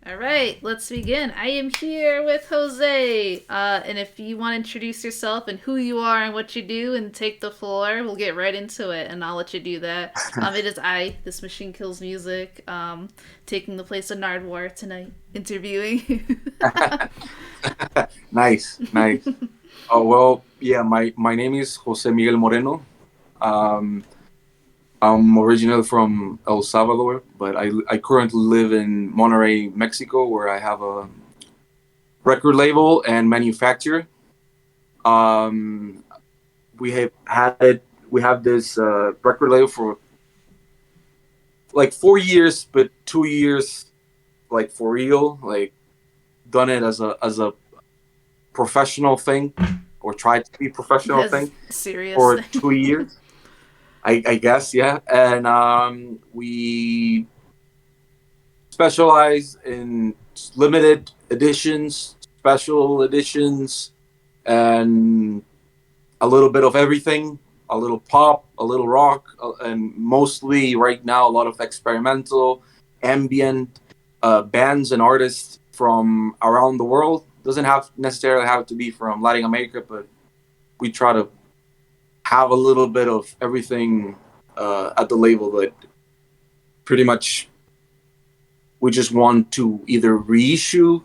All right, let's begin. I am here with Jose. And if you want to introduce yourself and who you are and what you do and take the floor, we'll get right into it and I'll let you do that. It is I, this machine kills music, taking the place of Nardwar tonight, interviewing. Nice, nice. Oh well, yeah. My name is Jose Miguel Moreno. Um, I'm originally from El Salvador, but I currently live in Monterrey, Mexico, where I have a record label and manufacturer. Um, we have had it. We have this record label for like 4 years, but 2 years like for real, like done it as a professional thing, or tried to be professional As thing serious for thing. 2 years. I guess, yeah. And we specialize in limited editions, special editions, and a little bit of everything, a little pop, a little rock, and mostly right now a lot of experimental, ambient bands and artists from around the world. Doesn't have necessarily have to be from Latin America, but we try to have a little bit of everything at the label. But pretty much we just want to either reissue,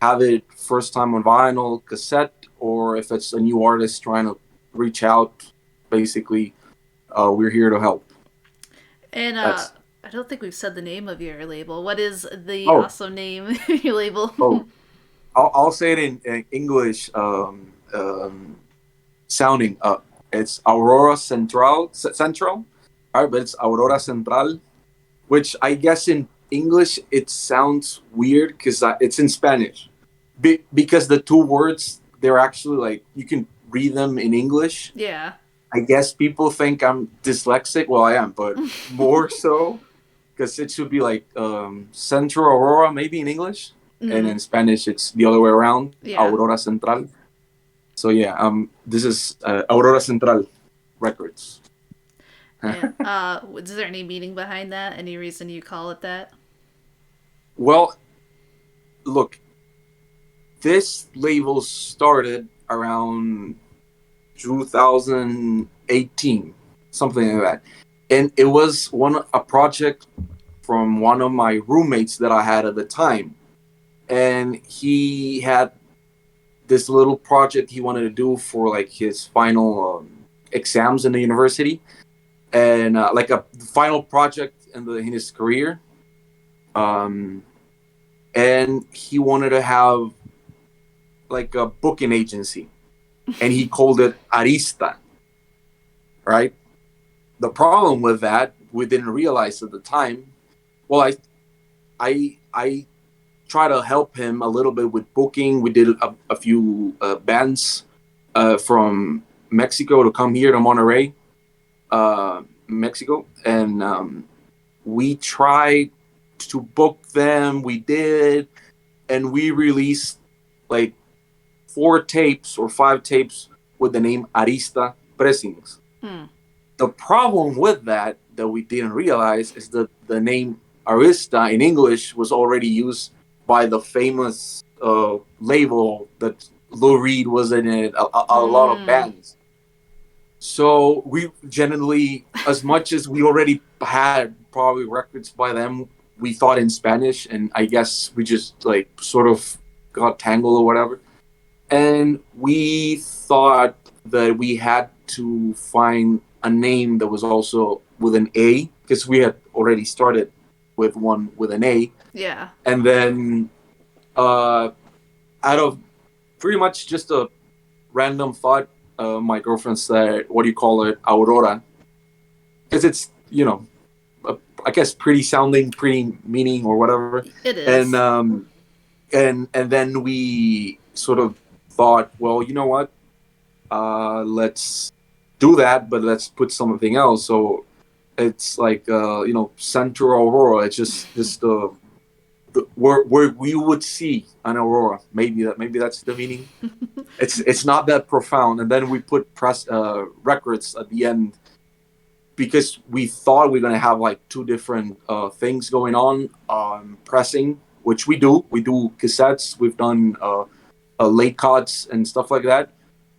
have it first time on vinyl, cassette, or if it's a new artist trying to reach out, basically, we're here to help. And That's I don't think we've said the name of your label. What is the oh awesome name of your label? oh. I'll say it in English sounding. It's Aurora Central, all right, but it's Aurora Central, which I guess in English it sounds weird because it's in Spanish. Because the two words, they're actually like you can read them in English. Yeah. I guess people think I'm dyslexic. Well, I am, but more so because it should be like Central Aurora, maybe in English, and Mm, in Spanish it's the other way around, yeah. Aurora Central. So yeah, this is Aurora Central Records. And is there any meaning behind that? Any reason you call it that? Well, look, this label started around 2018, something like that, and it was a project from one of my roommates that I had at the time, and he had this little project he wanted to do for like his final exams in the university, and like a final project in his career. Um, and he wanted to have like a booking agency, and he called it Arista, right? The problem with that, we didn't realize at the time. Well, I try to help him a little bit with booking. We did a few bands from Mexico to come here to Monterrey, Mexico, and we tried to book them. We did, and we released like 4 tapes or 5 tapes with the name Arista Pressings. Hmm. The problem with that we didn't realize is that the name Arista in English was already used by the famous label that Lou Reed was in it, a lot of Mm. bands. So we generally, as much as we already had probably records by them, we thought in Spanish, and I guess we just like sort of got tangled or whatever. And we thought that we had to find a name that was also with an A because we had already started with one with an A. Yeah. And then uh, out of pretty much just a random thought, my girlfriend said, "What do you call it, Aurora?" Because it's I guess pretty sounding, pretty meaning or whatever. It And is. and then we sort of thought, well, you know what? Let's do that, but let's put something else. So it's like Central Aurora. It's just where we would see an aurora. Maybe that's the meaning. It's not that profound. And then we put press records at the end because we thought we are gonna have like two different things going on pressing. which we do. We do cassettes. We've done late cuts and stuff like that.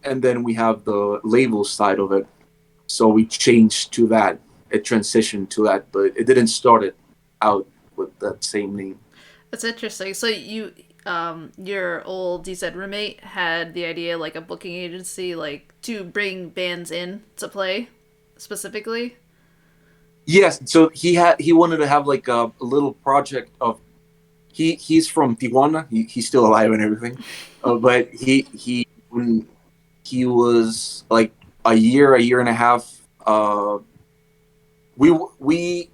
And then we have the label side of it. So we changed to that. It transitioned to that, but it didn't start it out with that same name. That's interesting. So your old DZ roommate had the idea like a booking agency, like to bring bands in to play specifically. Yes, so he wanted to have like a little project of he's from Tijuana. He's still alive and everything, but when he was like a year and a half. We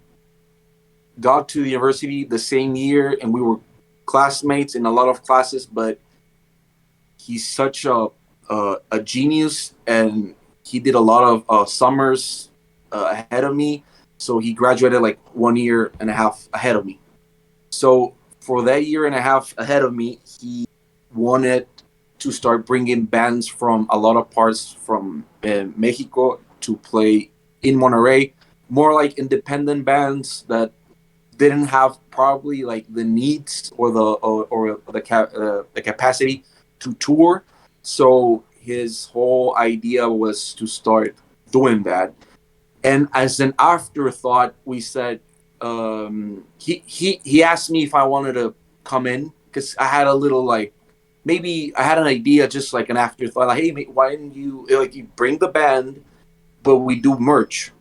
got to the university the same year, and we were classmates in a lot of classes. But he's such a genius, and he did a lot of summers ahead of me. So he graduated like 1 year and a half ahead of me. So for that year and a half ahead of me, he wanted to start bringing bands from a lot of parts from Mexico to play in Monterrey, more like independent bands that didn't have probably like the needs or the capacity to tour. So his whole idea was to start doing that. And as an afterthought, we said he asked me if I wanted to come in because I had a little like maybe I had an idea, just like an afterthought, like, hey, why didn't you like you bring the band, but we do merch.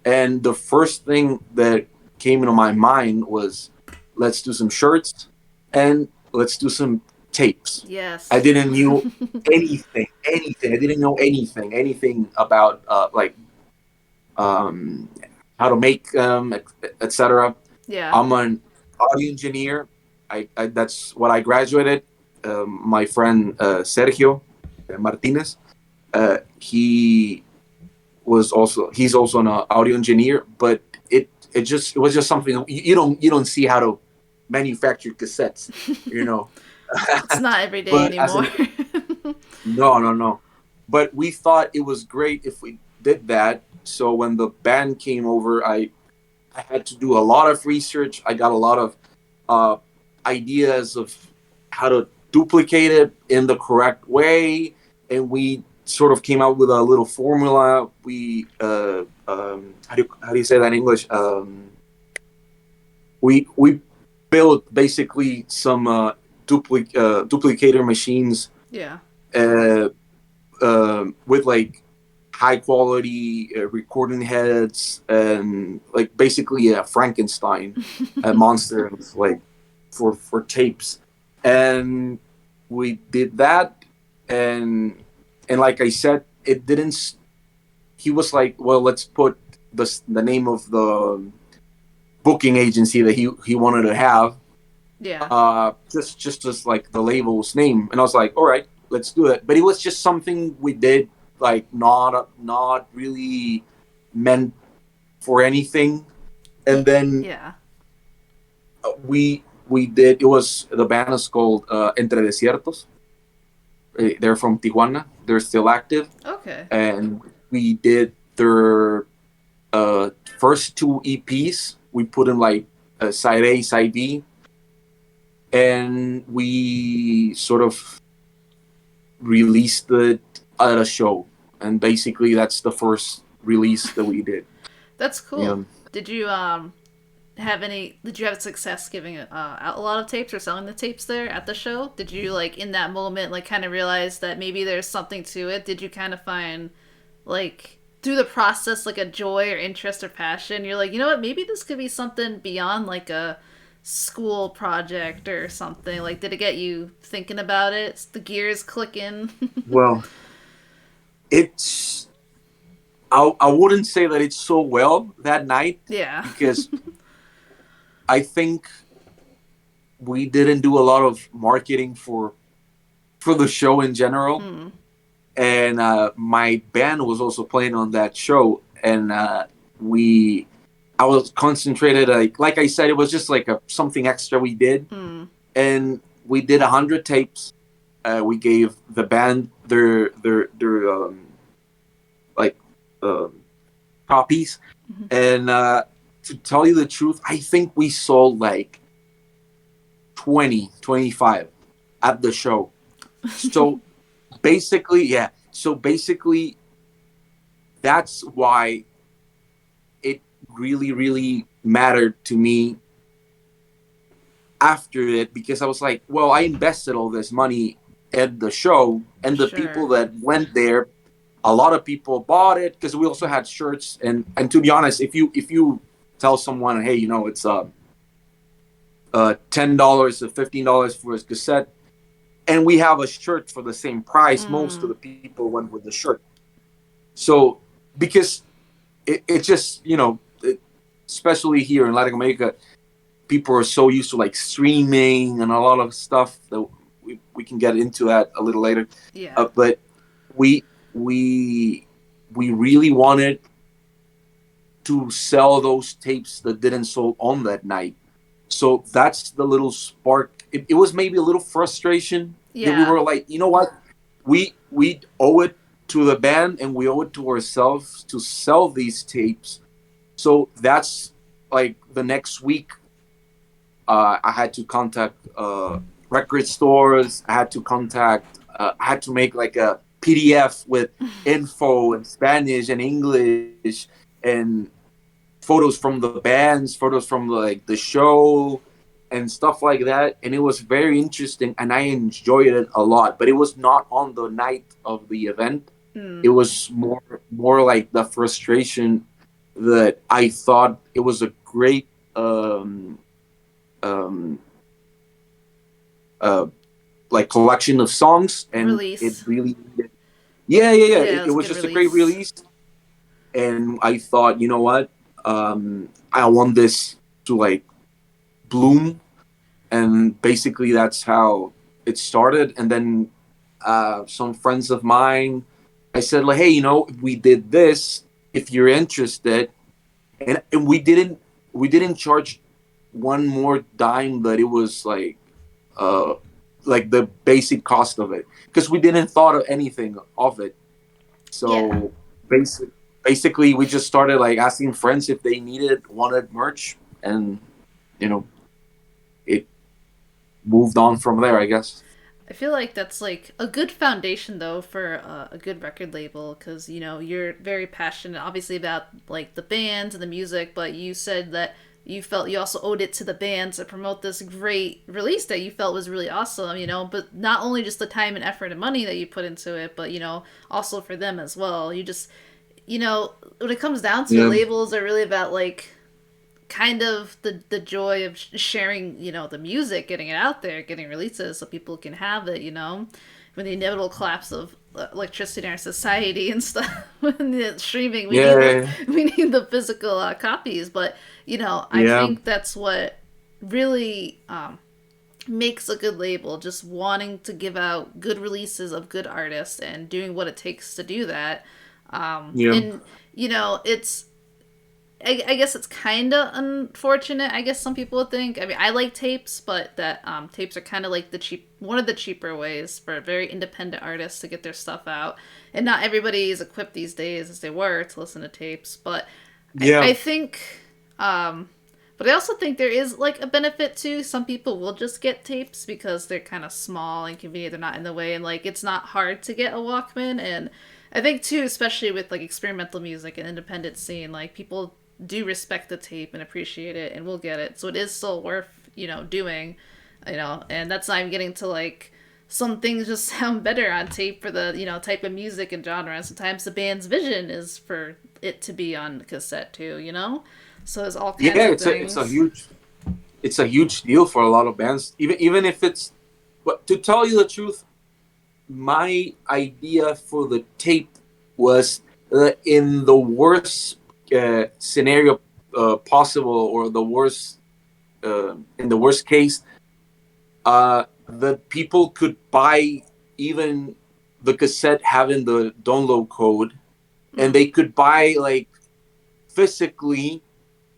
And the first thing that came into my mind was, let's do some shirts and let's do some tapes. Yes. I didn't know anything. I didn't know anything about um, how to make them, etc. Yeah. I'm an audio engineer. I that's what I graduated. My friend Sergio Martinez, he's also an audio engineer, but it was just something you don't see how to manufacture cassettes, you know. It's not every day But as anymore. an no. But we thought it was great if we did that. So when the band came over, I had to do a lot of research. I got a lot of ideas of how to duplicate it in the correct way, and we sort of came out with a little formula. We how do you say that in English? We built basically some duplicator machines Yeah. uh, with like high quality recording heads and like basically a Frankenstein, a monster, like for tapes. And we did that, and like I said, it didn't. He was like, well, let's put the name of the booking agency that he wanted to have, Yeah. just as like the label's name. And I was like, all right, let's do it. But it was just something we did, like not really meant for anything. And then Yeah. we did. It was the band is called Entre Desiertos. They're from Tijuana. They're still active, Okay. and we did their first two EPs. We put in like side A, side B, and we sort of released it at a show. And basically, that's the first release that we did. That's Yeah. cool. Did you did you have success giving out a lot of tapes or selling the tapes there at the show? Did you like in that moment like kind of realize that maybe there's something to it? Did you kind of find like through the process like a joy or interest or passion? You're like, you know what, maybe this could be something beyond like a school project or something. Like did it get you thinking about it? The gears clicking? Well, it's I wouldn't say that it's so well that night Yeah. because I think we didn't do a lot of marketing for the show in general. Mm. And my band was also playing on that show, and we I was concentrated, like I said, it was just like something extra we did. Mm. And we did 100 tapes. We gave the band their like copies. And to tell you the truth, I think we sold like 20, 25 at the show. So basically, yeah. So basically, that's why it really, really mattered to me after it, because I was like, well, I invested all this money at the show, and the people Sure. that went there, a lot of people bought it because we also had shirts. And to be honest, if you tell someone, hey, it's $10 or $15 for a cassette, and we have a shirt for the same price, most of Mm. the people went with the shirt. So because it just especially here in Latin America, people are so used to like streaming and a lot of stuff that we can get into that a little later. Yeah. But we we we really wanted to sell those tapes that didn't sold on that night. So that's the little spark. It was maybe a little frustration that we Yeah. were like, you know what, we owe it to the band and we owe it to ourselves to sell these tapes. So that's like the next week. I had to contact record stores. I had to contact. I had to make like a PDF with info in Spanish and English and photos from the bands, photos from like the show, and stuff like that. And it was very interesting, and I enjoyed it a lot. But it was not on the night of the event. Mm. It was more like the frustration that I thought it was a great um, uh, like collection of songs, and it Release. really, yeah. Yeah, It, it it was a was good just a great release. release, and I thought, you know what, I want this to like bloom, and basically that's how it started. And then some friends of mine, I said like, hey, we did this. If you're interested, and we didn't charge one more dime, but it was uh like the basic cost of it, because we didn't thought of anything of it. Yeah. So basic basically we just started like asking friends if they wanted merch, and you know it moved on from there, I guess. I feel like that's like a good foundation though for a good record label, because you're very passionate obviously about like the bands and the music, but you said that you felt you also owed it to the bands to promote this great release that you felt was really awesome, but not only just the time and effort and money that you put into it, but also for them as well. You just when it comes down to it, Yeah, labels are really about like kind of the joy of sharing, the music, getting it out there, getting releases so people can have it, when the inevitable collapse of electricity in our society and stuff, when the streaming, we need yeah, the physical copies. But I yeah, think that's what really makes a good label, just wanting to give out good releases of good artists and doing what it takes to do that. yeah, And it's I guess it's kind of unfortunate. I guess some people would think. I mean, I like tapes, but that tapes are kind of like one of the cheaper ways for very independent artists to get their stuff out. And not everybody is equipped these days as they were to listen to tapes. But yeah, I think, but I also think there is like a benefit to some people will just get tapes because they're kind of small and convenient. They're not in the way, and like it's not hard to get a Walkman. And I think too, especially with like experimental music and independent scene, like people do respect the tape and appreciate it and will get it. So it is still worth, doing, and that's not even getting to like some things just sound better on tape for the, type of music and genre. And sometimes the band's vision is for it to be on cassette too, So there's all kinds yeah. of It's a things. huge deal for a lot of bands, even if it's. But to tell you the truth, my idea for the tape was in the worst scenario possible, or the worst in the worst case, the people could buy even the cassette having the download code, and Mm. they could buy like physically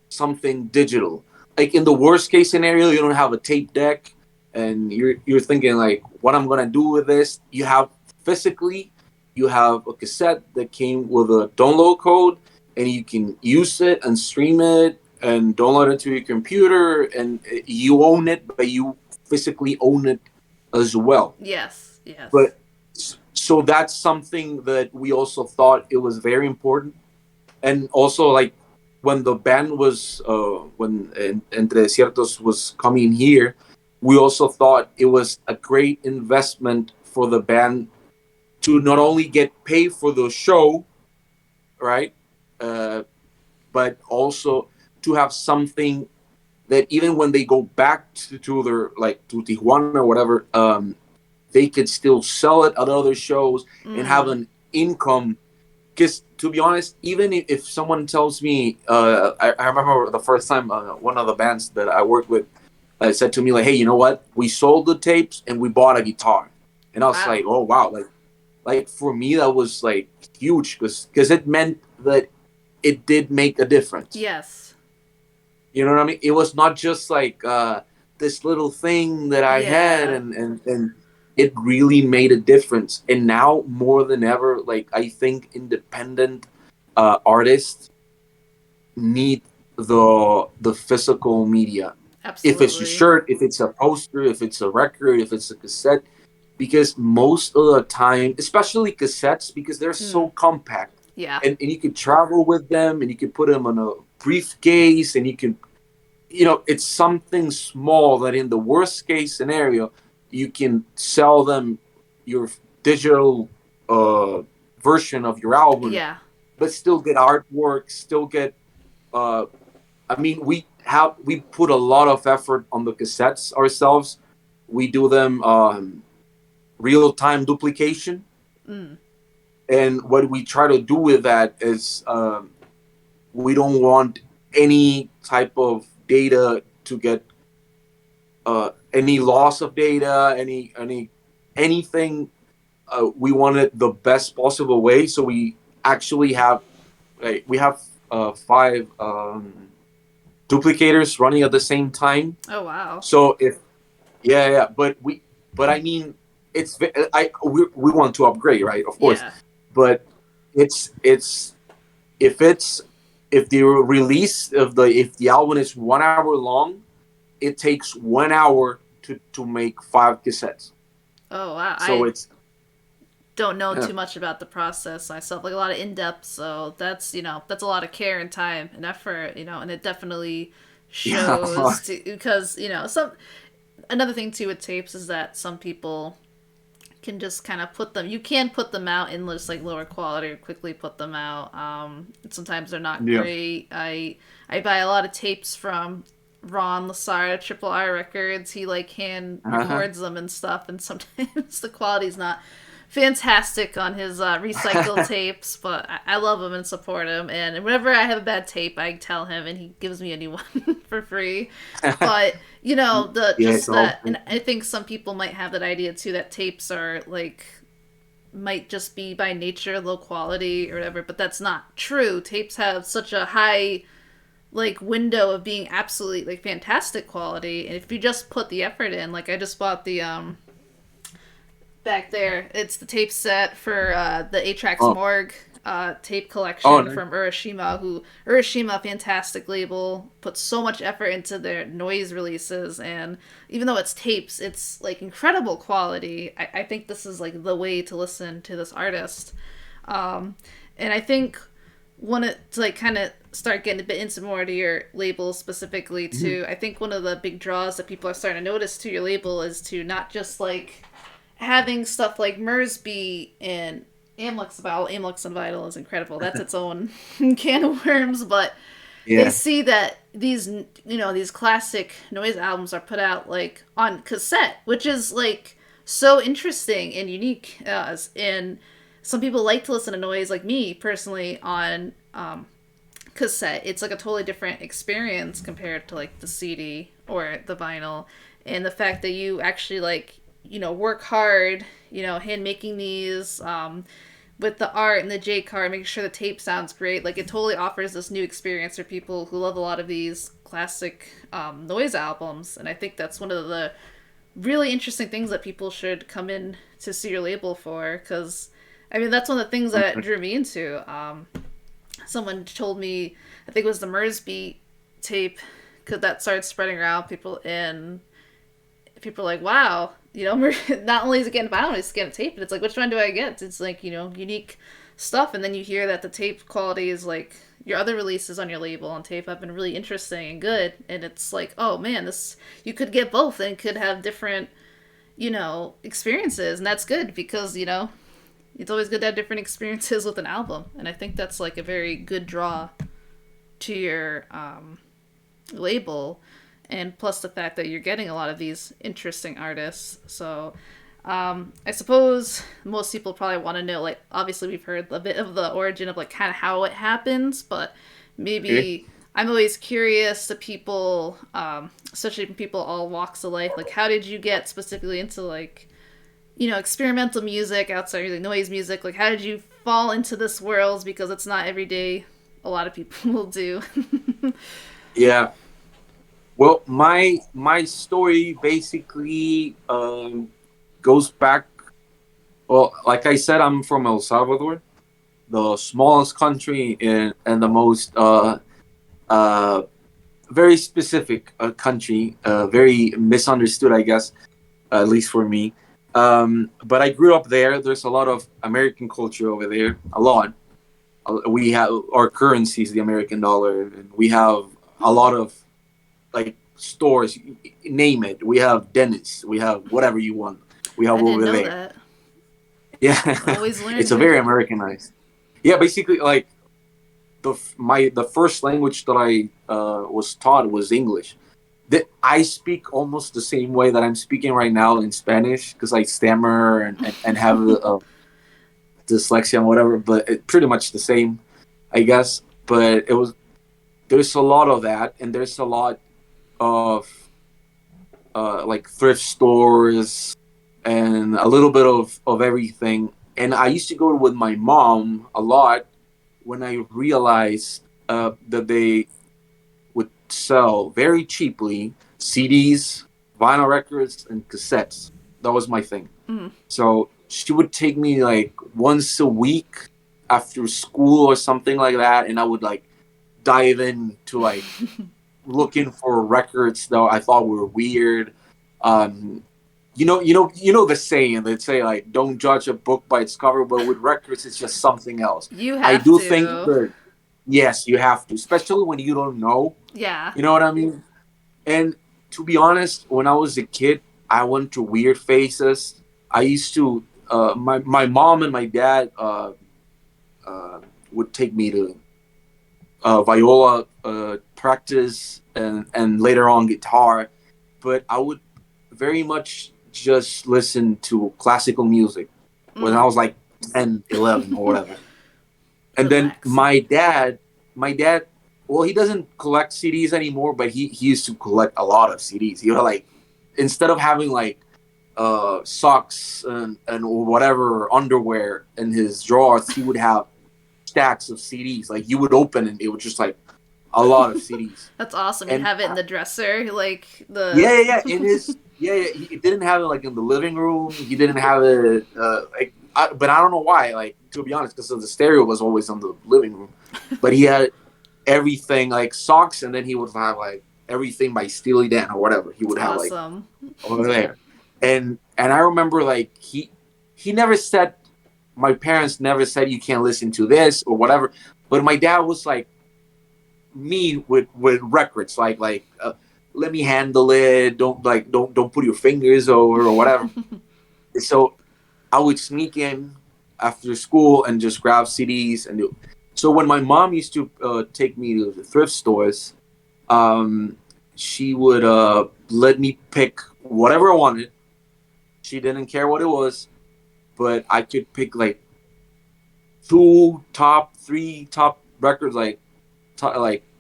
something digital. Like in the worst case scenario, you don't have a tape deck, and you're thinking like, what I'm gonna do with this? You have physically, you have a cassette that came with a download code, and you can use it and stream it and download it to your computer, and you own it, but you physically own it as well. Yes, yes. But so that's something that we also thought it was very important. And also, like, when the band was when Entre Desiertos was coming here, we also thought it was a great investment for the band to not only get paid for the show, right, uh, but also to have something that even when they go back to their, like, to Tijuana or whatever, they could still sell it at other shows and have Mm. an income. Because to be honest, even if someone tells me, I remember the first time one of the bands that I worked with said to me, like, "Hey, you know what? We sold the tapes and we bought a guitar," and I was Wow. like, "Oh wow!" Like for me that was like huge because it meant that it did make a difference. Yes. You know what I mean? It was not just like this little thing that I had, Yeah. and it really made a difference. And now more than ever, like, I think independent artists need the physical media. If it's a Absolutely. shirt, if it's a poster, if it's a record, if it's a cassette, because most of the time, especially cassettes, because they're Mm. so compact, Yeah. and you could travel with them, and you could put them on a briefcase, and you can, it's something small that in the worst case scenario, you can sell them your digital uh, version of your album, Yeah. but still get artwork, still get. Uh, I mean, we put a lot of effort on the cassettes ourselves. We do them real time duplication, Mm. and what we try to do with that is we don't want any type of data to get any loss of data, anything. We want it the best possible way. So we actually have, like, we have five duplicators running at the same time. Oh wow. So if yeah, yeah, but I mean, we want to upgrade, right? Of course, Yeah. but it's if it's if the release of the if the album is 1 hour long, it takes 1 hour to make five cassettes. Oh wow. So I it's don't know yeah, too much about the process myself. Like a lot of in depth. So that's that's a lot of care and time and effort. And it definitely yeah, shows because some another thing too with tapes is that some people can just kind of put them. You can put them out in just like lower quality or quickly put them out. Sometimes they're not yeah. great. I buy a lot of tapes from Ron Lasar at Triple R Records. He like hand Uh-huh. records them and stuff, and sometimes the quality's not fantastic on his recycled tapes, but I love him and support him. And whenever I have a bad tape, I tell him, and he gives me a new one for free. But the Yeah, it's just all that, and I think some people might have that idea too that tapes are like might just be by nature low quality or whatever, but that's not true. Tapes have such a high like window of being absolutely like fantastic quality, and if you just put the effort in, like I just bought the back there. It's the tape set for the A-Trax oh, Morgue tape oh, collection nice. from Urashima, Urashima, fantastic label, puts so much effort into their noise releases, and even though it's tapes, it's like incredible quality. I think this is like the way to listen to this artist. And I think want to like kind of start getting a bit into more to your label specifically Mhm. too. I think one of the big draws that people are starting to notice to your label is to not just like having stuff like Merzbow and Amlux and Vital is incredible. That's its own can of worms, but they Yeah. see that these classic noise albums are put out like on cassette, which is like so interesting and unique. And some people like to listen to noise, like me personally, on cassette. It's like a totally different experience compared to like the CD or the vinyl. And the fact that you actually like work hard, hand making these, with the art and the J card, making sure the tape sounds great. Like it totally offers this new experience for people who love a lot of these classic noise albums. And I think that's one of the really interesting things that people should come in to see your label for. Because I mean, that's one of the things that drew me into. Someone told me, I think it was the Merzbow tape, because that started spreading around. People in people are like, wow, not only is it getting vinyl, it's getting tape, but it's like, which one do I get? It's like, unique stuff. And then you hear that the tape quality is like your other releases on your label on tape have been really interesting and good. And it's like, oh man, this, you could get both and could have different, experiences. And that's good because, it's always good to have different experiences with an album. And I think that's like a very good draw to your label, and plus the fact that you're getting a lot of these interesting artists. So I suppose most people probably want to know, like, obviously we've heard a bit of the origin of like kind of how it happens, but maybe I'm always curious to people, especially people all walks of life, like how did you get specifically into like experimental music outside of like noise music? Like how did you fall into this world, because it's not every day a lot of people will do. Yeah. Well, my story basically goes back. Well, like I said, I'm from El Salvador, the smallest country and the most very specific country, very misunderstood, I guess, at least for me. But I grew up there. There's a lot of American culture over there. A lot. We have our currency is the American dollar, and we have a lot of like stores, name it. We have dentists. We have whatever you want. We have I didn't over know there. that. Yeah, Always it's a learning. very Americanized. Yeah, basically, like the first language that I was taught was English. That I speak almost the same way that I'm speaking right now in Spanish because I stammer and have a dyslexia and whatever. But it pretty much the same, I guess. But there's a lot of that, and there's a lot of like thrift stores and a little bit of everything. And I used to go with my mom a lot when I realized that they would sell very cheaply CDs, vinyl records, and cassettes. That was my thing. Mm. So she would take me like once a week after school or something like that, and I would like dive into like looking for records that I thought were weird. Um, you know the saying that say like don't judge a book by its cover, but with records it's just something else. You I have do think to. that yes, you have to, especially when you don't know. Yeah. You know what I mean? And to be honest, when I was a kid, I went through weird phases. I used to my mom and my dad uh, would take me to viola practice and later on guitar, but I would very much just listen to classical music when I Mm. was like 10, 11 or whatever. And then Relax. my dad, well, he doesn't collect CDs anymore, but he used to collect a lot of CDs. He would like, instead of having like socks and or whatever underwear in his drawers, he would have stacks of CDs. Like you would open and it was just like a lot of CDs. That's awesome. You And have it in the dresser, like yeah, the. yeah, yeah. It is. Yeah, yeah. He didn't have it like in the living room. He didn't have it like. But I don't know why. Like to be honest, because the stereo was always in the living room. But he had everything like socks, and then he would have like everything by Steely Dan or whatever. He It's would have like awesome. over there. And I remember like he never said. My parents never said you can't listen to this or whatever. But my dad was like me with records let me handle it, don't put your fingers over or whatever. So I would sneak in after school and just grab CDs and do. So when my mom used to take me to the thrift stores, um, she would let me pick whatever I wanted. She didn't care what it was, but I could pick like three top records, like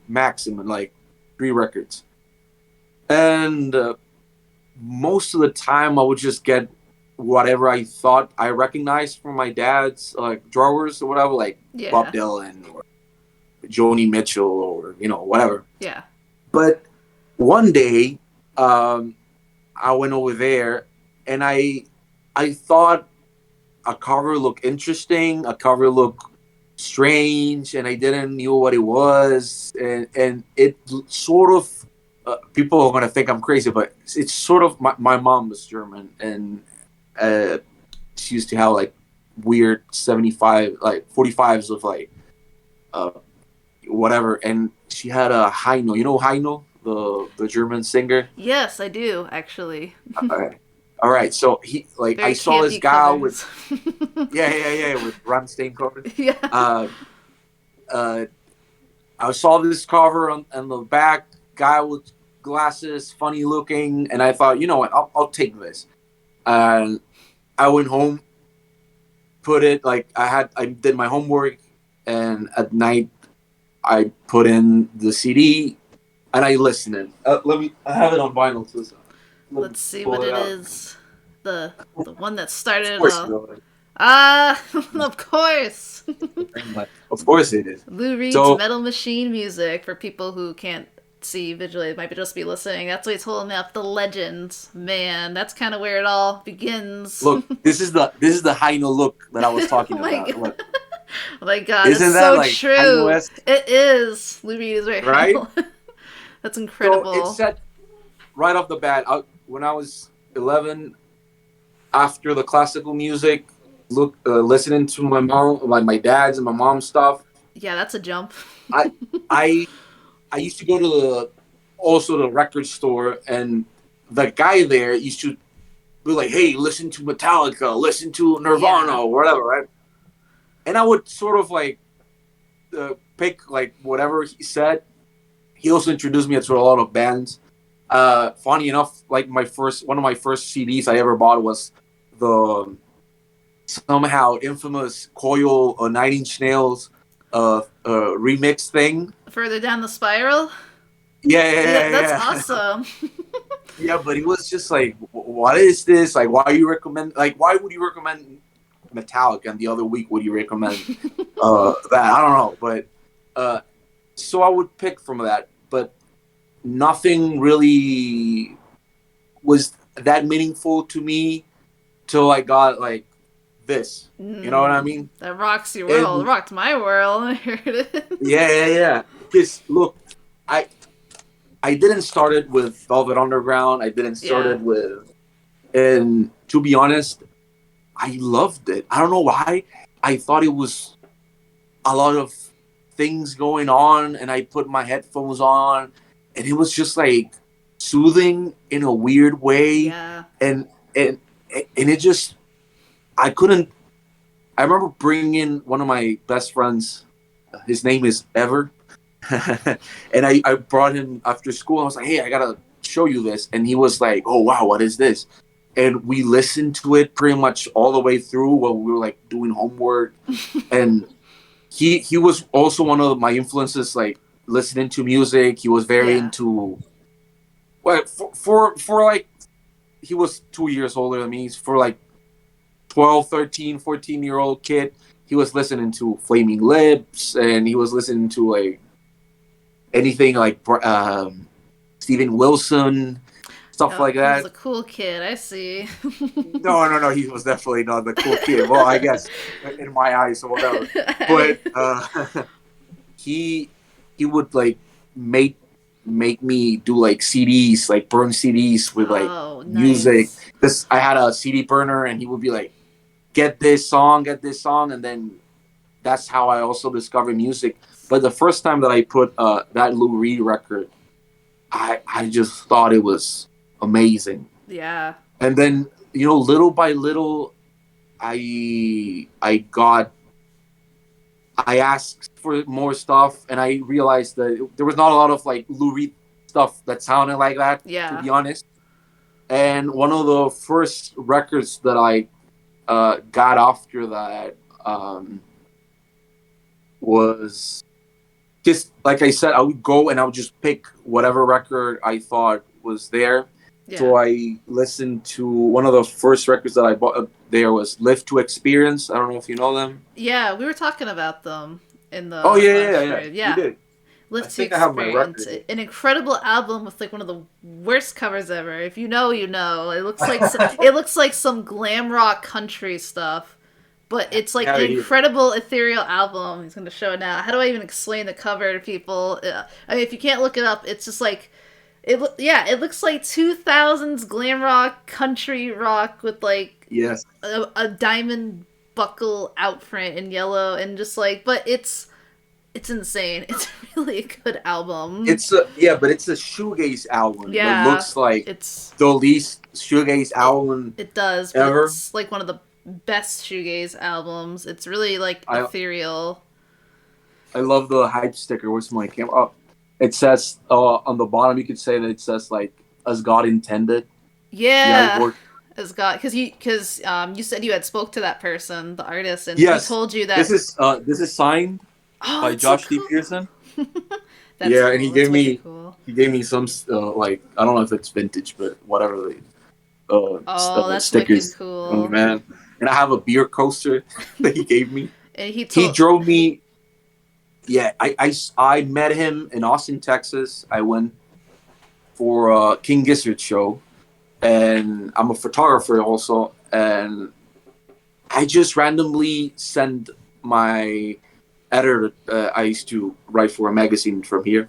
maximum, like three records. And most of the time, I would just get whatever I thought I recognized from my dad's like drawers or whatever, like Bob Yeah. Dylan or Joni Mitchell or whatever. Yeah. But one day, um, I went over there and I thought a cover looked interesting, a cover looked strange, and I didn't know what it was, and it sort of people are gonna think I'm crazy, but it's sort of my mom was German, and uh, she used to have like weird 75 like 45s of like uh, whatever, and she had a Heino. You know Heino, the German singer. Yes, I do actually. All right. So he like I Very saw this campy guy with covers. with Rammstein cover. Yeah. Uh, uh, I saw this cover on the back, guy with glasses, funny looking, and I thought, you know what, I'll take this. And I went home, put it like I did my homework, and at night I put in the CD and I listened it. Let me. I have it on vinyl too. So let me Let's see pull what it it out. is. The one that Of started it course, you all. know it. Ah, of course. Of course it is. Lou Reed's So Metal Machine music for people who can't see visually. It might just be listening. That's what he's holding up. The legends, man. That's kind of where it all begins. look, this is the high no look that I was Oh talking my about. god. Look, Oh my god, it's isn't that so like high no true. esque, It is. Lou Reed is right. right? That's So it incredible. said right off the bat, when I was 11, after the classical music, listening to my mom, like my dad's and my mom's stuff. Yeah, that's a jump. I I I used to go to the record store, and the guy there used to be like, "Hey, listen to Metallica, listen to Nirvana, Yeah. or whatever," right? And I would sort of like pick like whatever he said. He also introduced me to a lot of bands. Funny enough, like one of my first CDs I ever bought was the somehow infamous Coil Nine Inch Nails remix thing. Further down the spiral. Yeah, yeah, Yeah, yeah, that's yeah. awesome. Yeah, but it was just like, what is this? Like, why you recommend? Like, why would you recommend Metallica, and the other week would you recommend that? I don't know, but uh, so I would pick from that, but nothing really was that meaningful to me till I got like this. You know what I mean? That rocks your world. And Rocked my world. I heard it. yeah, yeah, yeah. Because look, I I didn't start it with Velvet Underground. I didn't start Yeah. it with, and to be honest, I loved it. I don't know why. I thought it was a lot of things going on, and I put my headphones on, and it was just like soothing in a weird way, Yeah. and and and it just I couldn't. I remember bringing in one of my best friends. His name is Ever, and I brought him after school. I was like, "Hey, I gotta show you this," and he was like, "Oh wow, what is this?" And we listened to it pretty much all the way through while we were like doing homework. And he was also one of my influences, like listening to music. He was very Yeah. into well for like he was 2 years older than me. For like 12, 13, 14-year old kid, he was listening to Flaming Lips, and he was listening to like anything like Steven Wilson, stuff Oh, like he was that. a cool kid. I see. No, no, no. He was definitely not the cool kid. Well, I guess in my eyes or whatever. But he he would like make make me do like CDs, like burn CDs with like Oh, music. nice. This I had a CD burner, and he would be like, get this song," and then that's how I also discovered music. But the first time that I put that Lou Reed record, I just thought it was amazing. Yeah. And then little by little, I asked for more stuff, and I realized that there was not a lot of like Lou Reed stuff that sounded like that, to Yeah. be honest. And one of the first records that I got after that was just like I said, I would go and I would just pick whatever record I thought was there. Yeah. So I listened to one of the first records that I bought. There was "Live to Experience." I don't know if you know them. Yeah, we were talking about them in Oh the yeah, yeah, last yeah, yeah. stream. You Yeah. did. I Live to think I have my Experience. record here. An incredible album with like one of the worst covers ever. If you know, you know. It looks like it looks like some glam rock country stuff. But it's I like have an it here. incredible ethereal album. He's going to show it now. How do I even explain the cover to people? I mean, if you can't look it up, it's just like Yeah, it looks like 2000s glam rock, country rock with like Yes. a diamond buckle outfront in yellow and just like, but it's insane. It's really a good album. But it's a shoegaze album that Yeah, looks like it's the least shoegaze it album it does, but ever. it's like one of the best shoegaze albums. It's really like I ethereal. I love the hype sticker. Where's my camera? Oh, it says on the bottom. You could say that it says like as God intended. The Yeah, artwork. as God, you said you had spoke to that person, the artist, and he Yes, told you that. this is signed Oh, by that's so Josh D. cool. Pearson. That's Yeah, and cool. That's wicked cool. he gave me some like I don't know if it's vintage, but whatever Oh, that's wicked stickers. Oh cool. man, and I have a beer coaster that he gave me. And he He told. drove me. Yeah, I met him in Austin, Texas. I went for a King Gizzard show, and I'm a photographer also. And I just randomly sent my editor. I used to write for a magazine from here,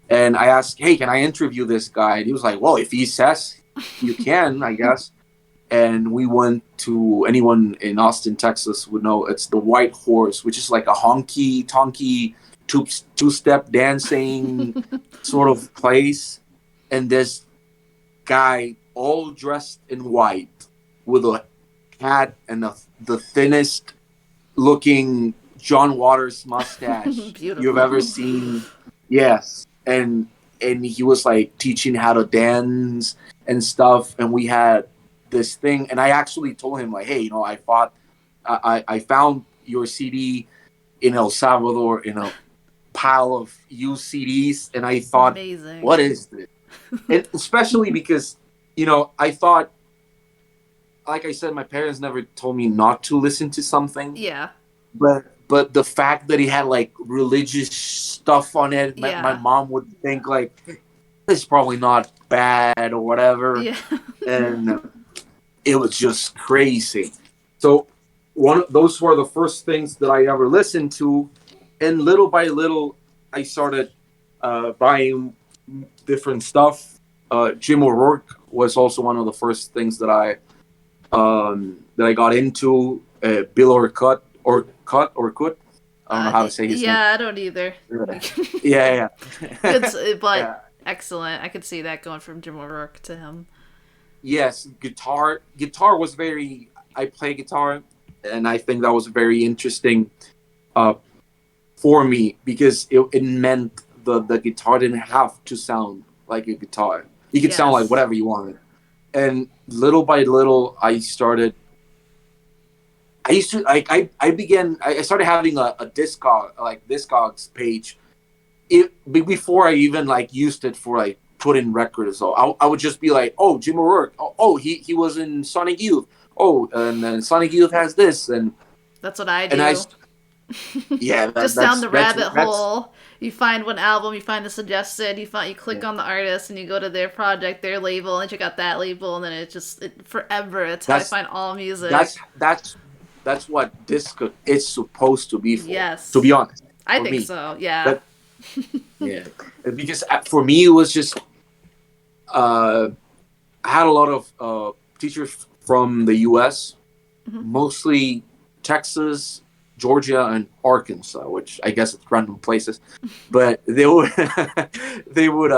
and I asked, "Hey, can I interview this guy?" And he was like, "Well, if he says you can, I guess." And we went to anyone in Austin, Texas would know it's the White Horse, which is like a honky tonky two step dancing sort of place. And this guy all dressed in white with a hat and the thinnest looking John Waters mustache you've Beautiful. ever seen. Yes. And he was like teaching how to dance and stuff. And we had this thing, and I actually told him like, hey, I found your CD in El Salvador in a pile of used CDs, and I thought, Amazing. what is this? And especially because I thought, like I said, my parents never told me not to listen to something, Yeah. but the fact that he had like religious stuff on it, my Yeah. mom would think like this is probably not bad or whatever, Yeah. and it was just crazy. So those were the first things that I ever listened to, and little by little, I started buying different stuff. Jim O'Rourke was also one of the first things that I got into. Bill Orcutt. I don't know how to say his name. Yeah, I don't either. Yeah. But Yeah. excellent. I could see that going from Jim O'Rourke to him. Yes, guitar. Guitar was very. I play guitar, and I think that was very interesting uh, for me because it meant the guitar didn't have to sound like a guitar. You could sound like Yes. whatever you wanted. And little by little, I started. I used to like I began. I started having a Discogs page. Before I even like used it for like put in records. So I would just be like, oh, Jim O'Rourke. Oh, he was in Sonic Youth. Oh, and then Sonic Youth has this, That's what I and I do. yeah Just down the rabbit that's hole. You find one album, you find the suggested, you click yeah, on the artist, and you go to their project, their label, and check out that label, and then it forever. It's how I that's find all that's music. that's that's what disco is supposed to be for. To be Yes, honest, I for think me, so. Yeah. that yeah, because for me it was just uh, I had a lot of teachers from the U.S., Mhm. mostly Texas, Georgia, and Arkansas, which I guess it's random places. But they would they would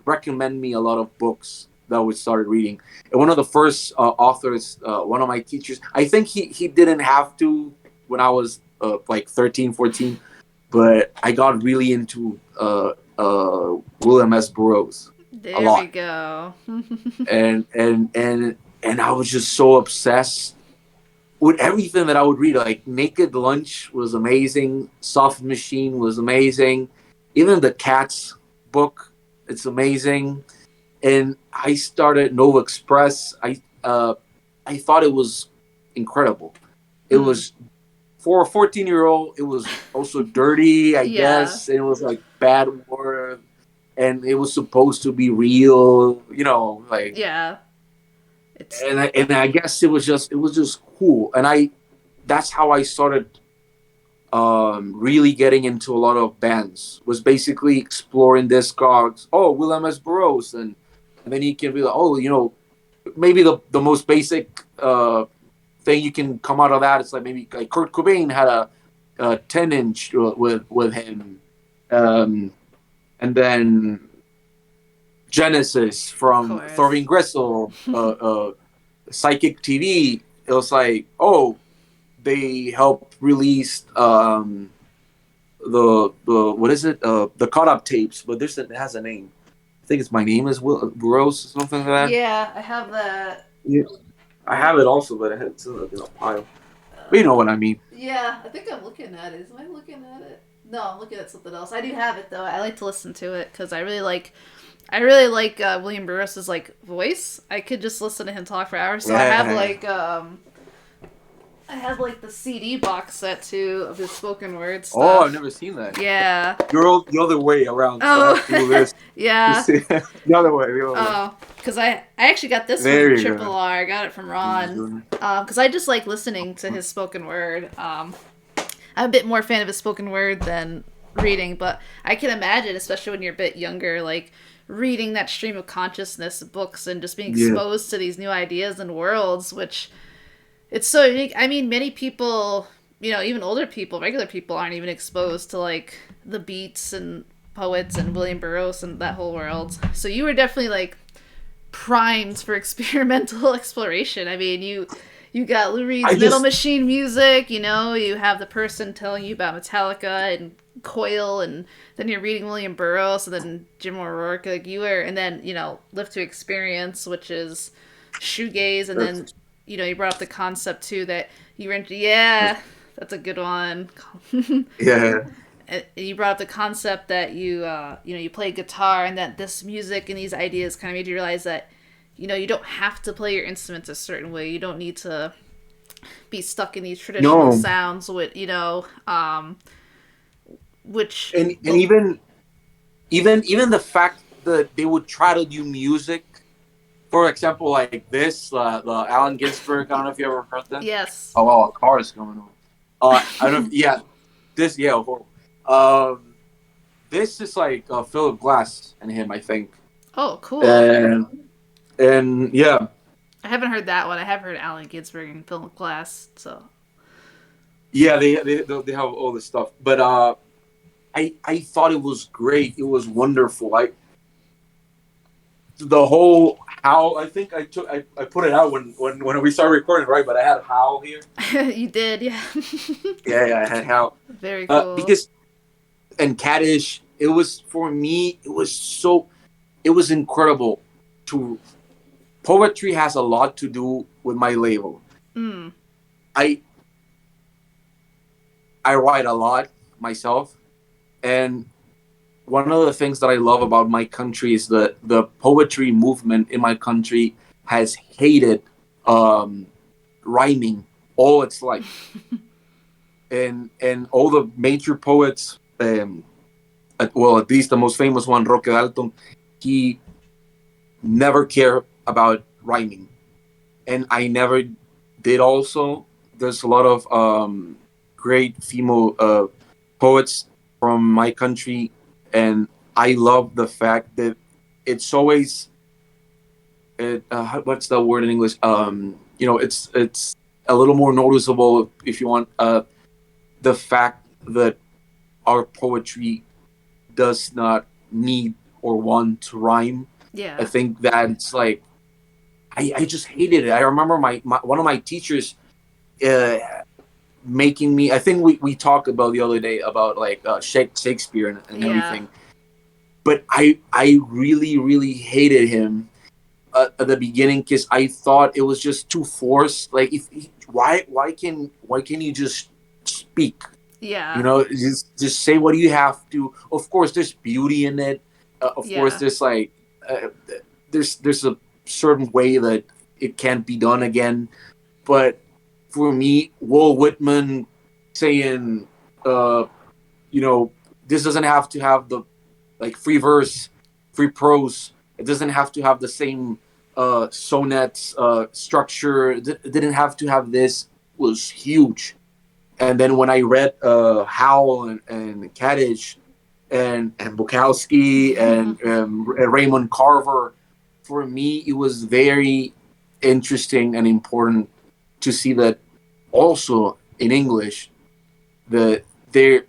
recommend me a lot of books that I would start reading. And one of the first authors, one of my teachers, I think he didn't have to when I was like 13, 14, but I got really into William S. Burroughs a There we lot, go. and I was just so obsessed with everything that I would read. Like Naked Lunch was amazing, Soft Machine was amazing, even the Cats book, it's amazing. And I started Nova Express. I thought it was incredible. It Mm, was for a 14-year-old. It was also dirty, I yeah. guess. And it was like bad word, and it was supposed to be real, like. Yeah. It's And I guess it was just cool, and that's how I started really getting into a lot of bands. Was basically exploring Discogs. Oh, William S. Burroughs and and then you can be like, oh, maybe the most basic thing you can come out of that is like maybe like Kurt Cobain had a 10-inch with him, and then Genesis Of from course. Thorvin Gressel, Psychic TV. It was like, oh, they helped release the what is it? The caught up tapes, but it has a name. I think it's My Name is Will Rose or something like that. Yeah, I have that. Yeah. I have it also, but it's in a pile. But you know Uh, what I mean. yeah, I think I'm looking at it. Am I looking at it? No, I'm looking at something else. I do have it though. I like to listen to it because I really like William Burroughs's like voice. I could just listen to him talk for hours. So Yeah. I have like the CD box set too of his spoken word Oh, I've stuff. never seen that. Yeah. You're the other way around, so I Oh, have to do this. yeah. The other way, the other way. Oh, because I actually got this from There you Triple go. R. I got it from Ron. Because I just like listening to his spoken word. I'm a bit more fan of his spoken word than reading, but I can imagine, especially when you're a bit younger, like reading that stream of consciousness books and just being Yeah. exposed to these new ideas and worlds, which it's so unique. I mean, many people, even older people, regular people, aren't even exposed to like the beats and poets and William Burroughs and that whole world. So you were definitely like primed for experimental exploration. I mean, you got Lou I Reed's Metal just Machine music. You have the person telling you about Metallica and Coil, and then you're reading William Burroughs, and then Jim O'Rourke, like you were, and then Live to Experience, which is shoegaze, and then you brought up the concept too that you were into. Yeah, that's a good one. yeah. You brought up the concept that you play guitar, and that this music and these ideas kind of made you realize that you don't have to play your instruments a certain way. You don't need to be stuck in these traditional No, sounds with which and even the fact that they would try to do music, for example, like this, the Allen Ginsberg. I don't know if you ever heard that. yes. Oh, wow, a car is going on. I don't know. Yeah, this. Yeah, horrible. Um, this is like Philip Glass and him, I think, Oh, cool. and yeah, I haven't heard that one. I have heard Allen Ginsberg and Philip Glass. So yeah, they have all this stuff, but I thought it was great. It was wonderful. The whole how I think I put it out when we started recording, right? But I had Hal here. you did, yeah. Yeah, I had Hal. Very cool. Because and Caddish, it was for me. It was incredible. To Poetry has a lot to do with my label. Mm. I I write a lot myself, and one of the things that I love about my country is that the poetry movement in my country has hated um, rhyming all its life, and all the major poets, well, at least the most famous one, Roque Dalton, he never cared about rhyming, and I never did. Also, there's a lot of great female poets from my country, and I love the fact that it's always what's the word in English? It's a little more noticeable if you want. The fact that our poetry does not need or want to rhyme. I Yeah. think that's like I just hated it. I remember my one of my teachers uh, making me. I think we talked about the other day about like Shakespeare and Yeah. everything. But I really hated him at the beginning because I thought it was just too forced. Like why can you just speak? Yeah. Just say what you have to. Of course, there's beauty in it. Of course, Yeah. there's like uh, there's a certain way that it can't be done again. But for me, Walt Whitman saying, uh, this doesn't have to have the like free verse, free prose. It doesn't have to have the same sonnet structure. It didn't have to have this. Was huge. And then when I read Howell and Kaddish and Bukowski and Raymond Carver, for me, it was very interesting and important to see that also in English, the there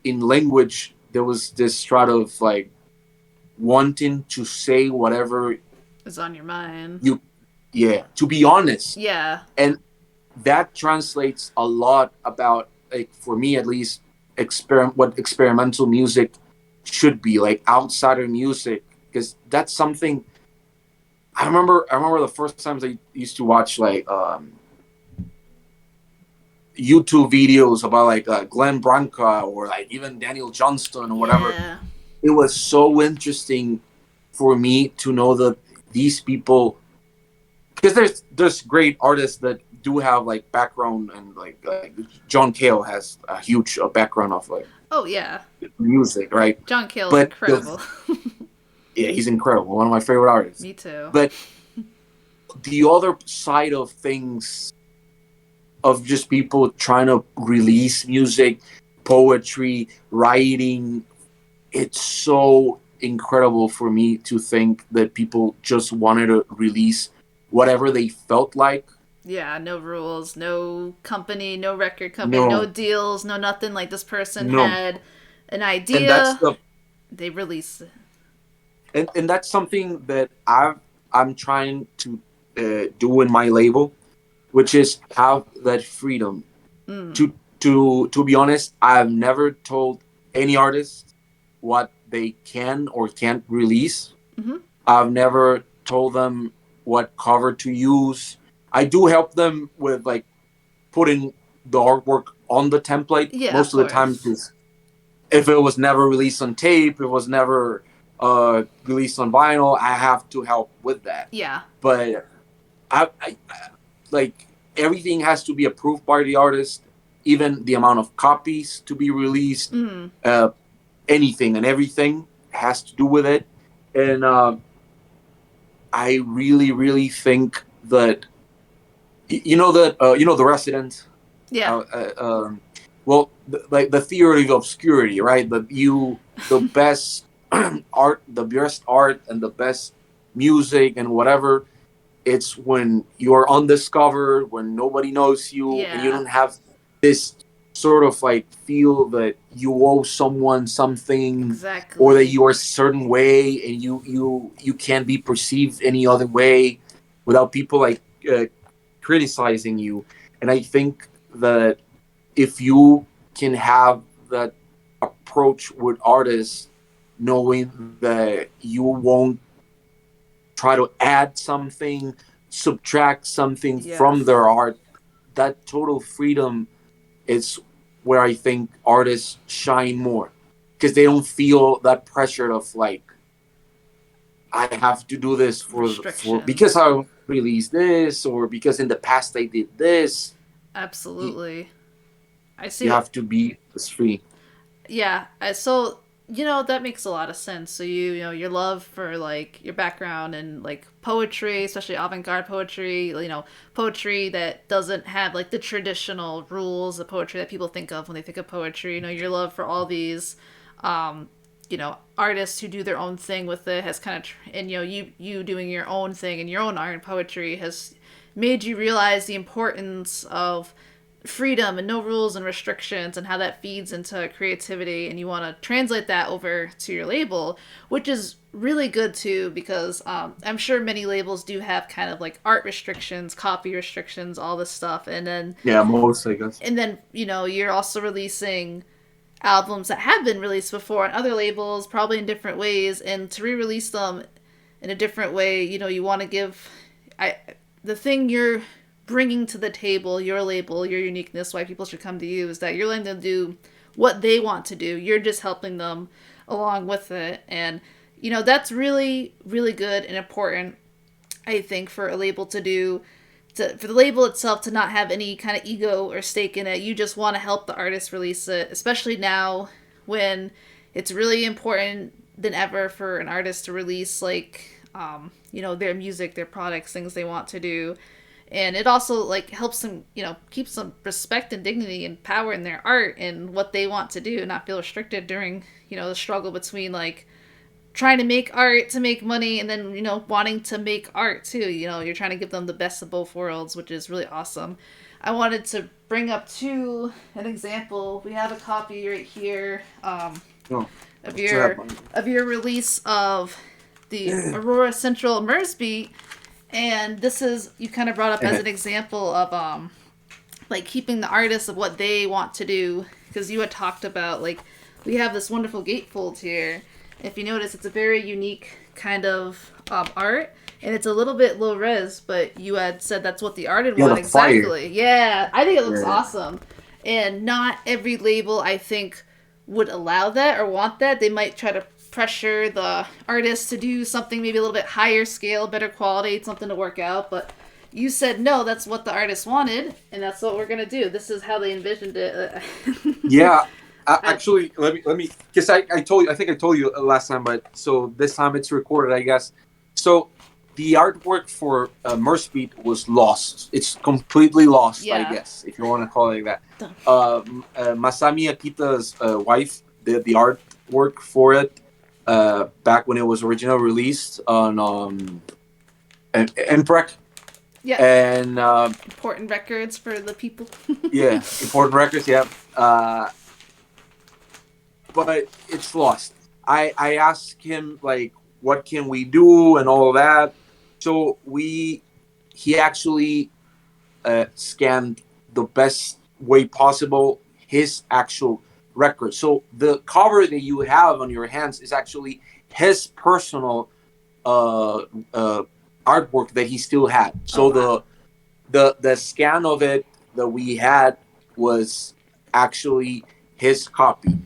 in language there was this strata of like wanting to say whatever It's on your mind. you, yeah, to be honest, Yeah. and that translates a lot about, like, for me at least, what experimental music should be like, outsider music, because that's something I remember the first times I used to watch like YouTube videos about like Glenn Branca or like even Daniel Johnston or whatever. Yeah. It was so interesting for me to know that these people, because there's great artists that do have like background, and like John Cale has a huge background of like Oh yeah. music, right? John Cale's But incredible. yeah, he's incredible, one of my favorite artists. Me too. But the other side of things, of just people trying to release music, poetry, writing, it's so incredible for me to think that people just wanted to release whatever they felt like. Yeah, no rules, no company, no record company, no No, deals, no nothing. Like this person no. had an And that's idea, the they release it. and that's something that I'm trying to do in my label, which is have that freedom Mm. to be honest. I've never told any artist what they can or can't release. Mm-hmm. I've never told them what cover to use. I do help them with like putting the artwork on the template Yeah, of most of the time, course. because if it was never released on tape, it was never released on vinyl, I have to help with that. Yeah. But I like, everything has to be approved by the artist, even the amount of copies to be released, Mm. uh, anything and everything has to do with it. And I really, really think that the Resident. Yeah. Uh, uh, um, well, like the theory of obscurity, right? The best art and the best music and whatever. It's when you're undiscovered, when nobody knows you, and you Yeah. don't have this sort of like feel that you owe someone something, or that Exactly. you are a certain way, and you can't be perceived any other way without people like uh, criticizing you. And I think that if you can have that approach with artists, knowing that you won't try to add something, subtract something from Yes. their art, that total freedom is where I think artists shine more, because they don't feel that pressure of like, I have to do this for because Restrictions. I released this, or because in the past I did this. You, Absolutely. I see you what. have to be free. Yeah. So that makes a lot of sense. So your love for like your background and like poetry, especially avant-garde poetry, poetry that doesn't have like the traditional rules of poetry that people think of when they think of poetry. Your love for all these artists who do their own thing with it has kind of and you doing your own thing and your own art and poetry has made you realize the importance of freedom and no rules and restrictions and how that feeds into creativity, and you want to translate that over to your label, which is really good too, because I'm sure many labels do have kind of like art restrictions, copy restrictions, all this stuff. And then Yeah, most, I guess. you're also releasing albums that have been released before on other labels, probably in different ways, and to re-release them in a different way, you want to give I the thing you're bringing to the table, your label, your uniqueness, why people should come to you, is that you're letting them do what they want to do. You're just helping them along with it. And, that's really, really good and important, I think, for a label to do. For the label itself to not have any kind of ego or stake in it. You just want to help the artist release it, especially now when it's really important than ever for an artist to release, like, their music, their products, things they want to do. And it also like helps them, keep some respect and dignity and power in their art and what they want to do, and not feel restricted during, the struggle between like trying to make art to make money, and then wanting to make art too. You're trying to give them the best of both worlds, which is really awesome. I wanted to bring up too an example. We have a copy right here No, of what you have, your man? of your release of the Aurora Central Merzbow, and this is you kind of brought up as an example of like keeping the artists of what they want to do, because you had talked about like we have this wonderful gatefold here. If you notice, it's a very unique kind of art, and it's a little bit low res, but you had said that's what the art would Yeah, want the fire. exactly. Yeah, I think it looks Yeah. awesome, and not every label I think would allow that or want that. They might try to pressure the artist to do something maybe a little bit higher scale, better quality, something to work out, but you said no, that's what the artist wanted, and that's what we're gonna do. This is how they envisioned it. Yeah, I, actually, let me, because I told you, I think I told you last time, but so this time it's recorded, I guess. So the artwork for Merzbeat was lost. It's completely lost, I yeah. guess, if you want to call it like that. Masami Akita's wife did the artwork for it back when it was originally released on Emprek. Yeah. And Important records for the people. yeah, important records, yeah. But it's lost. I asked him like, what can we do and all of that. So he actually scanned the best way possible his actual record. So the cover that you have on your hands is actually his personal uh, uh, artwork that he still had. Oh So wow. the scan of it that we had was actually his copy,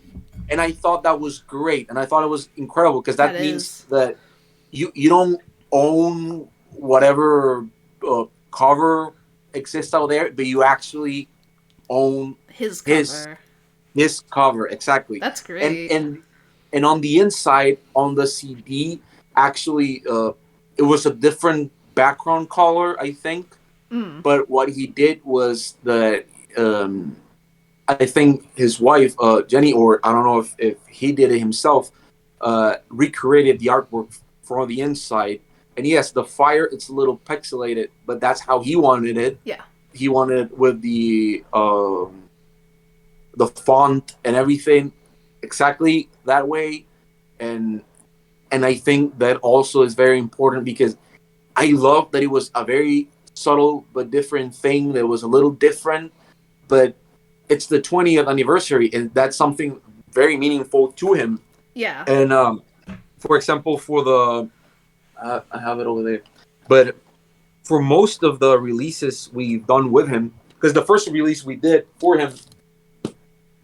and I thought that was great, and I thought it was incredible because That that means is that you don't own whatever cover exists out there, but you actually own his his cover. his cover exactly. That's and great. and and on the inside on the CD, actually, it was a different background color, I think. Mm. But what he did was that um, I think his wife, Jenny, or I don't know if he did it himself, recreated the artwork from the inside. And yes, the fire, it's a little pixelated, but that's how he wanted it. Yeah. He wanted it with the font and everything exactly that way. And I think that also is very important because I love that it was a very subtle but different thing that was a little different, but it's the 20th anniversary, and that's something very meaningful to him. Yeah. And for example, for the I have it over there, but for most of the releases we've done with him, because the first release we did for him,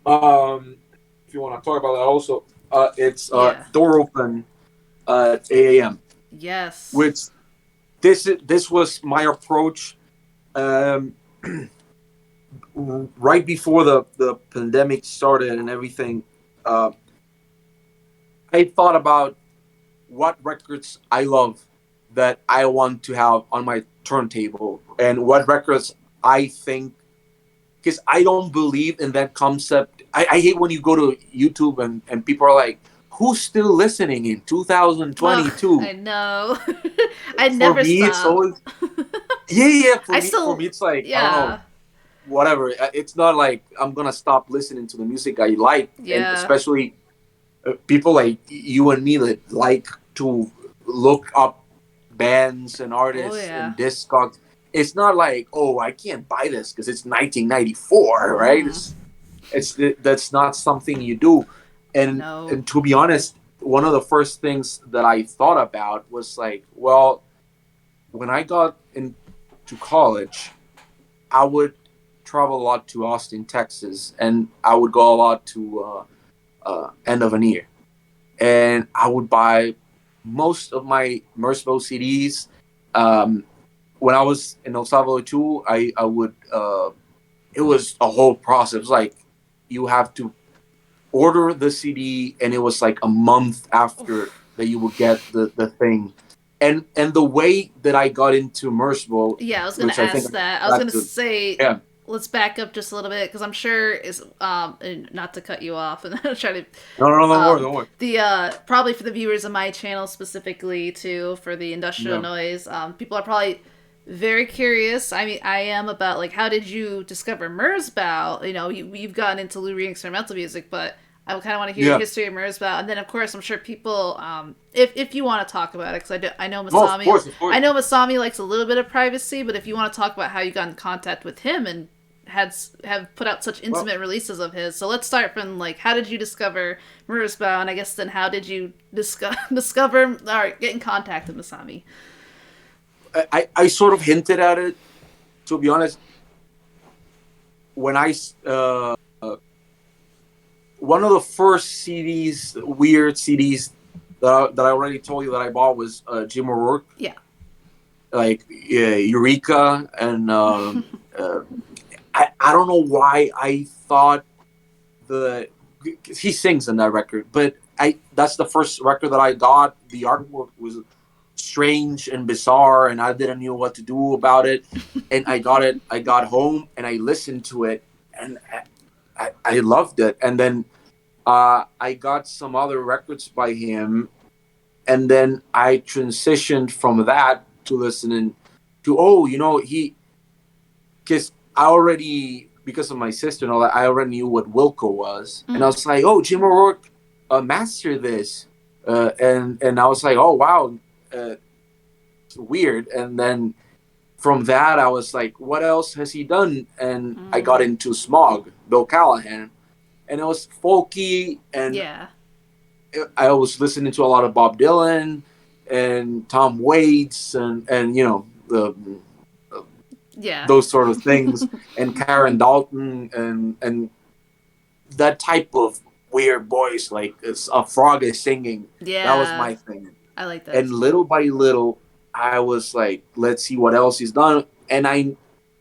if you want to talk about that also, it's Yeah. Door Open at 8 a.m., Yes. which this was my approach. Um, right before the pandemic started and everything, uh, I thought about what records I love that I want to have on my turntable and what records I think, because I don't believe in that concept. I hate when you go to YouTube and people are like, who's still listening in Ugh, 2022? I know. I For never me, it's stop. always, yeah. I For me, still, it's like, I don't know, yeah, whatever. It's not like I'm gonna stop listening to the music I like, and yeah. especially people like you and me that like to look up bands and Oh artists and yeah. discogs. It's not like, oh, I can't buy this because it's 1994, right? Mm-hmm. That's not something you do. And No. to be honest, one of the first things that I thought about was like, well, when I got into college, I would travel a lot to Austin, Texas, and I would go a lot to End of an Ear, and I would buy most of my Merzbow CDs. Um, when I was in El Salvador too, I would. It was a whole process. It was like you have to order the CD, and it was like a month after Oof. that you would get the thing. And the way that I got into Merzbow, Yeah, I was gonna which I think ask that. I was back gonna to, say yeah. let's back up just a little bit because I'm sure is and not to cut you off and try to No, no, no, don't worry, um don't worry. the probably for the viewers of my channel specifically too for the industrial Yeah, noise, people are probably very curious. I mean, I am about like how did you discover Merzbow? You know, you've gotten into Lou Reed experimental music, but I kind of want to hear your yeah. history of Merzbow, and then of course I'm sure people, if you want to talk about it, because I know No, of Masami, course, of course. I know Masami likes a little bit of privacy, but if you want to talk about how you got in contact with him and have put out such Well, intimate releases of his, so let's start from like how did you discover Merzbow, and I guess then how did you discover or get in contact with Masami? I sort of hinted at it. To be honest, when one of the first CDs, weird CDs that I already told you that I bought was Jim O'Rourke, Yeah. like Eureka, and I don't know why I thought the he sings in that record, but I that's the first record that I got. The artwork was strange and bizarre, and I didn't know what to do about it. And I got it. I got home and I listened to it, and I loved it. And then I got some other records by him, and then I transitioned from that to listening to he because I already because of my sister and all that I already knew what Wilco was, and I Mm. was like, oh, Jim O'Rourke mastered this, and I was like, oh wow, weird. And then from that I was like, what else has he done? And I got Mm. into Smog, Bill Callahan, and it was folky, and Yeah. I was listening to a lot of Bob Dylan and Tom Waits and the Yeah. those sort of things, and Karen Dalton and that type of weird voice, like it's a frog is singing. That was Yeah. my thing. I like that And too. little by little, I was like, let's see what else he's done. And I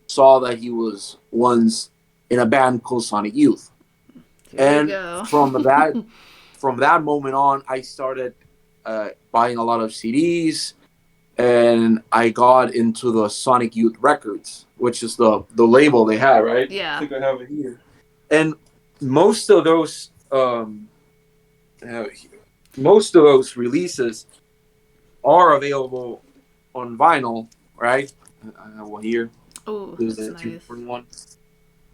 saw that he was once in a band called Sonic Youth. Here we And go. from that moment on, I started buying a lot of CDs, and I got into the Sonic Youth Records, which is the label they had, right? I Yeah. think I have it here. And most of those uh, most of those releases are available on vinyl, right? I have one here. Oh, This is that's a two nice. for one.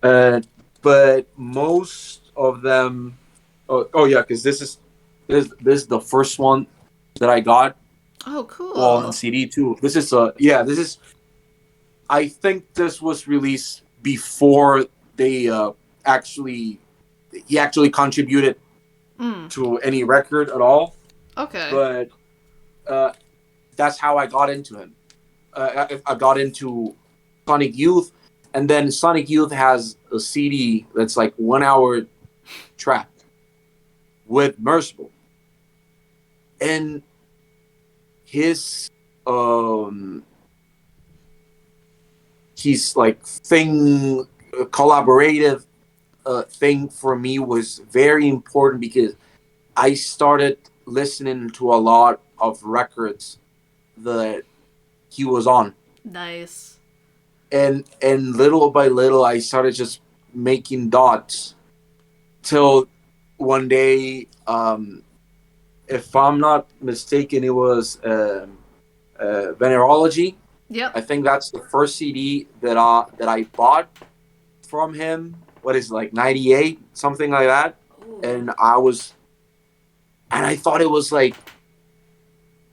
Uh, but most of them, oh yeah, because this is the first one that I got. Oh, Well, on cool. CD too. This is this is. I think this was released before they actually he actually contributed Mm. to any record at all. Okay. But uh, that's how I got into him. I got into Sonic Youth, and then Sonic Youth has a CD that's like 1 hour track with Merzbow, and his um his like thing collaborative thing for me was very important because I started listening to a lot of records that he was on, Nice. and little by little I started just making dots till one day, if I'm not mistaken, it was Venerology. Yep. I think that's the first CD that I bought from him. What is it, like 98, something like that? Ooh. And I thought it was like,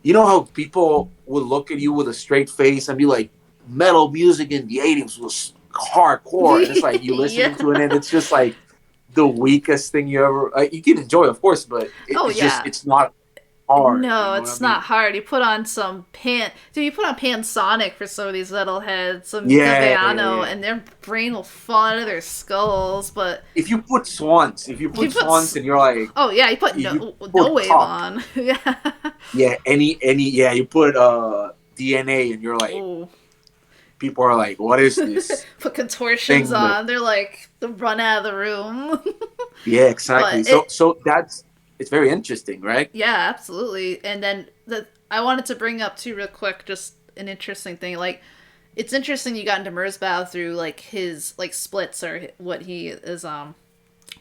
how people would look at you with a straight face and be like, metal music in the 80s was hardcore, and it's like you listening to it and Yeah. it's just like the weakest thing you ever you can enjoy, of course, but Oh it's just yeah. it's not hard, you No, know what I it's not mean? hard. You put on some dude, you put on Pansonic for some of these metalheads, some Yeah, yeah, Gaveano, yeah. and their brain will fall out of their skulls. But If you if you put put, Swans and you're like, oh yeah, you put if you no put wave Talk, on. Yeah. yeah, yeah, you put DNA and you're like, Oh. people are like, what is this Put contortions thing that? on. They're like the run out of the room. Yeah, exactly. But So it, it's very interesting, right? yeah, absolutely. And then I wanted to bring up too real quick just an interesting thing. Like it's interesting you got into Merzbow through like his like splits or what he is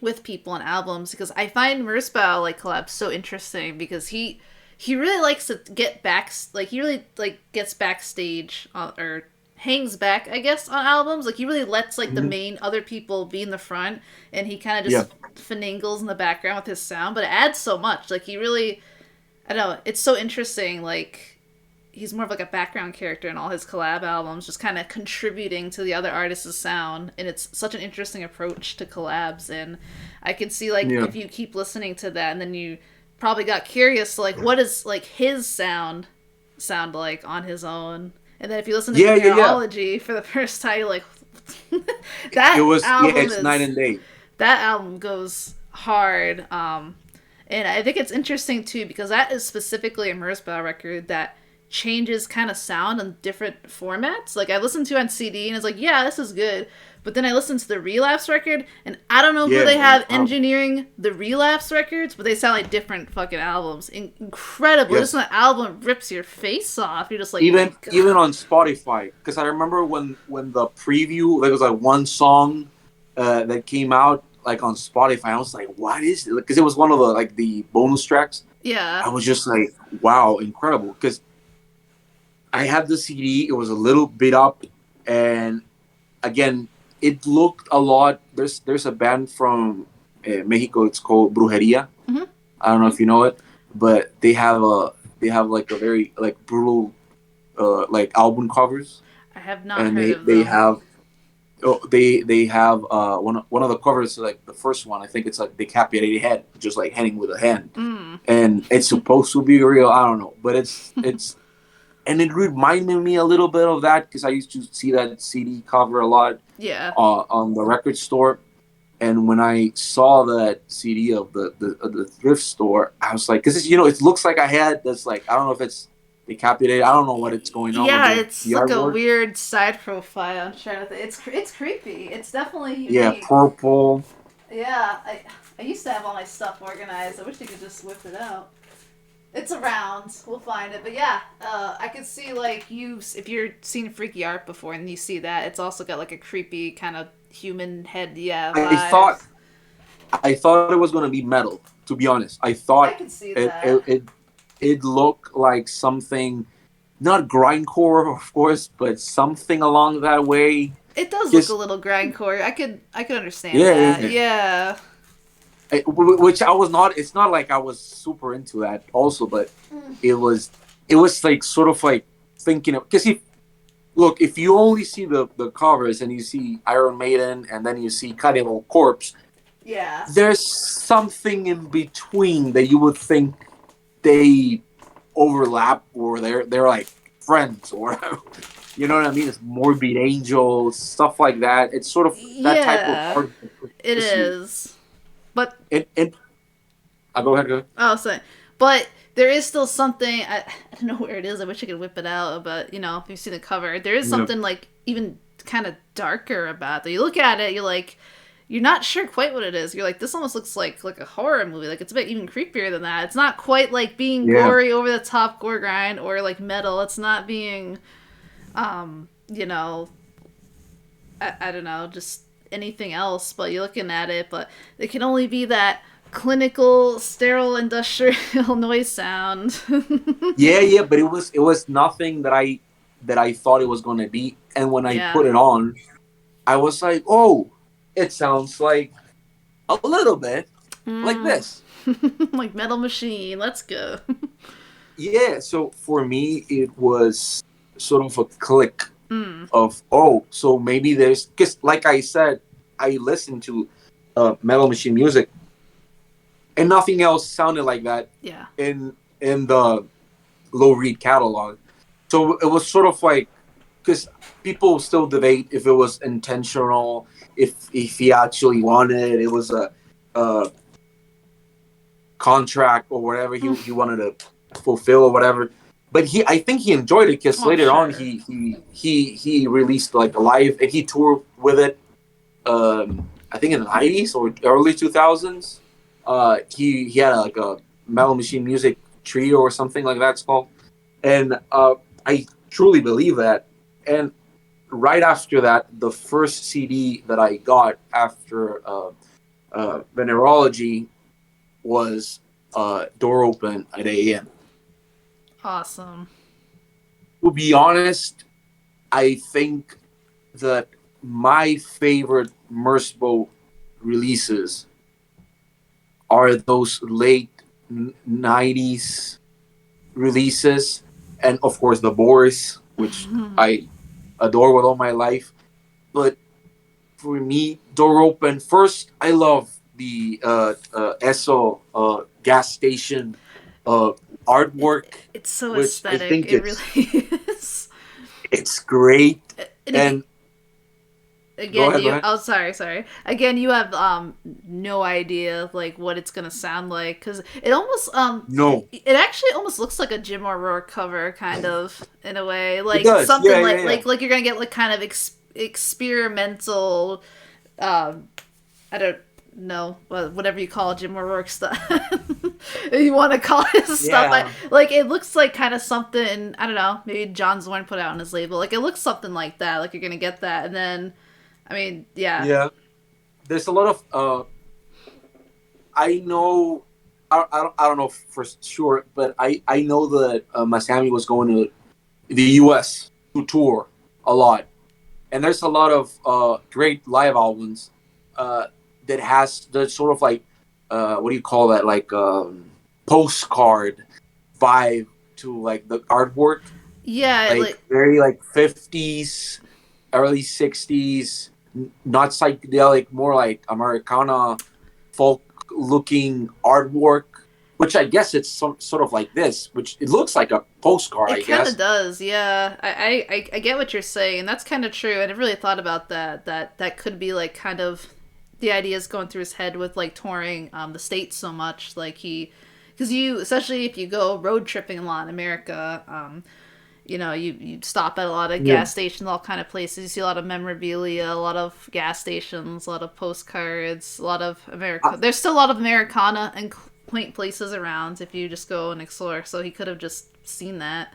with people on albums, because I find Merzbow like collabs so interesting because he really likes to get back, like he really like gets backstage or hangs back, I guess, on albums. Like he really lets like the Hmm. main other people be in the front, and he kind of Yeah, just finagles in the background with his sound, but it adds so much. Like he really, I don't know, it's so interesting. Like he's more of like a background character in all his collab albums, just kind of contributing to the other artists' sound, and it's such an interesting approach to collabs. And I can see like yeah, if you keep listening to that, and then you probably got curious to like what does like his sound like on his own, and then if you listen to yeah, yeah, yeah. Numerology for the first time, you're like It that was, yeah, album it's night is and day. that album goes hard. And I think it's interesting too because that is specifically a Merzbow record that changes kind of sound on different formats. Like I listened to it on CD and it's like, yeah, this is good. But then I listened to the Relapse record and I don't know who Yeah, they and have engineering the Relapse records, but they sound like different fucking albums. Incredible. This yes. one album rips your face off. You're just like, my Even God. on Spotify, because I remember when the preview, there was like one song that came out like on Spotify. I was like, what is it? Because it was one of the like the bonus tracks. Yeah. I was just like, wow, incredible. Because I had the CD. It was a little beat up, and again, it looked a lot. There's a band from Mexico. It's called Brujeria. Hmm. I don't know if you know it, but they have like a very like brutal like album covers, I have not and heard of they them. have oh, they have one of the covers, like the first one. I think it's like decapitated head, just like hanging with a hand, Mm. and it's supposed to be real. I don't know, but it's and it reminded me a little bit of that because I used to see that CD cover a lot Yeah. on the record store. And when I saw that CD of the thrift store, I was like, because it looks like a head that's like, I don't know if it's decapitated. I don't know what it's going on with Yeah, it's the like a artwork. weird side profile. I'm trying to think. It's creepy. It's definitely Yeah, unique. purple. Yeah, I used to have all my stuff organized. I wish you could just whip it out. It's around. We'll find it. But yeah, I could see like you if you're seen freaky art before and you see that, it's also got like a creepy kind of human head, yeah, I thought vibes. I thought it was gonna be metal. To be honest, I I thought could see it that. it it, it looked like something, not grindcore, of course, but something along that way. It does look a Just little grindcore. I could understand yeah, that. yeah, yeah. Yeah. Which I was not. It's not like I was super into that also, but Mm. it was it was like sort of like thinking of, because if you only see the covers and you see Iron Maiden and then you see Cannibal Corpse, Yeah. there's something in between that you would think they overlap or they're like friends or whatever. You know what I mean? It's Morbid Angel, stuff like that. It's sort of that type of Yeah. art that It pushes you. is. But And I go ahead, go ahead. oh, sorry. But there is still something. I don't know where it is. I wish I could whip it out. But if you've seen the cover, there is Yeah. something like even kind of darker about it. You look at it, you're like, you're not sure quite what it is. You're like, this almost looks like a horror movie. Like it's a bit even creepier than that. It's not quite like being Yeah. gory over the top gore grind or like metal. It's not being, you know, I don't know, just anything else. But you're looking at it, but it can only be that clinical, sterile, industrial noise sound. Yeah, yeah, but it was nothing that I thought it was gonna be. And when I Yeah. put it on, I was like, oh, it sounds like a little bit like Mm. this. Like Metal Machine. Let's go. Yeah, so for me it was sort of a click Mm. of, oh, so maybe there's, because like I said, I listened to metal machine music and nothing else sounded like that Yeah. in the low read catalog. So it was sort of like, because people still debate if it was intentional, if he actually wanted it was a contract or whatever he wanted to fulfill or whatever. But I think he enjoyed it because Oh, I'm later on sure. he released like a live and he toured with it. I think in the 90s or early 2000s. He had like a Metal Machine Music trio or something like that it's called, and I truly believe that. And right after that, the first CD that I got after venerology was Door Open at AM. Awesome. To be honest, I think that my favorite Merzbow releases are those late 90s releases, and of course the Boris, which I adore with all my life. But for me, Door Open, first, I love the Esso gas station uh, artwork, It's so which I aesthetic. think It really is. it's great. And And go again, ahead, go you. ahead. Oh, sorry. Again, you have no idea like what it's gonna sound like because it almost No, it actually almost looks like a Jim O'Rourke cover, kind of in a way, it like does. something Yeah, yeah, yeah. like you're gonna get like kind of experimental. Um, I don't know whatever you call Jim O'Rourke stuff. You want to call it stuff. Yeah. Like it looks like kind of something. I don't know. Maybe John Zorn put out on his label. Like it looks something like that. Like you're gonna get that, and then I mean, yeah. Yeah. There's a lot of I know I don't know for sure, but I know that Masami was going to the US to tour a lot. And there's a lot of great live albums that has the sort of like what do you call that, like postcard vibe to like the artwork, Yeah, like very like 50s, early 60s, not psychedelic, more like Americana folk looking artwork, which I guess it's some sort of like this, which it looks like a postcard, I it kind of guess. does. Yeah, I get what you're saying, and that's kind of true. I never really thought about that. That could be like kind of the ideas going through his head with like touring the states so much. Like he, because you, especially if you go road tripping a lot in America, you know, you stop at a lot of Yeah. gas stations, all kind of places. You see a lot of memorabilia, a lot of gas stations, a lot of postcards, a lot of America. There's still a lot of Americana and quaint places around if you just go and explore. So he could have just seen that.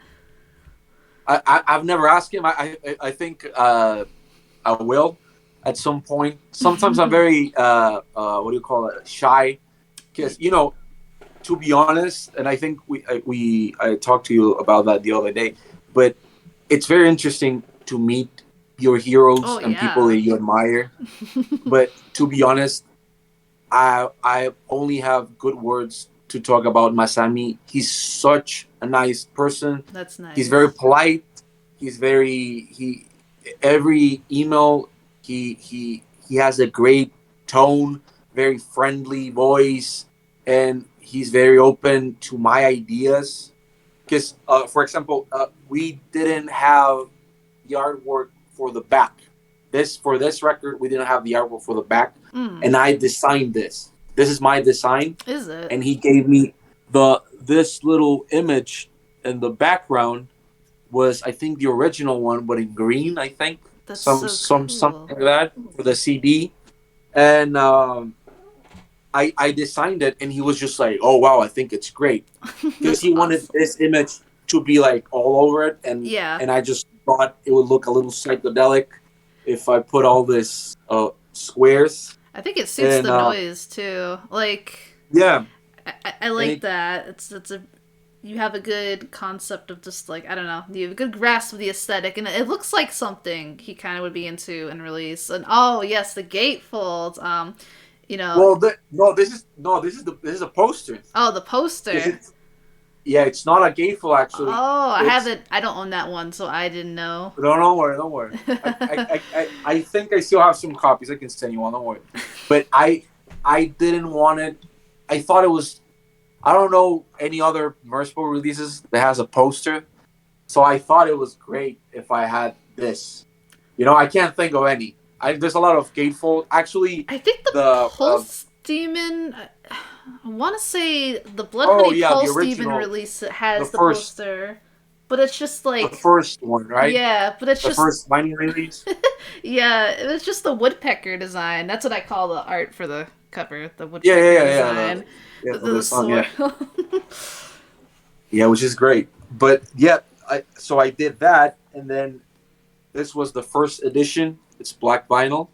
I've never asked him. I think I will at some point. Sometimes I'm very what do you call it, shy, because to be honest, and I think I talked to you about that the other day, but it's very interesting to meet your heroes Oh and people yeah. that you admire. But to be honest, I only have good words to talk about Masami. He's such a nice person. That's He's very nice. polite. He's very he every email he has a great tone, very friendly voice, and he's very open to my ideas. Because, for example, we didn't have the artwork for the back. For this record, we didn't have the artwork for the back, Mm. and I designed this. This is my design, Is it? and he gave me this little image in the background was, I think, the original one, but in green. I think That's some so some cool. something like that for the CD, and I designed it, and he was just like, "Oh wow, I think it's great," because That's he wanted awesome. this image to be like all over it, Yeah. and I just thought it would look a little psychedelic if I put all this squares, I think it suits and the noise too. Like yeah, I and like it, that. It's a you have a good concept of just like I don't know, you have a good grasp of the aesthetic, and it looks like something he kind of would be into and release. And oh yes, the gatefold. You know, well, no, this is a poster. oh the This poster. is Yeah, it's not a gateful actually. Oh, I It's haven't. I don't own that one, so I didn't know. No, don't worry, don't worry. I think I still have some copies I can send you on. Don't worry. But I didn't want it. I thought it was. I don't know any other Merzbow releases that has a poster, so I thought it was great if I had this. I can't think of any. There's a lot of gatefold. Actually, I think the the Pulse Demon. I want to say the Blood oh Honey yeah, the Pulse Demon original, release the has the first, poster, but it's just the like first one, right? yeah, but it's The just first mining release. yeah, it was just the woodpecker design. That's what I call the art for the cover, the Yeah, yeah, woodpecker yeah, yeah. design. Yeah, for The the song, yeah. sword. Yeah, which is great. But yeah, so I did that, and then This was the first edition. It's black vinyl,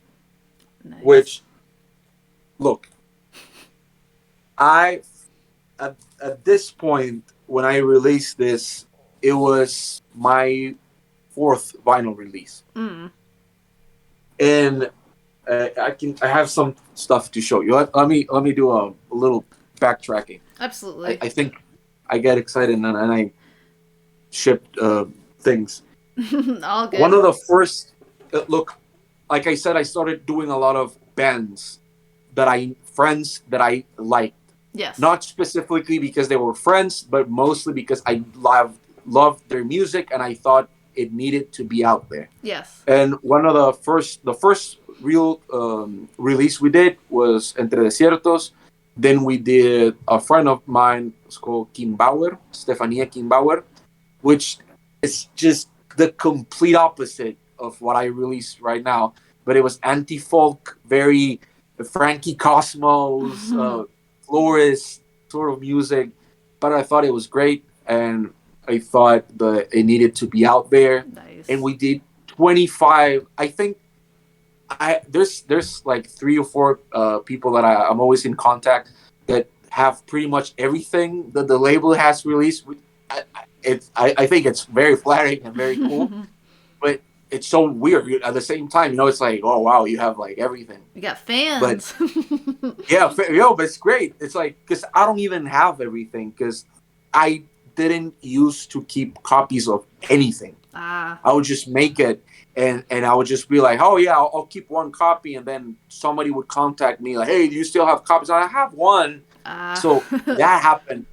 Nice. which, look, I at this point when I released this, it was my fourth vinyl release, Mm, and I have some stuff to show you. Let me do a little backtracking. absolutely. I think I get excited and I shipped things. All One good. of the first look, like I said, I started doing a lot of bands friends that I liked. Yes. Not specifically because they were friends, but mostly because I loved their music and I thought it needed to be out there. Yes. And one of the first real release we did was Entre Desiertos. Then we did a friend of mine, it's called Kimbauer, Stefania Kimbauer, which is just the complete opposite of what I release right now. But it was anti-folk, very Frankie Cosmos, Flores sort of music. But I thought it was great, and I thought that it needed to be out there. And Nice. we did 25. I think there's like three or four people that I'm always in contact that have pretty much everything that the label has released. I think it's very flattering and very cool, but it's so weird at the same time. It's like, oh wow, you have like everything. We got But fans. yeah, but it's great. It's like because I don't even have everything because I didn't used to keep copies of anything. Ah. I would just make it and I would just be like, oh yeah, I'll keep one copy, and then somebody would contact me like, hey, do you still have copies? I have one. Ah. So that happened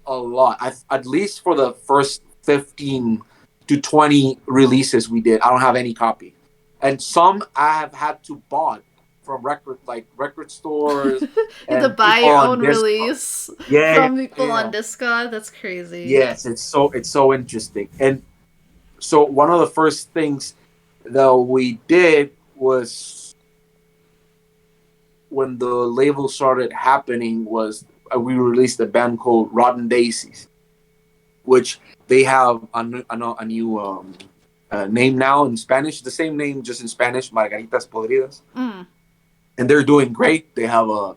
a lot. At least for the first 15 to 20 releases we did, I don't have any copy, and some I have had to bought from record stores You have to and buy people your on own Discord. release Yeah, from people on yeah. Discog. That's crazy. Yes, it's so interesting. And so one of the first things that we did was when the label started happening was we released a band called Rotten Daisies, which they have a new name now in Spanish, the same name just in Spanish, Margaritas Podridas, Mm. and they're doing great. They have a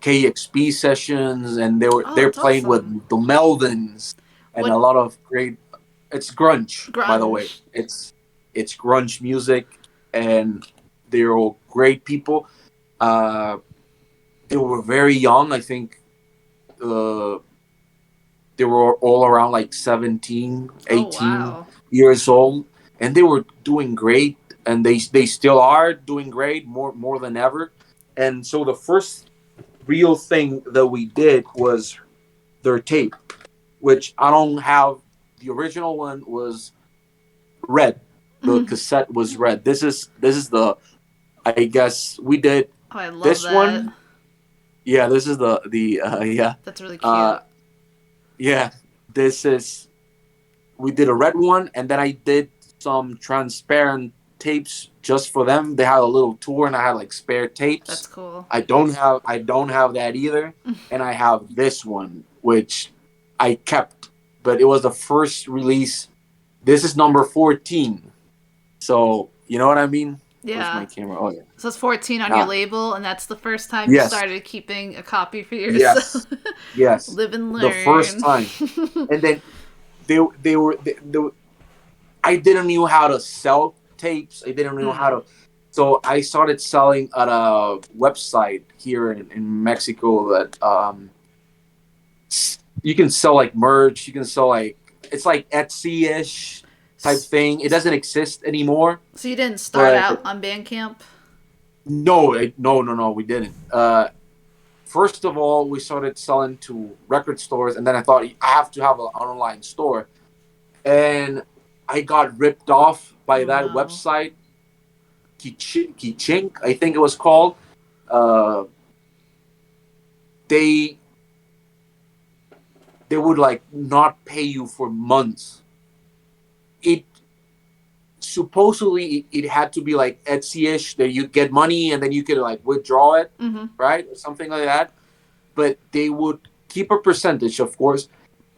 KXP sessions, and Oh, they're that's playing with awesome. the Meldons and a What lot of great. It's grunge, by the way. grunge? It's grunge music, and they're all great people. Uh, they were very young. I think uh, they were all around like 17, Oh 18 wow. years old, and they were doing great, and they still are doing great, more than ever. And so the first real thing that we did was their tape, which I don't have. The original one was red. The Oh, cassette was red. This is the. I guess we did I love this that. one. Yeah, this is the yeah That's really uh cute. yeah. This is we did a red one, and then I did some transparent tapes just for them. They had a little tour, and I had like spare That's tapes. cool. I don't have that either, and I have this one which I kept, but it was the first release. This is number 14, so you know what I mean. Where's Yeah. my camera? Oh yeah, So it's 14 on your ah, label, and that's the first time you yes, started keeping a copy for yourself. yes, yes. Live and The first learn. time, and then they I didn't know how to sell tapes. I didn't know how Mm. to. So I started selling at a website here in Mexico that you can sell like merch. You can sell like it's like Etsy-ish type S- thing. It doesn't exist anymore. So you didn't start But out on Bandcamp? no, no, we didn't. First of all, we started selling to record stores, and then I thought I have to have an online store, and I got ripped off by Oh that no. website Kichink, I think it was called. Uh, they they would like not pay you for months. It supposedly it had to be like Etsy-ish that you get money and then you could like withdraw it, Mm-hmm. right, or something like that. But they would keep a percentage, of course,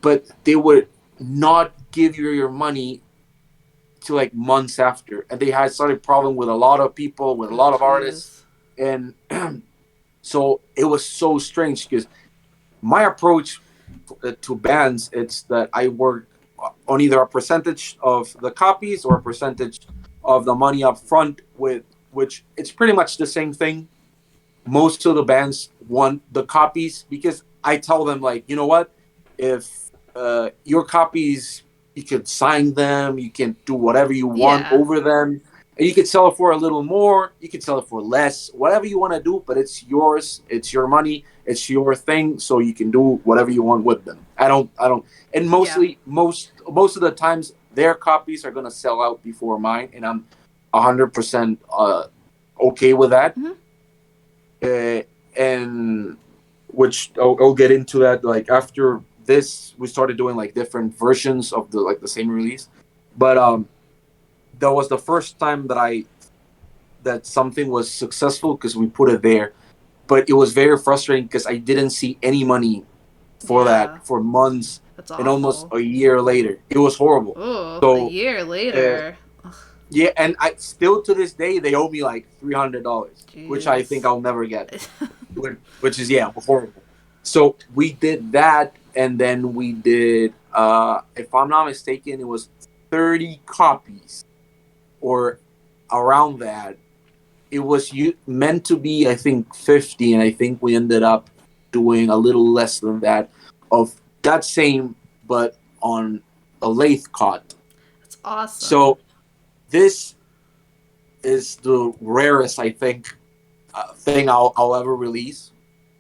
but they would not give you your money to like months after, and they had started problem with a lot of people, with a Oh, lot of artists, jeez. and so it was so strange because my approach to bands, it's that I work on either a percentage of the copies or a percentage of the money up front, with which it's pretty much the same thing. Most of the bands want the copies because I tell them, like, you know what, if your copies, you can sign them, you can do whatever you want Yeah. over them, and you can sell it for a little more, you can sell it for less, whatever you want to do, but it's yours, it's your money, it's your thing, so you can do whatever you want with them. I don't and Yeah. mostly most of the times their copies are going to sell out before mine, and I'm 100% okay with that. Hmm. And which I'll get into that. Like after this, we started doing like different versions of the same release, but that was the first time that something was successful because we put it there. But it was very frustrating because I didn't see any money for Yeah. that for months, That's and almost awful. a year later, it was horrible. Oh, a So year uh, later. Ugh, yeah, and I still to this day they owe me like $300, which I think jeez. I'll never get. Which is, yeah, horrible. So we did that, and then we did, if I'm not mistaken, it was 30 copies or around that. It was meant to be, I think, 50, and I think we ended up doing a little less than that of that same, but on a lathe cut. That's awesome. So this is the rarest, I think, thing I'll ever release.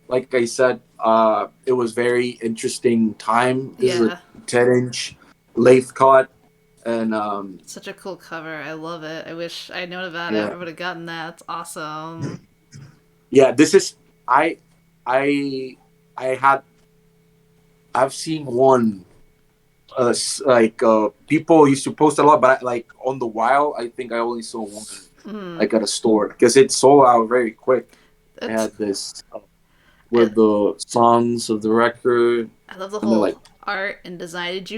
Like I said, it was very interesting time. This is a Yeah. 10-inch lathe cut, and Such a cool cover. I love it. I wish I'd known about it. yeah, I would have gotten that. That's awesome. yeah. This is I, I, I had I've seen one. Like people used to post a lot, but like on the wild, I think I only saw one, Mm. like at a store, because it sold out very quick. I That's had this I with the songs of the record, I love the and they're like, whole art and design. Do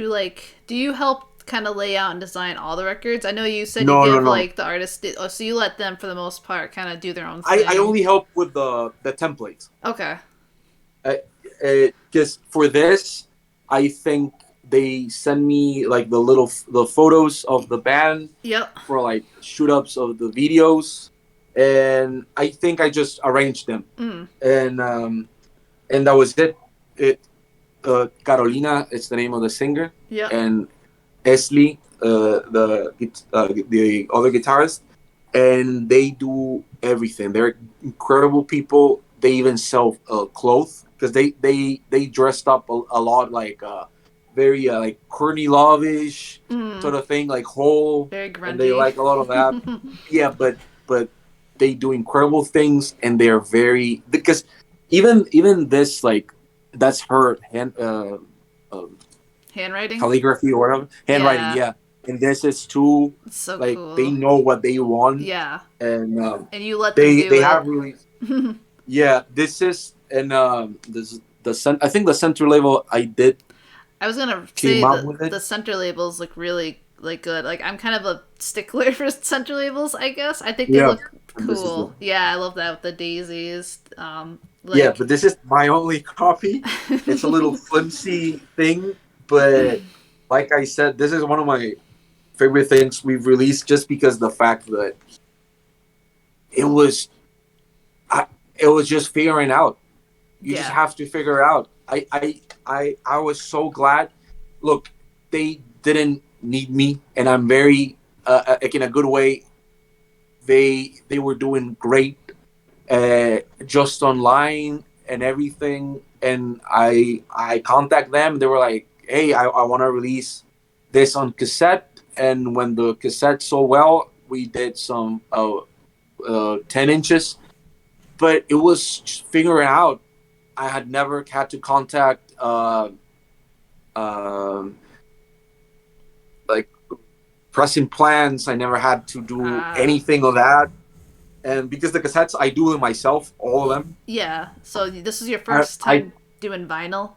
you help kind of lay out and design all the records? I know you said you no, no, give no. like the artist, oh, so you let them for the most part kind of do their own I thing. only help with the templates. Okay. Because for this, I think they send me like the photos of the band Yep. for like shoot ups of the videos, and I think I just arranged them, Mm. and and that was it. It Carolina, it's the name of the singer, Yep. and Esley, the other guitarist, and they do everything. They're incredible people. They even sell clothes because they dressed up a lot like very like Courtney Love-ish Mm. sort of thing, like whole, Very and they grungy. like a lot of that. Yeah, but they do incredible things, and they're very, because even this, like, that's her uh, Handwriting. calligraphy or whatever, handwriting, Yeah. yeah. And this is too, It's so like, they cool. know what they want, Yeah. and And you let them they do have it. really, yeah. This is, and this I think the center label I did I was gonna came say out that with it. the center labels look really like good. Like I'm kind of a stickler for center labels. I guess I think they Yeah, look and this is cool. Yeah, I love that with the daisies. yeah, Like but this is my only copy. It's a little flimsy thing, but like I said, this is one of my favorite things we've released, just because the fact that it was I, it was just figuring out. You just yeah, have to figure out. I was so glad. Look, they didn't need me, and I'm very like, in a good way. They were doing great, just online and everything. And I contact them. They were like, "Hey, I want to release this on cassette." And when the cassette sold well, we did some 10 inches. But it was just figuring out. I had never had to contact um, like pressing plans. I never had to do uh, anything of that. And because the cassettes, I do it myself, all of them. yeah. So this is your I, first I time doing vinyl.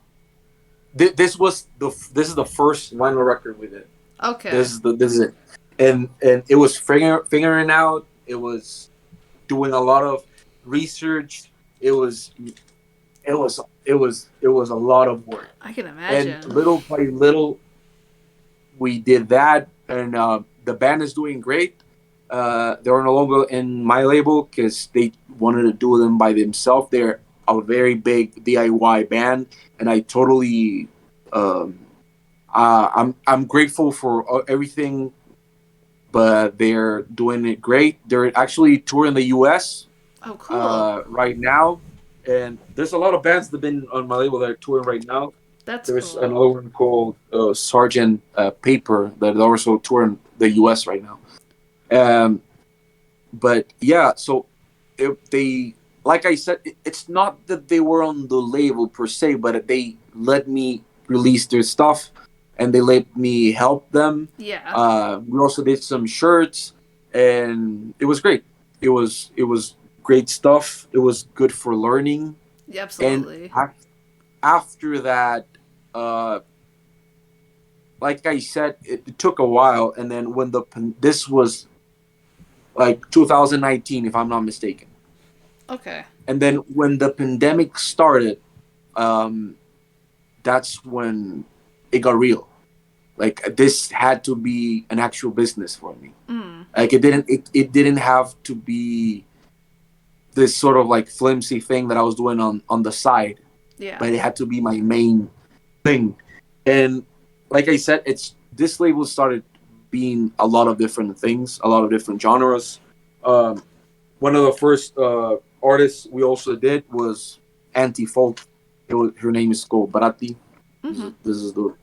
this is the first vinyl record we did. Okay. This is it. and it was figuring out. It was doing a lot of research. It was it was a lot of work, I can and imagine. little by little we did that, and the band is doing great. They were no longer in my label because they wanted to do them by themselves. They're a very big DIY band, and I totally, um, I'm grateful for everything. But they're doing it great. They're actually touring the U.S. Oh, cool. Right now, and there's a lot of bands that have been on my label that are touring right now. That's There's cool. another one called Sergeant Paper that are also touring the U.S. right now. Um, but yeah, so if they, like I said, it's not that they were on the label per se, but they let me release their stuff, and they let me help them. Yeah. We also did some shirts, and it was great. It was great stuff. It was good for learning, Yeah, and absolutely. after that, uh, like I said, it took a while, and then when this was like 2019, if I'm not mistaken. Okay. And then when the pandemic started, um, that's when it got real. Like this had to be an actual business for me. Mm. Like it didn't have to be this sort of like flimsy thing that I was doing on the side, Yeah. but it had to be my main thing. And like I said, it's this label started being a lot of different things, a lot of different genres. Um, One of the first artists we also did was anti folk. Her name is called Baratti. Mm-hmm. This is the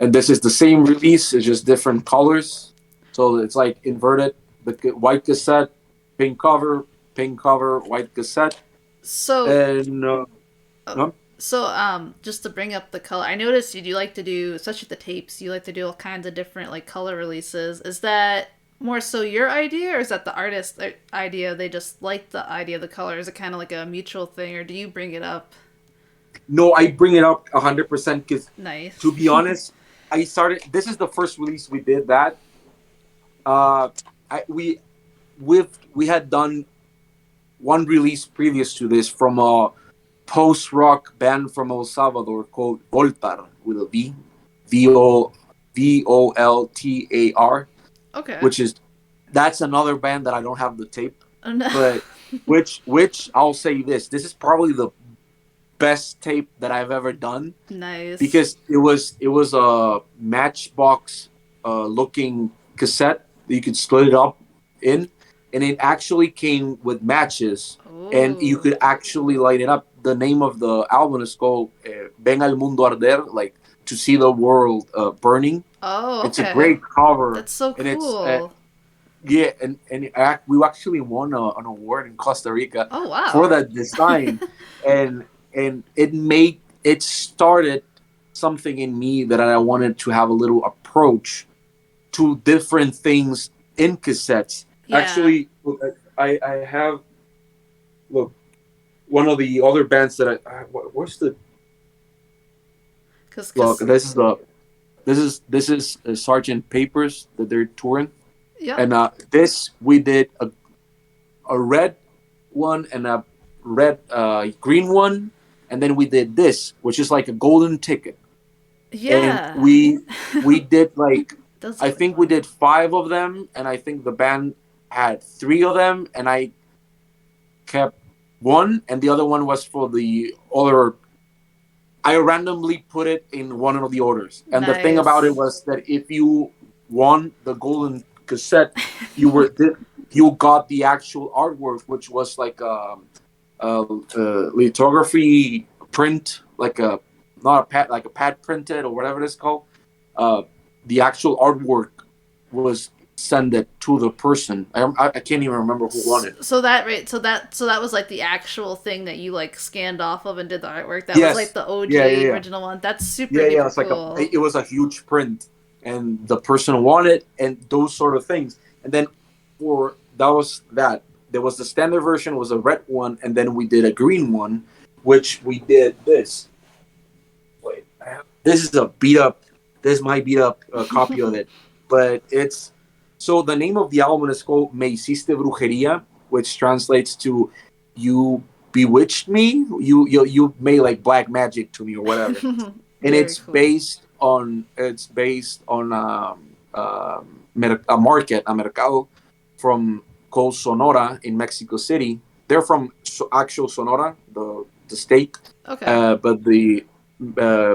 and this is the same release. It's just different colors. So it's like inverted. The white cassette, pink cover, white cassette, So, and uh, no, just to bring up the color, I noticed you do like to do, especially the tapes, you like to do all kinds of different like color releases. Is that more so your idea, or is that the artist idea? They just like the idea of the color. Is it kind of like a mutual thing, or do you bring it up? no. I bring it up 100% because, to Nice. be honest, I started. This is the first release we did that. Uh, I we had done one release previous to this from a post rock band from El Salvador called Voltar with a Voltar, Okay. which is that's another band that I don't have the tape, Oh, no. but which I'll say this is probably the best tape that I've ever done Nice. because it was a matchbox looking cassette that you could split it up in, and it actually came with matches, and you Oh. could actually light it up. The name of the album is called "Ven al mundo arder," like to see the world burning. Oh, It's a okay. great cover, That's so and it's cool. yeah, and we actually won an award in Costa Rica Oh, for wow. that design, and it started something in me that I wanted to have a little approach to different things in cassettes. Yeah. Actually, look, I have look one of the other bands that where's the look Cause, this is Sergeant Papers that they're touring, yep. and this we did a red one and a red green one, and then we did this, which is like a golden ticket, and Yeah. we did like Does I look like think we one. did five of them, and I think the band had three of them, and I kept one, and the other one was for the other. I randomly put it in one of the orders, and the thing about it Nice. was that if you won the golden cassette, you were you got the actual artwork, which was like lithography print, like a not a pad, like a pad printed or whatever it's called. Uh, the actual artwork was sent it to the person. I can't even remember who won it. So that right, so that was like the actual thing that you like scanned off of and did the artwork. That was like Yes, the yeah, yeah, OG yeah, original one. That's super yeah, yeah. duper It's like cool. it was a huge print, and the person won it, and those sort of things. And then for that was that. There was the standard version was a red one, and then we did a green one, which we did this. Wait, this is a beat up. This is my beat up copy of it, but So the name of the album is called Me Hiciste Brujería, which translates to "You bewitched me." You made like black magic to me or whatever. And Very cool. it's based on a market, a mercado from called Sonora in Mexico City. They're from actual Sonora, the state, Okay. but the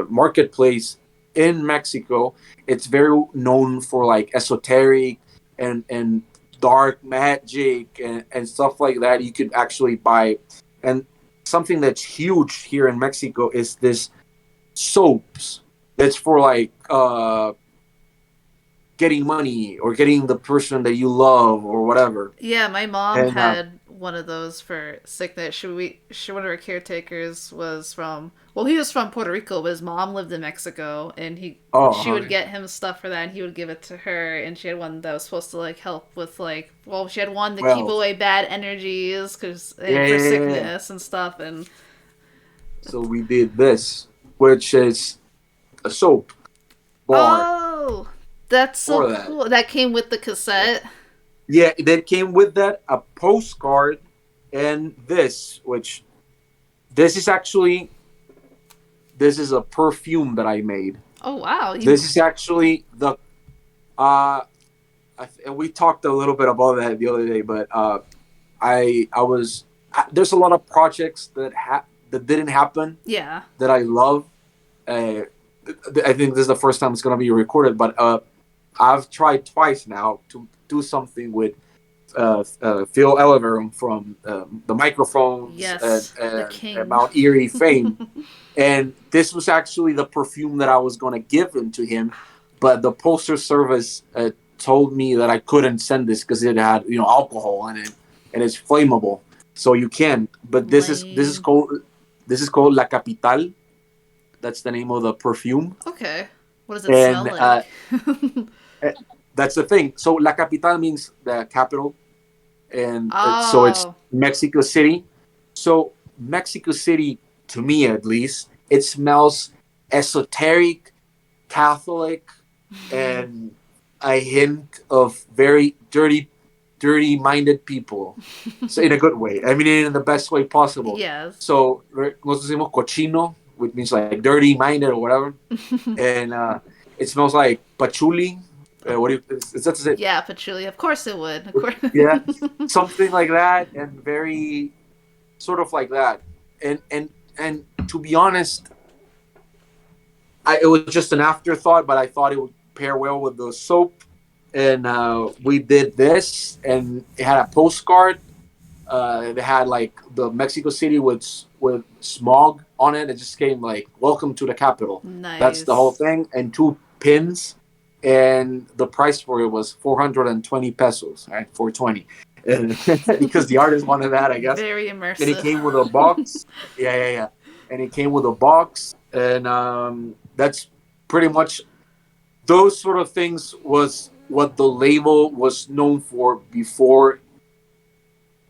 marketplace in Mexico, it's very known for like esoteric and dark magic and stuff like that. You could actually buy, and something that's huge here in Mexico is this soaps. That's for like getting money or getting the person that you love or whatever. Yeah, my mom And had one of those for sickness. One of her caretakers was from, well, he was from Puerto Rico, but his mom lived in Mexico, and she oh, would okay. get him stuff for that, and he would give it to her, and she had one that was supposed to like help with like, well, she had one to keep Well, away bad energies, cause yeah, for yeah, yeah, yeah. sickness and stuff, and So we did this, which is a soap bar oh, that's so for that. cool. That came with the cassette. Yeah, that came with that a postcard and this, which this is actually this is a perfume that I made. Oh wow, This is actually the uh and we talked a little bit about that the other day, but I was there's a lot of projects that didn't happen yeah. that I love. Uh, I think this is the first time it's gonna be recorded, but I've tried twice now to do something with Phil Ellever from the microphones Yes, the and king. Mount Erie fame. And this was actually the perfume that I was going to give him to him, but the postal service told me that I couldn't send this because it had alcohol in it and it's flammable, so you can't. But Lame. this is called La Capital. That's the name of the perfume, Okay. What does it smell and like? eh, that's the thing. So La Capital means the capital, and so it's Oh. Mexico City. So Mexico City, to me at least, it smells esoteric, Catholic, and a hint of very dirty-minded people. So in a good way. I mean, in the best way possible. Yes. So nosotros decimos cochino, which means like dirty-minded or whatever, and it smells like patchouli. What do you? Is that it? Yeah, patchouli. Of course it would. Of course. Yeah, something like that, and very sort of like that. And to be honest, it was just an afterthought, but I thought it would pair well with the soap. And we did this, and it had a postcard. It had like the Mexico City with smog on it. It just came like "Welcome to the capital." That's the whole Nice. thing, and two pins. And the price for it was 420 pesos, right? 420, because the artist wanted that, I guess. Very And it immersive. came with a box. Yeah, yeah, yeah. And it came with a box, and that's pretty much those sort of things was what the label was known for before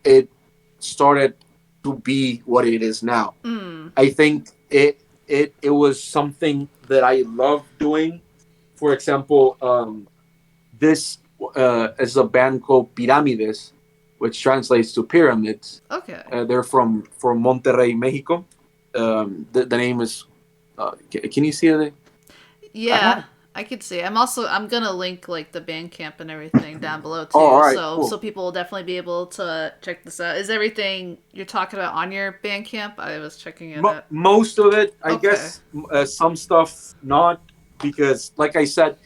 it started to be what it is now. Mm. I think it was something that I love doing. For example, this is a band called Piramides, which translates to pyramids. Okay. They're from Monterrey, Mexico. The name is. Can you see it? Yeah, I could see. I'm gonna link like the Bandcamp and everything down below Oh, all too, right, so cool. people will definitely be able to check this out. Is everything you're talking about on your Bandcamp? I was checking it out. Most of it, I Okay. guess. Some stuff not, because, like I said,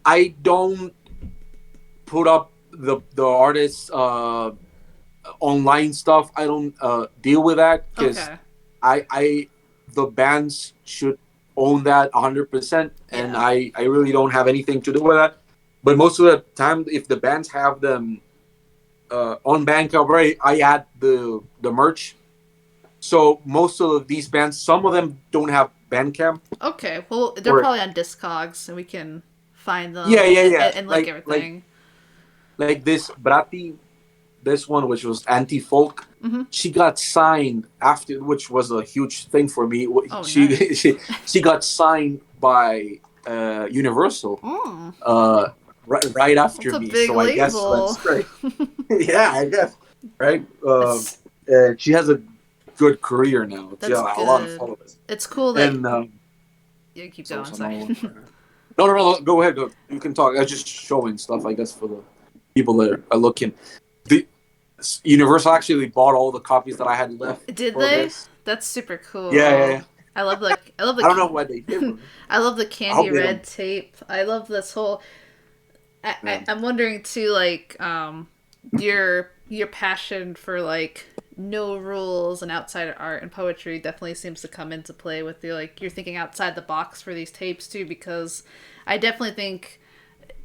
I don't put up the artists' online stuff. I don't deal with that because Okay. I the bands should own that 100%, and Yeah. I really don't have anything to do with that. But most of the time, if the bands have them on Bandcamp already, I add the merch. So most of these bands, some of them don't have Bandcamp, Okay. Well, they're or probably on Discogs, and we can find yeah, them yeah, and, yeah, and link everything. like this Brati, this one, which was anti folk. Mm-hmm. She got signed after, which was a huge thing for me. Oh, She nice. she got signed by Universal. Mm. Uh, right That's after a me. big So I guess label. that's great. Yeah, I guess. Right. It's She has a good career now. She has that's a lot of good. followers. It's cool that And you keep so going. so Sorry. no, no, no, no. Go ahead. Go. You can talk. I was just showing stuff, I guess, for the people that are looking. The Universal actually bought all the copies that I had left Did for they? this. That's super Yeah, yeah, cool. yeah. I love I don't know why they did, but I love the I candy hope they red don't. tape. I love this whole. Yeah. I'm wondering too, like, your passion for like no rules and outside art and poetry definitely seems to come into play with your like you're thinking outside the box for these tapes too. Because I definitely think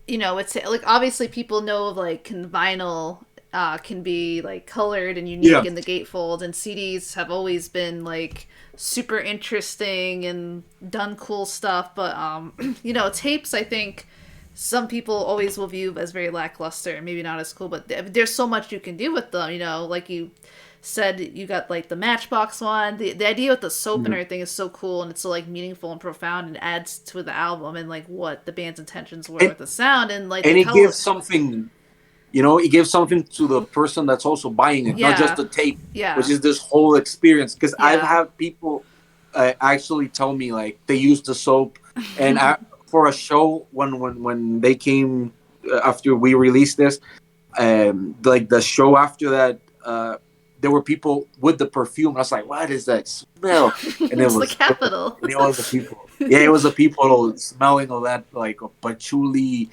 it's like obviously people know of like can vinyl can be like colored and unique Yeah. in the gatefold, and CDs have always been like super interesting and done cool stuff. But tapes, I think some people always will view as very lackluster and maybe not as cool. But there's so much you can do with them. Like you said, you got like the Matchbox one. The idea with the soap and Mhm. everything is so cool, and it's so like meaningful and profound, and adds to the album and like what the band's intentions were And with the sound and like the and it color. gives something. It gives something to the person that's also buying it, not just Yeah, the tape, which yeah, is this whole experience. Because I've yeah. had people actually tell me like they used the soap, and for a show when they came after we released this, like the show after that, there were people with the perfume. I was like, "What is that smell?" And It's the capital. it was the people. Yeah, it was the people smelling of that like a patchouli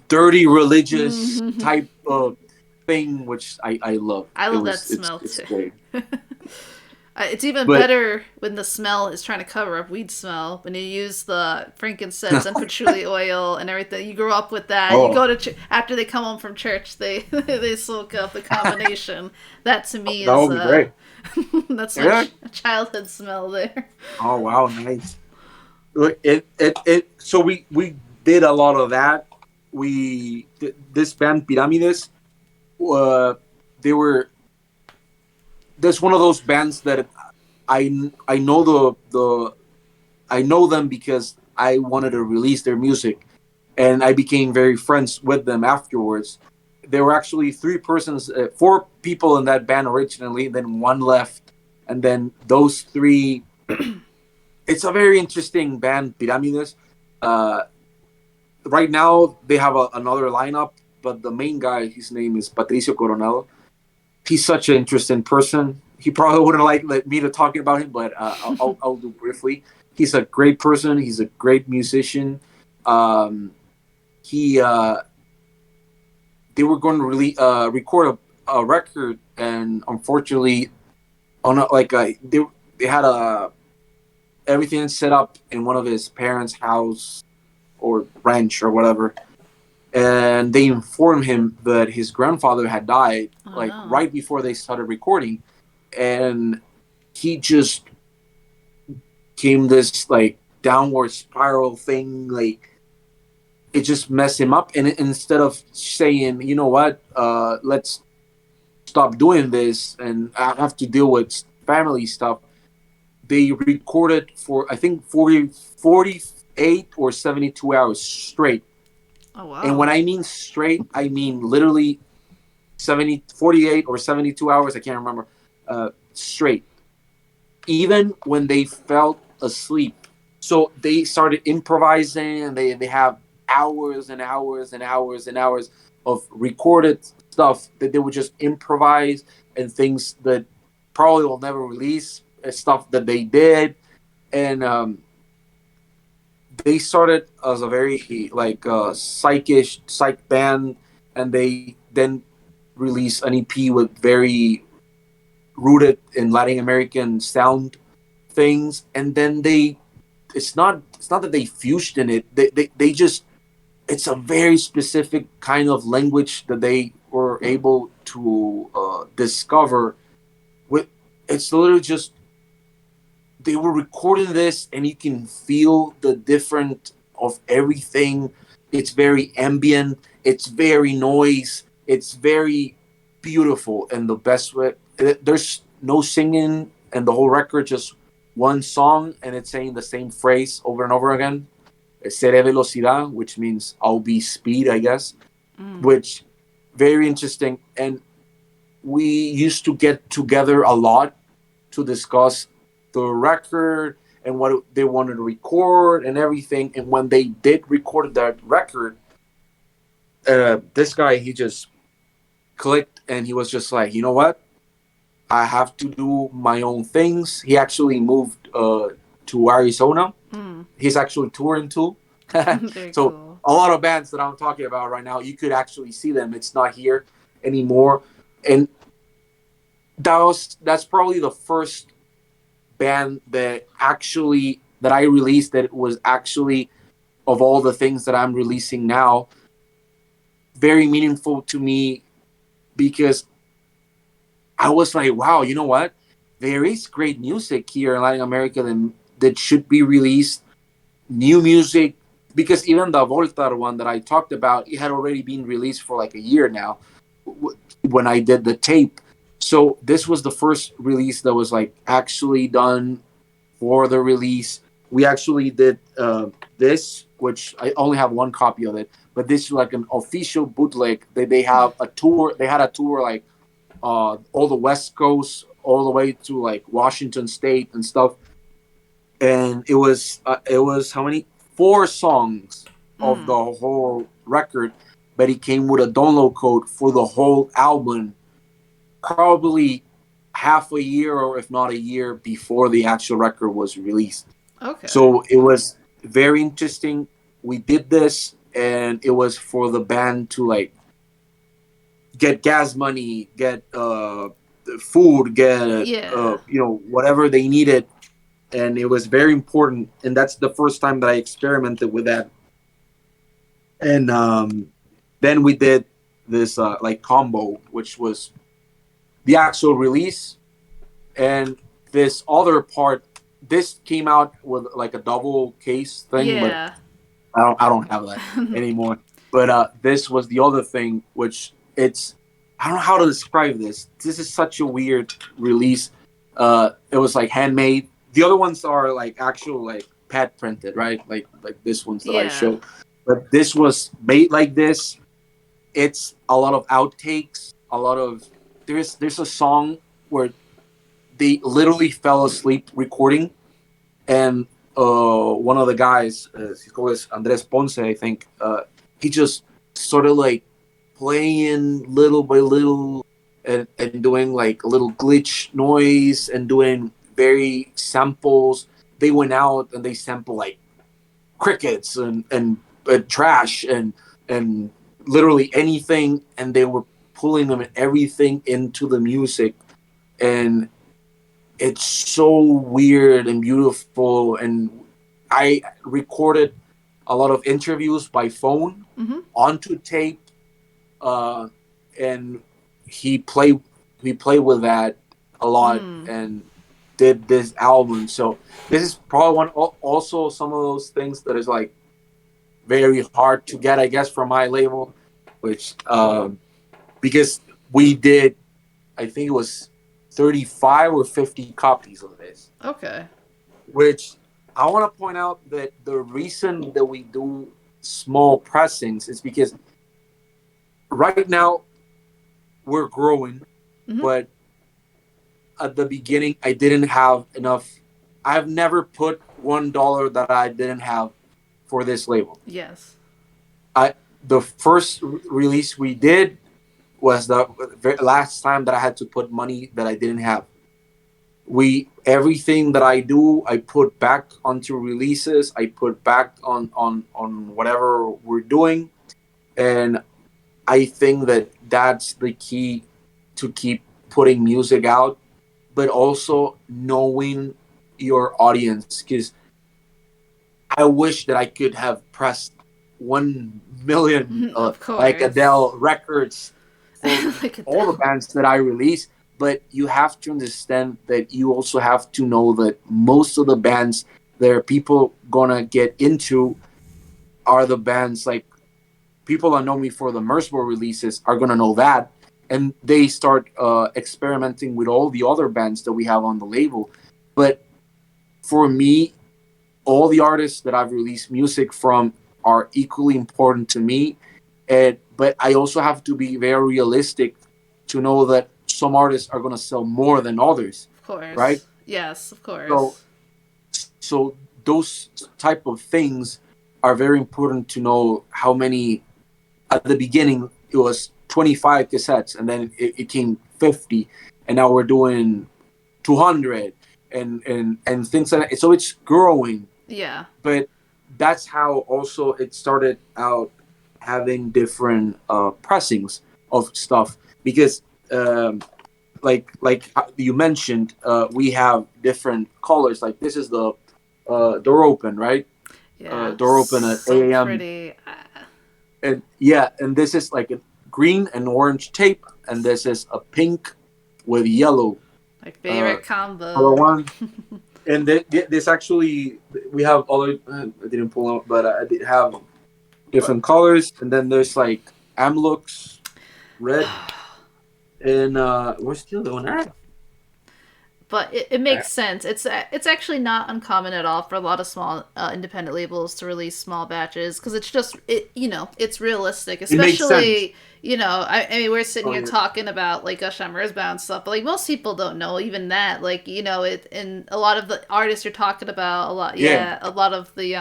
dirty religious type of thing, which I love. I It love that was smell it's too. great. It's even But better when the smell is trying to cover up weed smell. When you use the frankincense and patchouli oil and everything, you grow up with that. You oh, go to after they come home from church, they they soak up the combination. That to me that is would be great. that's my Yeah. childhood smell there. Oh wow, nice. Look, so we did a lot of that. This band Pyramides. Uh, they were. That's one of those bands that I know I know them because I wanted to release their music, and I became very friends with them afterwards. There were actually four people in that band originally, then one left, and then those three. It's a very interesting band, Pyramides. Uh, right now they have another lineup, but the main guy, his name is Patricio Coronado. He's such an interesting person. He probably wouldn't like let me to talking about him, but I'll do briefly. He's a great person. He's a great musician. Um, he They were going to record a record, and unfortunately, on they had everything set up in one of his parents' house or ranch or whatever, and they informed him that his grandfather had died Oh like no. right before they started recording, and he just came this like downward spiral thing, like it just messed him up. And instead of saying, you know what, let's stop doing this and I have to deal with family stuff, they recorded for I think 48 or 72 hours straight. Oh And wow. when I mean straight, I mean literally 48 or 72 hours, I can't remember, straight, even when they fell asleep. So they started improvising, and they have hours and hours and hours and hours of recorded stuff that they would just improvise, and things that probably will never release, stuff that they did. And they started as a very like psych band, and they then released an EP with very rooted in Latin American sound things, and then it's not that they fused in it. They just it's a very specific kind of language that they were able to discover. With It's literally just they were recording this, and you can feel the different of everything. It's very ambient. It's very noise. It's very beautiful in the best way. There's no singing, and the whole record just one song, and it's saying the same phrase over and over again. Seré velocidad, which means I'll be speed, I guess, Mm. which very interesting. And we used to get together a lot to discuss the record and what they wanted to record and everything. And when they did record that record, this guy, he just clicked and he was just like, you know what? I have to do my own things. He actually moved to Arizona. Mm. He's actually touring too. Very So cool. a lot of bands that I'm talking about right now, you could actually see them. It's not here anymore. And that's probably the first band that I released that was actually, of all the things that I'm releasing now, very meaningful to me, because I was like, wow, you know what? There is great music here in Latin America that should be released. New music, because even the Voltar one that I talked about, it had already been released for like a year now when I did the tape. So this was the first release that was like actually done for the release. We actually did this, which I only have one copy of it, but this is like an official bootleg. They have a tour. They had a tour like all the West Coast, all the way to like Washington State and stuff. And it was how many? 4 songs of Mm. the whole record, but it came with a download code for the whole album, probably half a year or if not a year before the actual record was released. Okay. So it was very interesting. We did this, and it was for the band to like get gas money, get food, get Yeah. whatever they needed, and it was very important. And that's the first time that I experimented with that. And then we did this like combo, which was the actual release, and this other part. This came out with like a double case thing, but Yeah. I don't have that anymore. But this was the other thing, which it's I don't know how to describe this. This is such a weird release. It was like handmade. The other ones are like actual like pad printed, right? Like this ones that I Yeah. show. But this was made like this. It's a lot of outtakes. A lot of there's a song where they literally fell asleep recording, and one of the guys, his called is Andres Ponce, I think. He just sort of like playing little by little, and doing like a little glitch noise and doing very samples. They went out and they sampled like crickets and trash and literally anything, and they were pulling them everything into the music, and it's so weird and beautiful. And I recorded a lot of interviews by phone Mm-hmm. onto tape, uh, and he played he played with that a lot Mm. and did this album. So this is probably also some of those things that is like very hard to get, I guess, from my label, which because we did, I think it was 35 or 50 copies of this, Okay. which I want to point out that the reason that we do small pressings is because right now we're growing, Mm-hmm. but at the beginning I didn't have enough. I've never put $1 that I didn't have for this label. Yes. I The first release we did was the last time that I had to put money that I didn't have. We Everything that I do, I put back onto releases. I put back on whatever we're doing, and I think that that's the key to keep putting music out, but also knowing your audience. Because I wish that I could have pressed 1 million Of like course. Adele records for Look at all the that. bands that I release. But you have to understand that you also have to know that most of the bands that are people gonna get into are the bands like people that know me for the Merzbow releases are gonna know that, and they start experimenting with all the other bands that we have on the label. But for me, all the artists that I've released music from are equally important to me. And but I also have to be very realistic to know that some artists are going to sell more than others, Of right? course. Yes, of So course. so those type of things are very important to know how many. At the beginning it was 25 cassettes, and then it came 50, and now we're doing 200, and things like that. So it's growing, Yeah. but that's how also it started out having different pressings of stuff, because like you mentioned, we have different colors. Like this is the door open, right? Yeah. Door open at So 8 a.m. pretty. And yeah, and this is like a green and orange tape, and this is a pink with yellow My uh, favorite color combo. one. And this actually, we have other. I didn't pull out, but I did have But different colors, and then there's like Amlux red, and where's the other one at? but it makes sense. It's actually not uncommon at all for a lot of small independent labels to release small batches because it's just it's realistic, It makes sense. especially I mean we're sitting Oh here yeah, talking about like Merzbow and stuff, but like most people don't know even that, like it, and a lot of the artists you're talking about, yeah, a lot of the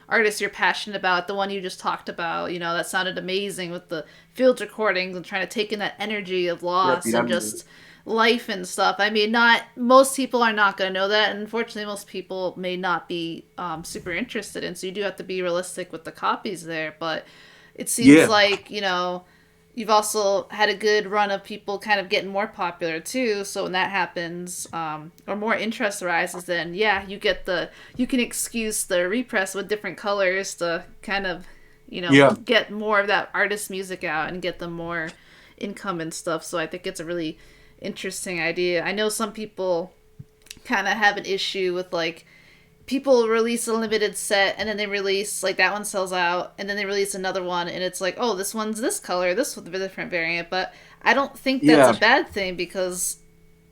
artists you're passionate about, the one you just talked about, that sounded amazing with the field recordings and trying to take in that energy of yeah, loss and pyramid. just life and stuff. I mean, not most people are not going to know that, and unfortunately, most people may not be super interested in. So you do have to be realistic with the copies there. But it seems Yeah, like you've also had a good run of people kind of getting more popular too. So when that happens, or more interest arises, then yeah, you can excuse the repress with different colors to kind of yeah, get more of that artist music out and get them more income and stuff. So I think it's a really interesting idea. I know some people kind of have an issue with like people release a limited set and then they release like that one sells out and then they release another one and it's like, oh, this one's this color, this with a different variant. But I don't think that's a yeah, bad thing because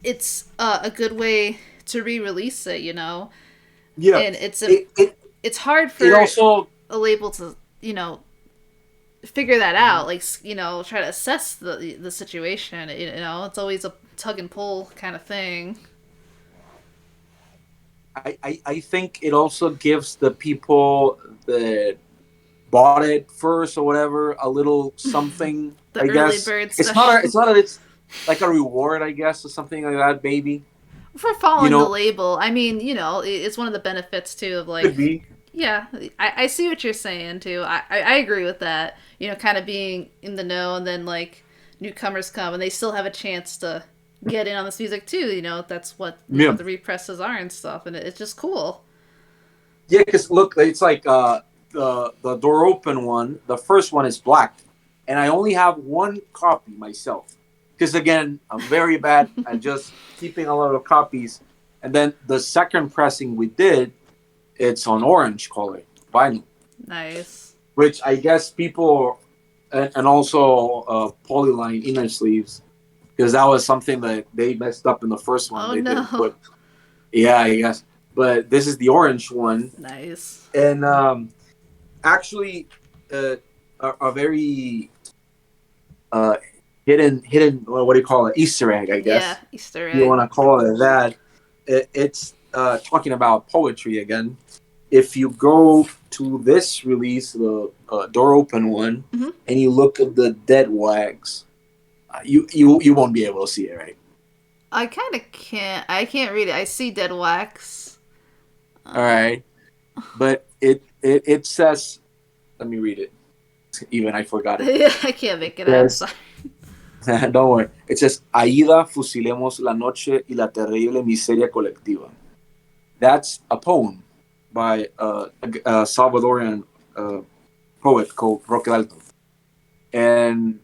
it's a good way to re-release it, yeah. and It it it's hard it for also, a label to figure that mhm. out, like try to assess the situation. It's always a tug and pull kind of thing. I think it also gives the people that bought it first or whatever a little something. The I early guess bird it's not special. it's like a reward, I guess, or something like that. Maybe, For you following the know, label. I mean, it's one of the benefits too of could like, be. yeah, I see what you're saying too. I agree with that. Kind of being in the know, and then like newcomers come and they still have a chance to get in on this music too. That's what Yeah, the represses are and stuff, and it's just cool. yeah. Because look, it's like the door open one. The first one is black, and I only have one copy myself. Because again, I'm very bad at just keeping a lot of copies. And then the second pressing we did, it's on orange color vinyl, Nice. which I guess people, and also polyline inner sleeves, because that was something that they messed up in the first one. Oh They didn't no. put, yeah, I guess. But this is the orange one, Nice. and actually, uh, a very uh, hidden, what do you call it, Easter egg, I Yeah, guess Easter you want egg. to call it that. It's talking about poetry again. If you go to this release, the door open one, Hmm. and you look at the dead wags, you won't be able to see it, right? I kind of can't. I can't read it. I see dead wax. All Uh, right, but it says. Let me read it. Even I forgot it. I can't make it It out. I'm says, sorry. don't worry. It says, Aida, fusilemos la noche y la terrible miseria colectiva. That's a poem by a Salvadorian uh, poet called Roque Dalton. And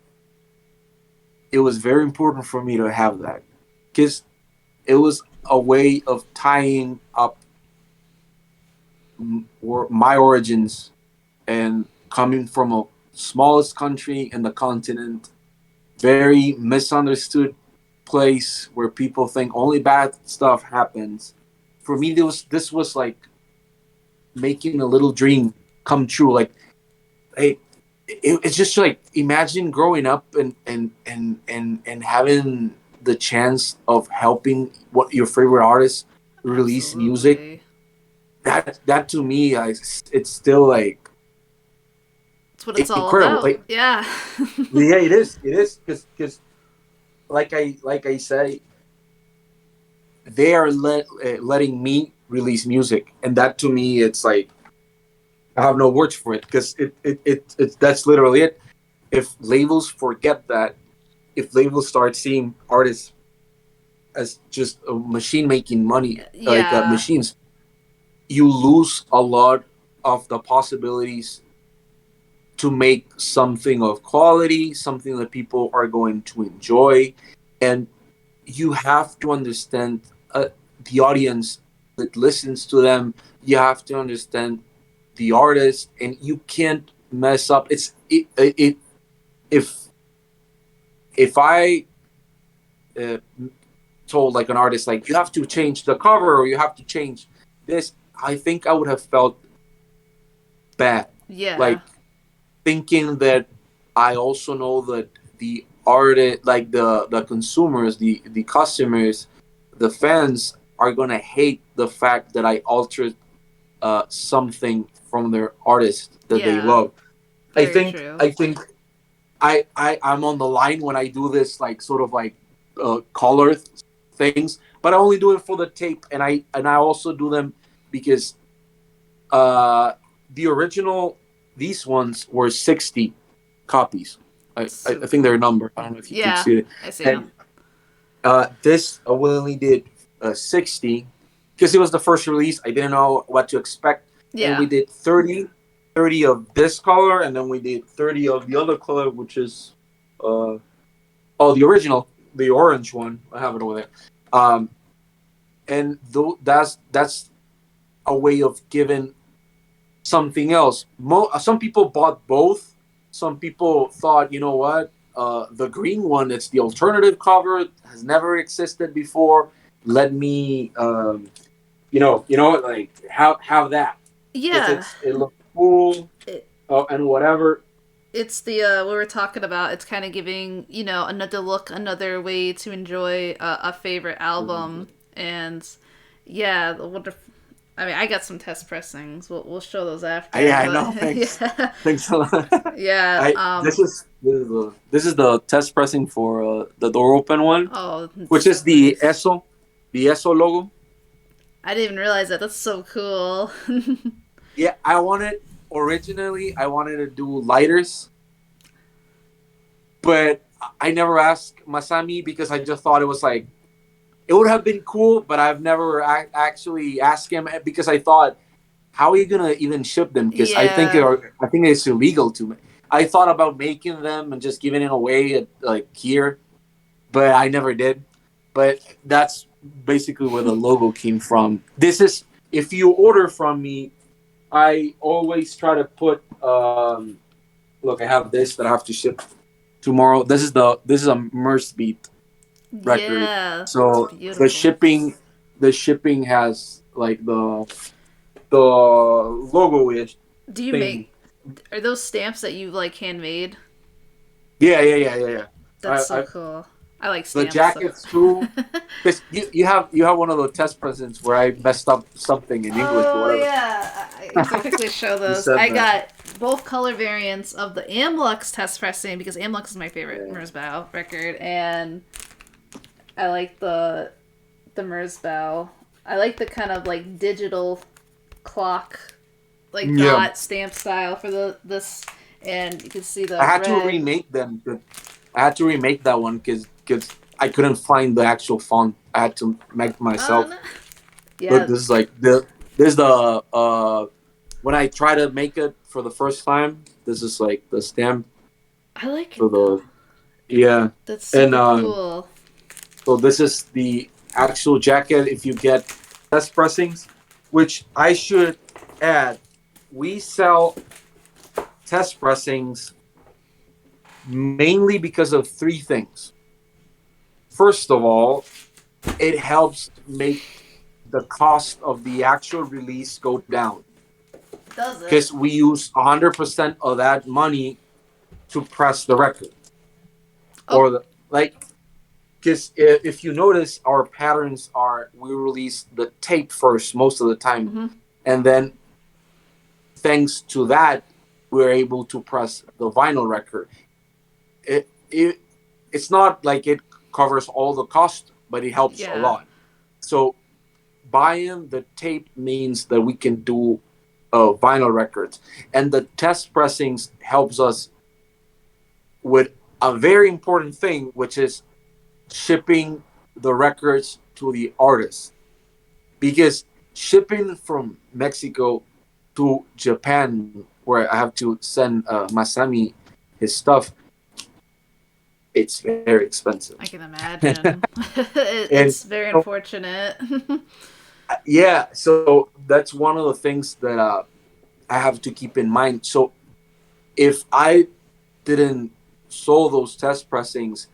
it was very important for me to have that because it was a way of tying up my origins and coming from a smallest country in the continent, very misunderstood place where people think only bad stuff happens. For me, this was like making a little dream come true. Like, hey, it's just like imagine growing up and having the chance of helping what your favorite artist release music. Absolutely. That to me, it's still like That's what it's all incredible. about. Like, Yeah. yeah, it is because like I say, they are letting me release music, and that to me, it's like I have no words for it because it that's literally it. If labels forget that, if labels start seeing artists as just a machine making money, like Yeah. machines, you lose a lot of the possibilities to make something of quality, something that people are going to enjoy, and you have to understand the audience that listens to them. You have to understand the artist, and you can't mess up. If if I uh, told like an artist like you have to change the cover or you have to change this, I think I would have felt bad, Yeah. like thinking that I also know that the artist, like the consumers, the customers, the fans are gonna hate the fact that I altered something from their artist that they Yeah. love. I Very think true. I think I'm on the line when I do this like sort of like color things, but I only do it for the tape, and I also do them because uh, the original these ones were 60 copies. I So think they're cool. numbered. I don't know if you can Yeah. see it. I see him. And this I willingly did 60 because it was the first release. I didn't know what to expect, and Yeah. we did 30 of this color, and then we did 30 of the other color, which is uh, oh, the original, the orange one. I have it over there. And that's a way of giving something else. Some people bought both. Some people thought, you know what, the green one, it's the alternative cover, has never existed before. Let me, like have that because Yeah. it looks cool It, and whatever. it's the we were talking about. It's kind of giving another look, another way to enjoy a favorite album, and yeah, the wonderful. I mean, I got some test pressings. We'll show those after, Yeah, I but know. Thanks, yeah, thanks a lot. yeah. I this is the test pressing for the door open one, Oh, which it's is nice. the ESO logo. I didn't even realize that. That's so cool. Yeah, I wanted to do lighters, but I never asked Masami because I just thought it was like it would have been cool, but I've never actually asked him because I thought, how are you gonna even ship them? Because Yeah. I think it's illegal to. I thought about making them and just giving it away at, like here, but I never did. But that's basically where the logo came from. This is if you order from me, I always try to put. Look, I have this that I have to ship tomorrow. This is a Merzbeat record. Yeah. It's So beautiful. the shipping has like the logo ish Do you thing. make are those stamps that you like handmade? Yeah. That's so I cool. I like the stamps so. jackets too. Because you have one of the test presents where I messed up something in English or Oh whatever. yeah, I can quickly show You those. said I that. got both color variants of the Amlux test pressing because Amlux is my favorite Yeah. Merzbow record, and I like the Merzbow. I like the kind of like digital clock, like Yeah. dot stamp style for the this, and you can see I the had to red. remake them. I had to remake that one because I couldn't find the actual font. I had to make myself. No. Look, Yeah, this is like this is the when I try to make it for the first time. This is like the stamp I like for it though. the yeah, That's and super cool. so this is the actual jacket. If you get test pressings, which I should add, we sell test pressings mainly because of three things. First of all, it helps make the cost of the actual release go down. Does it? because we use 100% of that money to press the record, Oh, or the like. Because if you notice, our patterns are we release the tape first most of the time, mm-hmm. and then thanks to that, we're able to press the vinyl record. It it's not like it covers all the cost, but it helps a Yeah. lot. So buying the tape means that we can do vinyl records, and the test pressings helps us with a very important thing, which is shipping the records to the artist. Because shipping from Mexico to Japan, where I have to send Masami his stuff, it's very expensive. I can imagine. And It's very so, unfortunate. yeah, so that's one of the things that I have to keep in mind. So if I didn't sold those test pressings,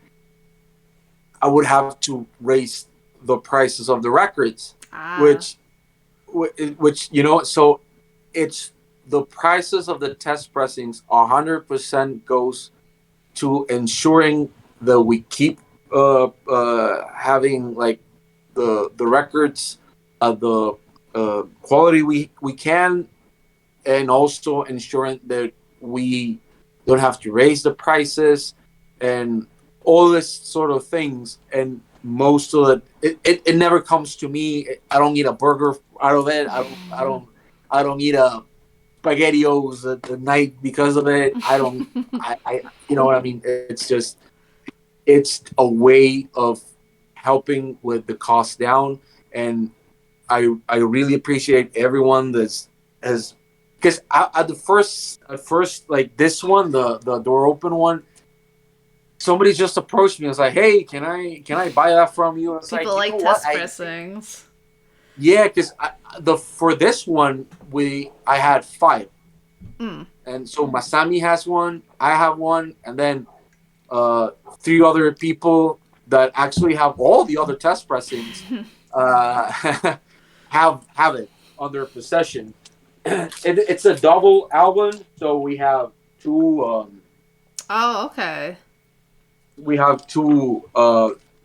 I would have to raise the prices of the records, Ah, which which so it's the prices of the test pressings 100% goes to ensuring that we keep having like the records of the quality we can, and also ensuring that we don't have to raise the prices and all this sort of things. And most of it never comes to me. I don't eat a burger out of it. I don't eat a spaghettios at the night because of it. I don't. I you know what I mean. It's a way of helping with the cost down, and I really appreciate everyone that's has, because at first like this one, the door open one, somebody just approached me and was like, hey, can I buy that from you? And it's people like, you know like what, test pressings. yeah, because the for this one I had five, Mm. and so Masami has one, I have one, and then three other people that actually have all the other test pressings uh, have it on their possession. It's a double album, so Oh, okay. we have two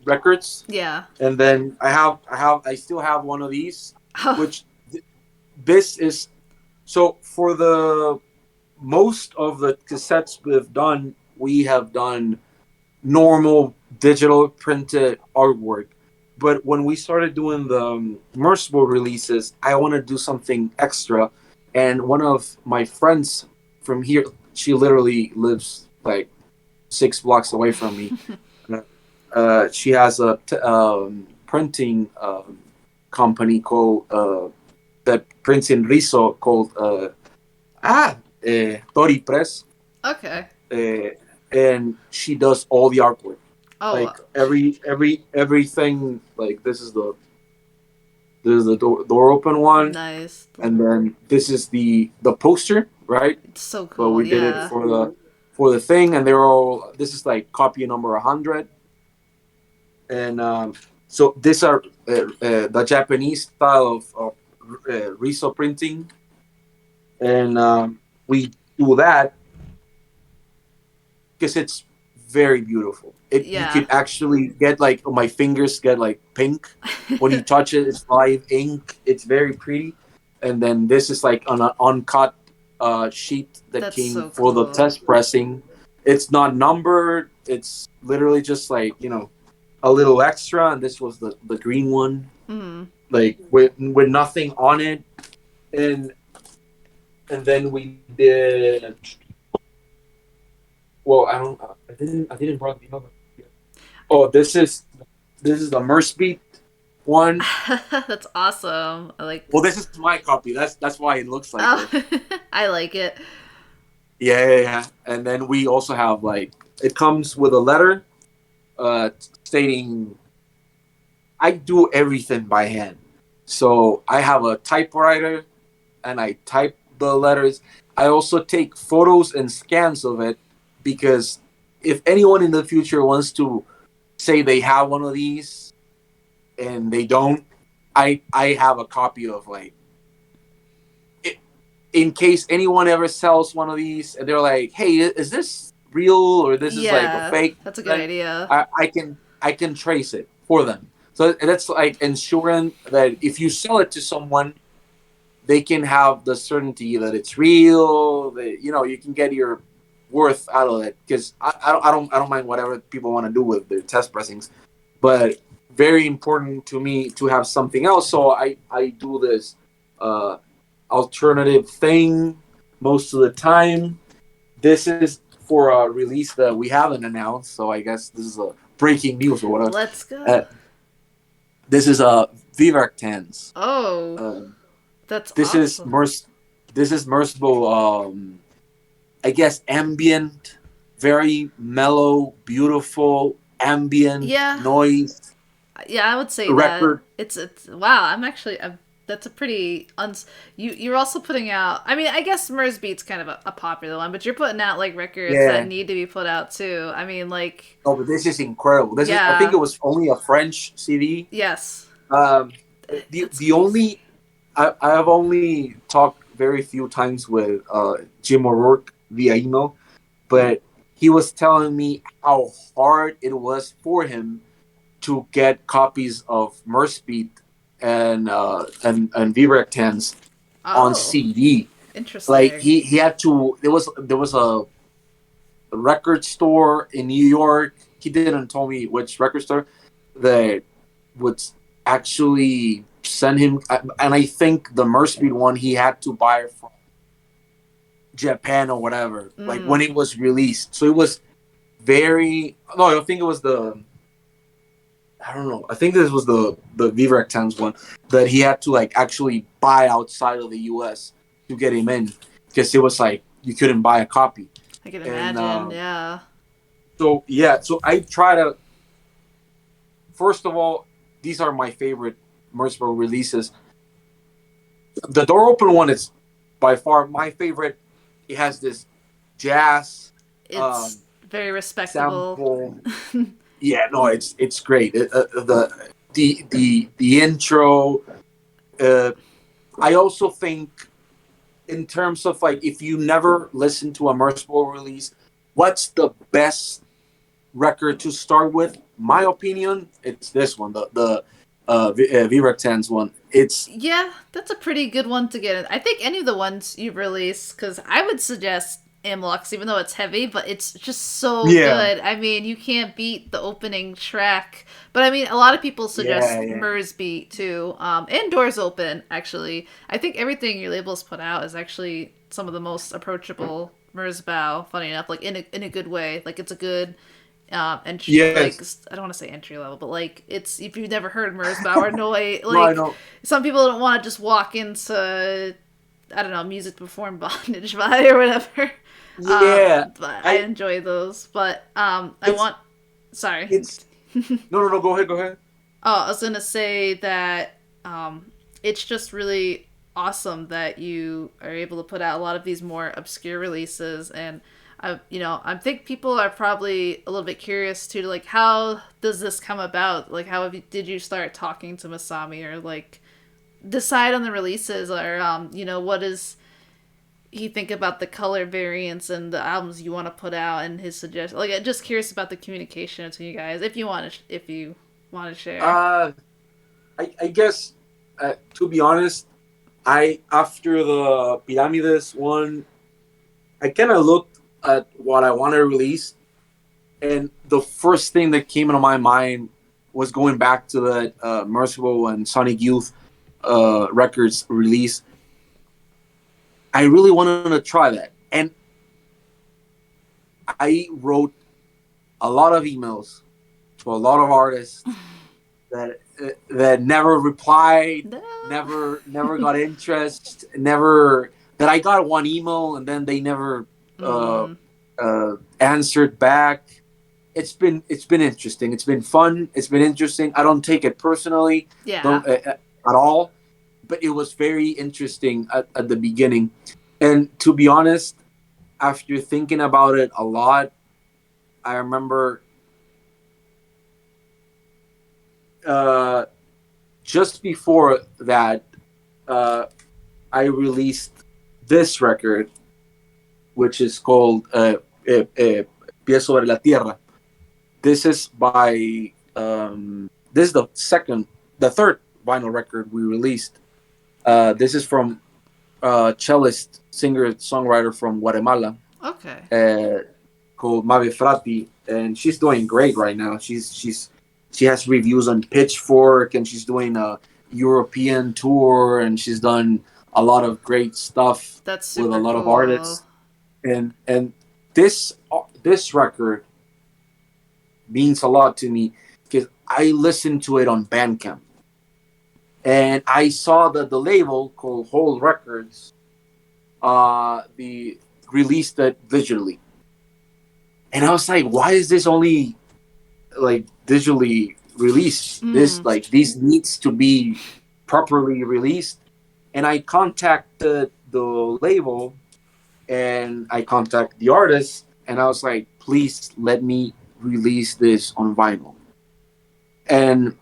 records, Yeah. and then I still have one of these, which this is so for the most of the cassettes we've done, we have done normal digital printed artwork. But when we started doing the Merzbow releases, I want to do something extra. And one of my friends from here, she literally lives like 6 blocks away from me. She has a printing company called that prints in Riso called Tori Press, Okay. uh, and she does all the artwork, Oh, like everything. Like this is the door open one, nice. and then this is the poster, right? It's so But cool. we did it Yeah. for the thing, and they're all. This is like copy number 100, and so these are the Japanese style of riso printing, and we do that because it's very beautiful. You Yeah. could actually get like my fingers get like pink when you touch it. It's live ink. It's very pretty. And then this is like an uncut sheet that That's came so for the cool. test pressing. It's not numbered. It's literally just like a little extra. And this was the green one, Mm. like with nothing on it. And then we did. Well, I don't. I didn't brought the other. Oh, this is the Merzbeat one. That's awesome. I like. Well, this is my copy. That's why it looks like Oh, this. I like it. Yeah, yeah, yeah. And then we also have like it comes with a letter stating I do everything by hand. So I have a typewriter and I type the letters. I also take photos and scans of it because if anyone in the future wants to say they have one of these and they don't, I have a copy of like it. in case anyone ever sells one of these and they're like, "Hey, is this real or this is like a Yeah, fake?" that's a good Then idea. I can trace it for them. So that's like ensuring that if you sell it to someone, they can have the certainty that it's real. That you can get your worth out of it. Because I don't mind whatever people want to do with their test pressings, but very important to me to have something else. So I do this uh, alternative thing most of the time. This is for a release that we haven't announced, so I guess this is a breaking news or whatever. Let's go. Uh, this is a Vivac Tens. Oh, Uh, that's this is awesome. Merc. This is Merzbow. I guess ambient, very mellow, beautiful ambient Yeah, noise yeah, I would say that record. it's wow. That's a pretty you're also putting out. I mean, I guess Merzbeat's kind of a popular one, but you're putting out like records that Yeah. need to be put out too. I mean, like No, but this is incredible. This is. I think yeah, it was only a French CD. yes, Um, the that's the crazy. only I have only talked very few times with Jim O'Rourke via email, but he was telling me how hard it was for him to get copies of Merspeed and Virectans on Oh, CD. Like interesting. he had to. There was a record store in New York. He didn't tell me which record store that would actually send him. And I think the Merspeed one he had to buy from Japan or whatever, like when Mm. it was released. So it was very. No, I think it was the. I don't know. I think this was the Vivac Times one that he had to like actually buy outside of the U.S. to get him in because it was like you couldn't buy a copy. I can And imagine. Yeah. so yeah, so I try to. First of all, these are my favorite Merzbow releases. The Door Open one is by far my favorite. It has this jazz It's um, very respectable. sample. Yeah, no, it's great. The intro. Uh, I also think in terms of like if you never listen to a Merzbow release, what's the best record to start with? My opinion, it's this one, the V-Rectans one. It's Yeah, that's a pretty good one to get in. I think any of the ones you've released, because I would suggest Amlux, even though it's heavy, but it's just so yeah, good. I mean, you can't beat the opening track. But I mean, a lot of people yeah, suggest yeah, Merzbeat too, and Doors Open, actually. I think everything your labels put out is actually some of the most approachable Merzbow, funny enough, like in a good way. Like, it's a good like yes. I don't want to say entry level, but like it's if you've never heard Merzbow or no way No, I like know. some people don't want to just walk into I don't know music to perform bondage by or whatever. Yeah, But I I enjoy those. But I it's want sorry. it's no. Go ahead, go ahead. Oh, I was gonna say that it's just really awesome that you are able to put out a lot of these more obscure releases, and I think people are probably a little bit curious too, like how does this come about? Like, did you start talking to Masami or like decide on the releases, or what does he think about the color variants and the albums you want to put out and his suggestion? Like, I'm just curious about the communication between you guys, if you want to share. Uh, I guess to be honest, I after the Pyramides one, I kind of looked at what I want to release, and the first thing that came into my mind was going back to the Merciful and Sonic Youth records release. I really wanted to try that, and I wrote a lot of emails to a lot of artists that never replied, No. never got interest, never that I got one email and then they never uh, Mm, answered back. It's been interesting. It's been fun. It's been interesting. I don't take it personally, yeah. don't at all. But it was very interesting at the beginning, and to be honest, after thinking about it a lot, I remember uh, just before that, uh, I released this record, which is called Pie sobre la Tierra. This is by this is the third vinyl record we released. This is from cellist, singer, songwriter from Guatemala, Okay. uh, called Mavi Frati, and she's doing great right now. She has reviews on Pitchfork, and she's doing a European tour, and she's done a lot of great stuff That's with a super lot of cool. artists. And this record means a lot to me because I listened to it on Bandcamp, and I saw that the label called Whole Records the released it digitally, and I was like, why is this only like digitally released? This Mm. like this needs to be properly released. And I contacted the label and I contacted the artist, and I was like, please let me release this on vinyl. And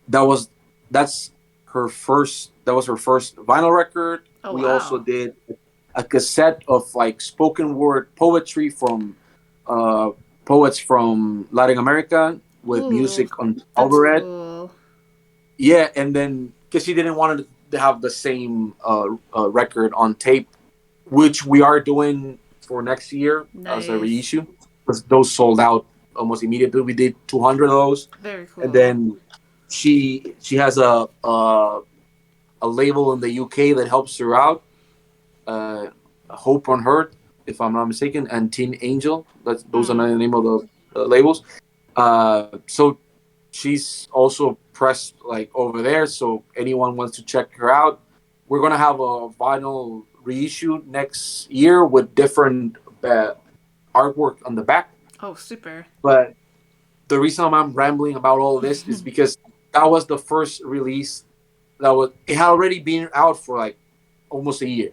that was that's that was her first vinyl record. Oh We also wow. did a cassette of like spoken word poetry from uh, poets from Latin America with Ooh, music on that's Alvarez. cool. Yeah, and then because she didn't want to have the same record on tape, which we are doing for next year as a Nice. reissue, because those sold out almost immediately. We did 200 of those, Very and cool. then she has a label in the UK that helps her out. Uh, Hope on Hurt, if I'm not mistaken, and Teen Angel. Those are Mm. the name of the labels. So she's also pressed like over there. So anyone wants to check her out, we're gonna have a vinyl reissue next year with different artwork on the back. Oh, super. But the reason I'm rambling about all this is because that was the first release that was it had already been out for like almost a year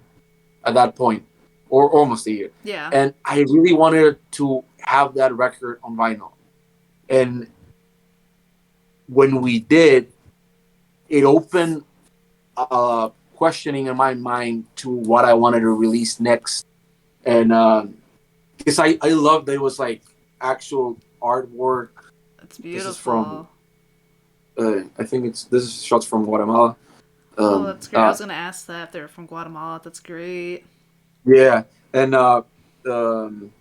at that point, or almost a year. Yeah. And I really wanted to have that record on vinyl. And when we did, it opened questioning in my mind to what I wanted to release next. And because I love that it was like actual artwork. That's This is from beautiful. I think this is shots from Guatemala. Oh, Um, that's great. I uh, was gonna ask that if they're from Guatemala. That's great. yeah, and um,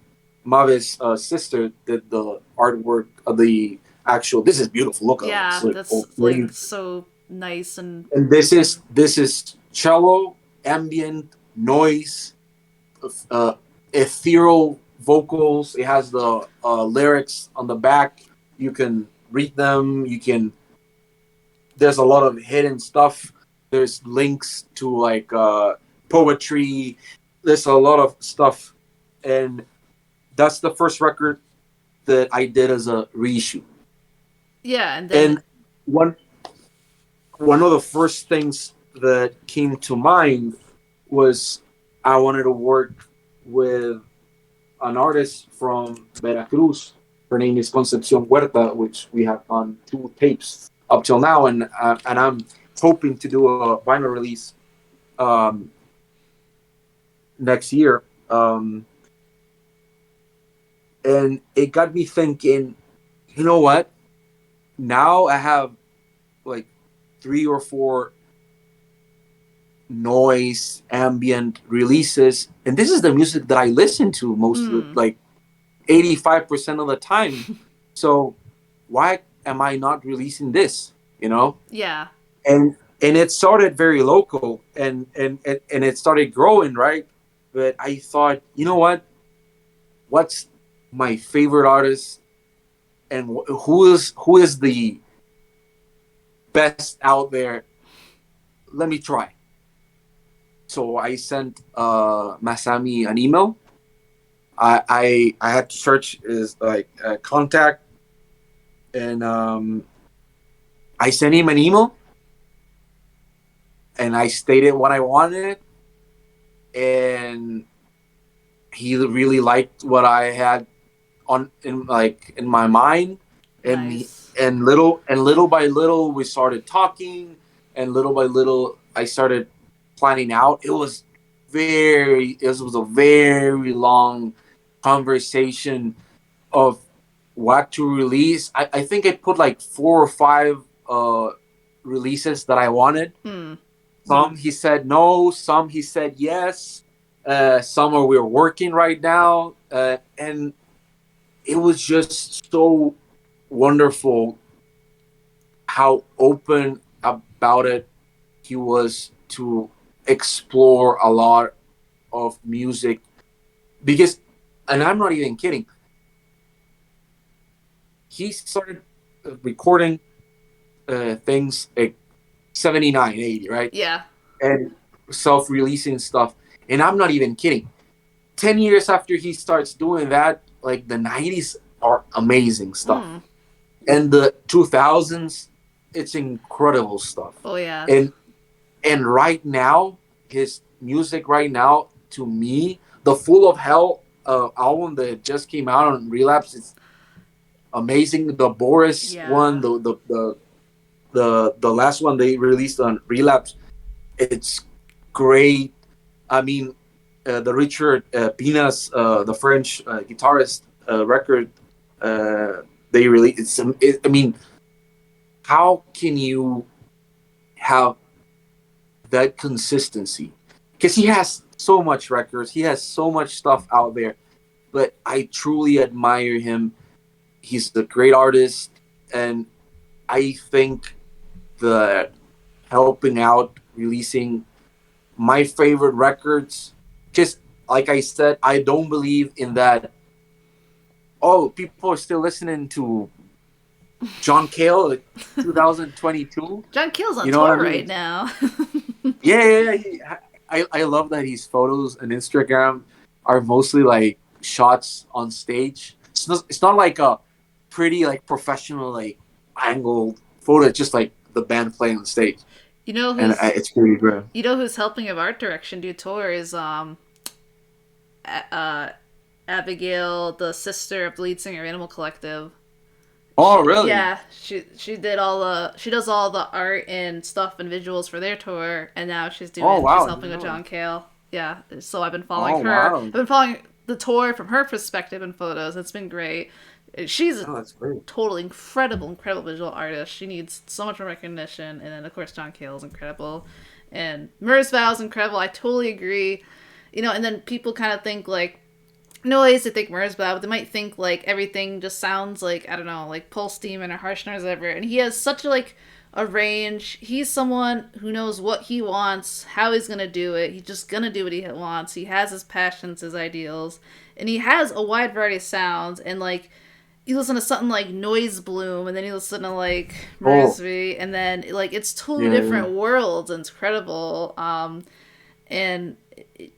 Mave's sister did the artwork of the actual. This is beautiful. Look at it. It's Yeah, like all that's like green. so nice and And this is cello, ambient noise, uh, ethereal vocals. It has the lyrics on the back. You can read them. You can. There's a lot of hidden stuff. There's links to like poetry. There's a lot of stuff, and that's the first record that I did as a reissue. yeah, and then And one one of the first things that came to mind was I wanted to work with an artist from Veracruz. Her name is Concepcion Huerta, which we have on 2 tapes up till now, and I'm hoping to do a vinyl release um, next year. And it got me thinking, you know what? Now I have like 3 or 4 noise ambient releases, and this is the music that I listen to most of the mm, like 85% of the time. So why am I not releasing this? You know, yeah. and it started very local, and it started growing, right? But I thought, you know what? What's my favorite artist, and who is the best out there? Let me try. So I sent Masami an email. I had to search his like contact, and I sent him an email, and I stated what I wanted, and he really liked what I had on in my mind, and Nice. little by little we started talking, and little by little I started planning out. It was a very long conversation of what to release. I think I put like 4 or 5 releases that I wanted. Hmm. Some he said no, some he said yes, some are we're working right now, and it was just so wonderful how open about it he was to explore a lot of music because, and I'm not even kidding, he started recording things at 79, 80, right? Yeah. And self-releasing stuff. And I'm not even kidding. 10 years after he starts doing that, like the 90s are amazing stuff. Hmm. And the 2000s, it's incredible stuff. Oh yeah. And right now, his music right now, to me, the Full of Hell album that just came out on Relapse, it's amazing. The Boris one, Yeah. the last one they released on Relapse, it's great. I mean, the Richard Pinas, the French guitarist record, uh, they really. I mean, how can you have that consistency? Because he has so much records, he has so much stuff out there. But I truly admire him. He's a great artist, and I think that helping out, releasing my favorite records. Just like I said, I don't believe in that. Oh, people are still listening to John Cale, like 2022. John Keel's on You know what I tour mean? right now. Yeah, yeah, yeah. I love that his photos on Instagram are mostly like shots on stage. It's not like a pretty like professional like angled photo. It's just like the band playing on stage, you know and who's it's pretty good. you know who's helping of art direction do tour is uh Abigail, the sister of the lead singer of Animal Collective. Oh, really? Yeah, she does all the art and stuff and visuals for their tour, and now Oh, she's wow. I helping didn't with know. John Cale. Yeah, so I've been following Oh, her. wow. I've been following the tour from her perspective and photos. It's been great. She's a Oh, that's great. totally incredible visual artist. She needs so much more recognition, and then of course John Cale is incredible, and Merzbow is incredible. I totally agree. And then people kind of think like noise, they think Merzbow, but they might think like everything just sounds like, I don't know, like pulse demon or harsh noise or whatever. And he has such a range. He's someone who knows what he wants, how he's gonna do it. He's just gonna do what he wants. He has his passions, his ideals, and he has a wide variety of sounds. And like you listen to something like Noise Bloom, and then you listen to like Oh, Merzbow, and then like it's totally yeah, yeah. different worlds, and it's incredible. And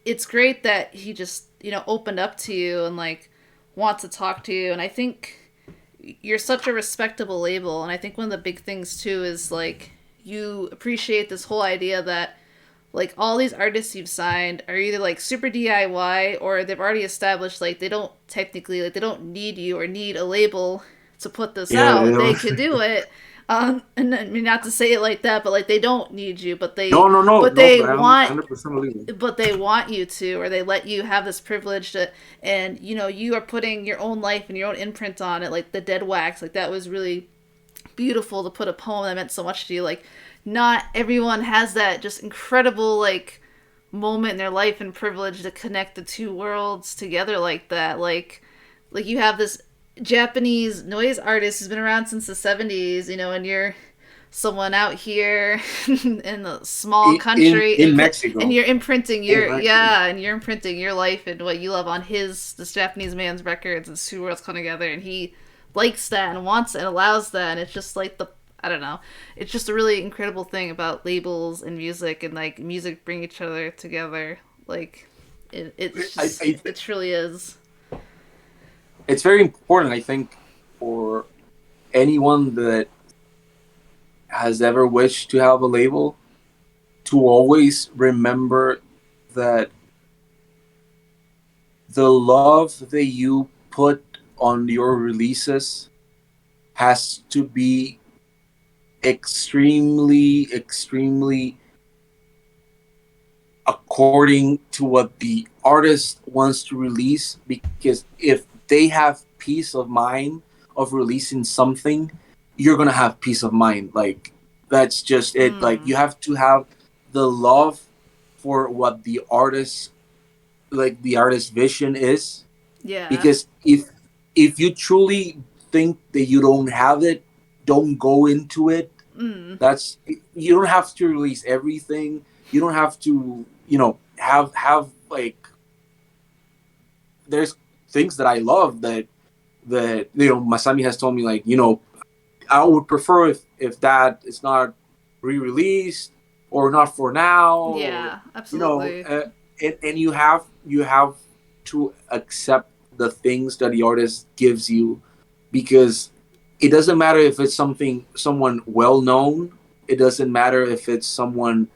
it's great that he just opened up to you and like wants to talk to you. And I think you're such a respectable label, and I think one of the big things too is like you appreciate this whole idea that like all these artists you've signed are either like super DIY or they've already established like they don't technically, like they don't need you or need a label to put this Yeah, out. yeah. They could do it. And I mean not to say it like that, but like they don't need you, but No, no, no, but no, they but I'm want 100% believing. they want you to, or they let you have this privilege to, and you are putting your own life and your own imprint on it, like the Dead Wax. Like that was really beautiful to put a poem that meant so much to you. Like not everyone has that just incredible like moment in their life and privilege to connect the two worlds together like that. Like you have this Japanese noise artist who's been around since the 70s, and you're someone out here in a small country, In and Mexico. you're imprinting In Mexico. your life and what you love on this Japanese man's records, and two worlds come together, and he likes that and wants it and allows that. And it's just like I don't know, it's just a really incredible thing about labels and music, and like music bring each other together. Like I, it truly is. it's very important, I think, for anyone that has ever wished to have a label to always remember that the love that you put on your releases has to be extremely, extremely according to what the artist wants to release, because if they have peace of mind of releasing something, you're gonna have peace of mind. Like that's just it. Like Mm. you have to have the love for what the artist, like the artist's vision is, Yeah. because if you truly think that you don't have it, don't go into it. Mm. That's, you don't have to release everything. You don't have to, have like, there's things that I love that Masami has told me, like, I would prefer if that is not re-released or not for now, or Yeah, absolutely. and you have to accept the things that the artist gives you, because it doesn't matter if it's someone well known. It doesn't matter if it's someone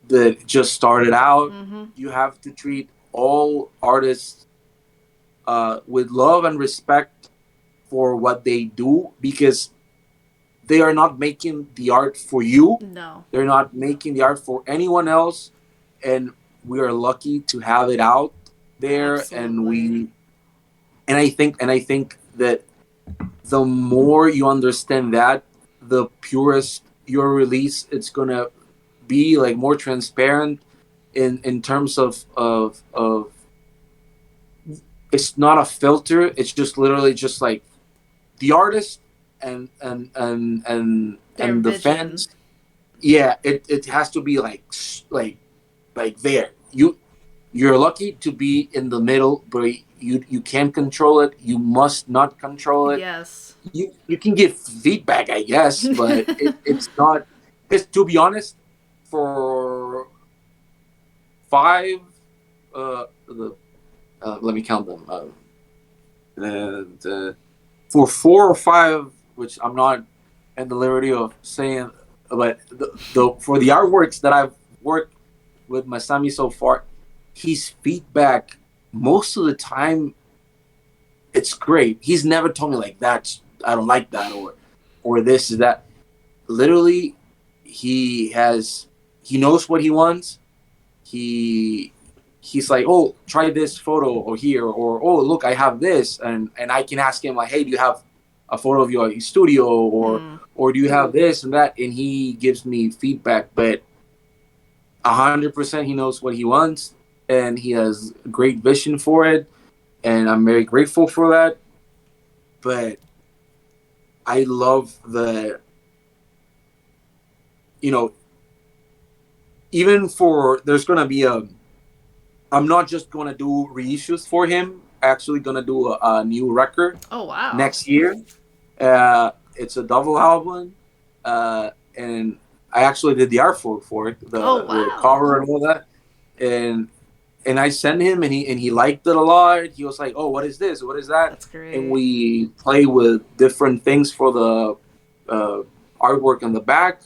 that just started out. Mm-hmm. You have to treat all artists with love and respect for what they do, because they are not making the art for you. No. They're not making the art for anyone else, and we are lucky to have it out there. And Absolutely. I think that the more you understand that, the purest your release, it's gonna be like more transparent in terms of it's not a filter. It's just literally just like the artist Their and the vision. fans. Yeah, it has to be like there. You're lucky to be in the middle, but you can't control it. You must not control it. Yes. You can give feedback, I guess, but it's not. Because to be honest, for five, let me count them. For 4 or 5, which I'm not at the liberty of saying, but for the artworks that I've worked with Masami so far, his feedback most of the time, it's great. He's never told me like that. I don't like that, or this is that. Literally, he has he knows what he wants. He he's like, oh, try this photo or here, or oh, look, I have this, and I can ask him like, hey, do you have a photo of your studio, Hmm. or do you have this and that, and he gives me feedback. But 100% he knows what he wants, and he has great vision for it, and I'm very grateful for that. But I love the, you know even for, there's gonna be a, I'm not just gonna do reissues for him. Actually, gonna do a new record Oh wow. next year. It's a double album, and I actually did the artwork for it, Oh the wow. cover and all that. And I sent him, and he liked it a lot. He was like, "Oh, what is this? What is that?" That's And great. we play with different things for the uh, artwork on the back,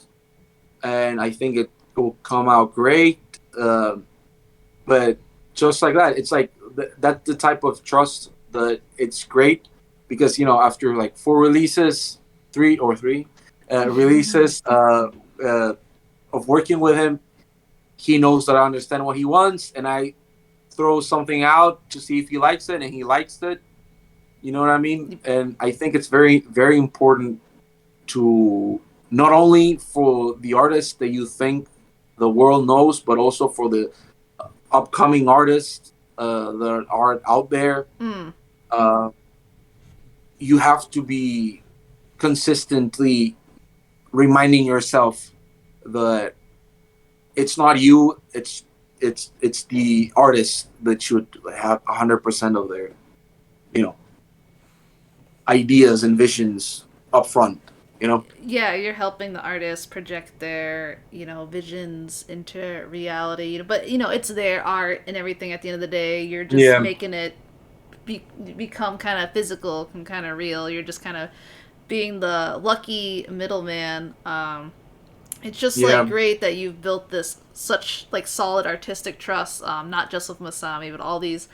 and I think it will come out great. But just like that, it's like that's the type of trust that it's great, because after like 4 releases, three releases uh, of working with him, he knows that I understand what he wants, and I throw something out to see if he likes it, and he likes it. You know what I mean? And I think it's very, very important to, not only for the artists that you think the world knows, but also for the upcoming artists that are out there. Mm. Uh, you have to be consistently reminding yourself that it's not you, it's the artist that should have 100% of their you know ideas and visions up front. Yeah, you're helping the artist project their, visions into reality. But it's their art and everything. At the end of the day, you're just Yeah. making it become kind of physical and kind of real. You're just kind of being the lucky middleman. It's just like Yeah. great that you've built this such like solid artistic trust, not just with Masami, but all these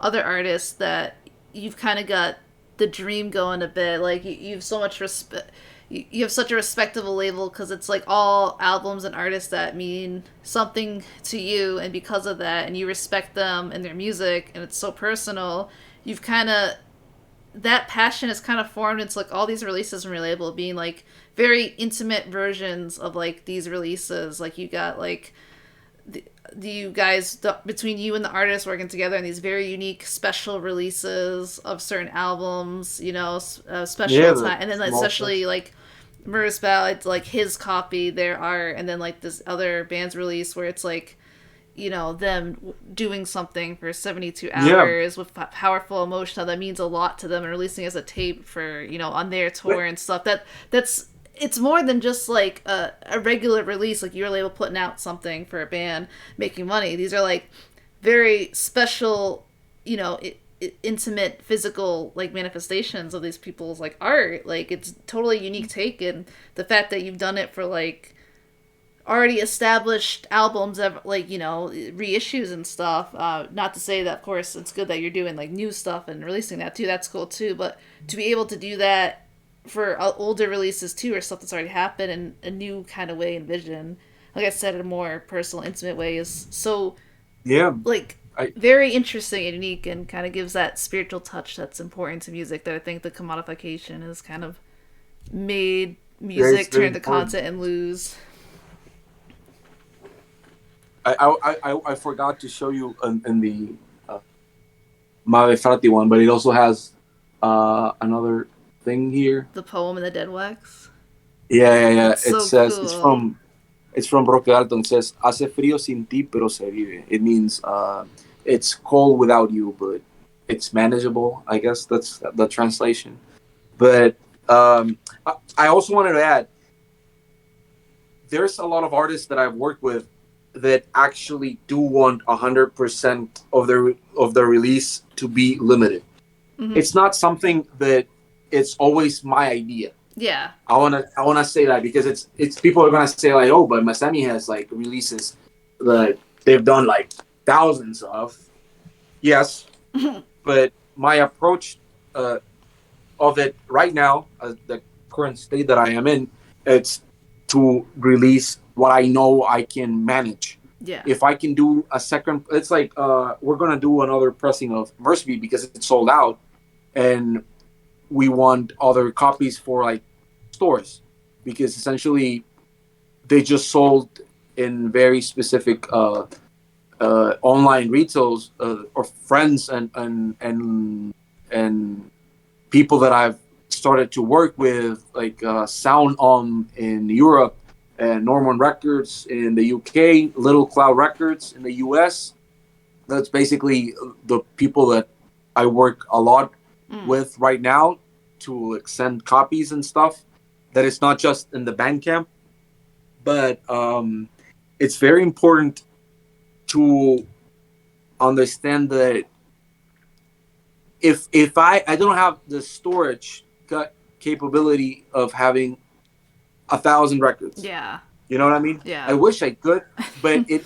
other artists that you've kind of got the dream going a bit. Like you've so much respect. you have such a respectable label because it's like all albums and artists that mean something to you, and because of that, and you respect them and their music, and it's so personal, you've kind of that passion is kind of formed into like all these releases from your label being like very intimate versions of like these releases. Like you got like you guys between you and the artist working together on these very unique special releases of certain albums, you know, Yeah, special the time, and then small stuff. especially like Merzbow, it's like his copy, their art, and then like this other band's release where it's like, you know, them doing something for 72 Yeah, hours with powerful emotion that means a lot to them, and releasing as a tape for, you know, on their but tour and stuff. That's it's more than just like a regular release, like your label putting out something for a band making money. These are like very special, you know, intimate physical like manifestations of these people's like art. Like it's totally unique take, and the fact that you've done it for like already established albums of like, you know, reissues and stuff, not to say that of course it's good that you're doing like new stuff and releasing that too, that's cool too, but to be able to do that for older releases too, or stuff that's already happened in a new kind of way and vision, like I said, in a more personal intimate way, is so yeah, like I very interesting and unique, and kind of gives that spiritual touch that's important to music that I think the commodification has kind of made yeah, it's music very turn to important. content and lose. I forgot to show you in the uh, Mave Frati one, but it also has another thing here. The poem in the dead wax. Yeah, yeah, yeah. That's It so says cool. it's from Roque Dalton. It says "Hace frío sin ti, pero se vive." It means it's cold without you, but it's manageable. I guess that's the translation. But I also wanted to add, there's a lot of artists that I've worked with that actually do want 100% of their release to be limited. Hmm. It's not something that it's always my idea. Yeah. I wanna say that because it's people are gonna say like, oh, but Masami has like releases that they've done like thousands of. Yes, but my approach uh, of it right now, the current state that I am in, it's to release what I know I can manage. Yeah. If I can do a second, it's like we're gonna do another pressing of Merzbow because it's sold out, and we want other copies for like stores because essentially they just sold in very specific online retails or friends and people that I've started to work with, like Sound in Europe, and Norman Records in the UK, Little Cloud Records in the US. That's basically the people that I work a lot Mm. with right now to like, send copies and stuff. That it's not just in the Bandcamp, but it's very important to understand that if I don't have the storage capability of having 1,000 records. Yeah. You know what I mean? I Yeah. wish I could, but it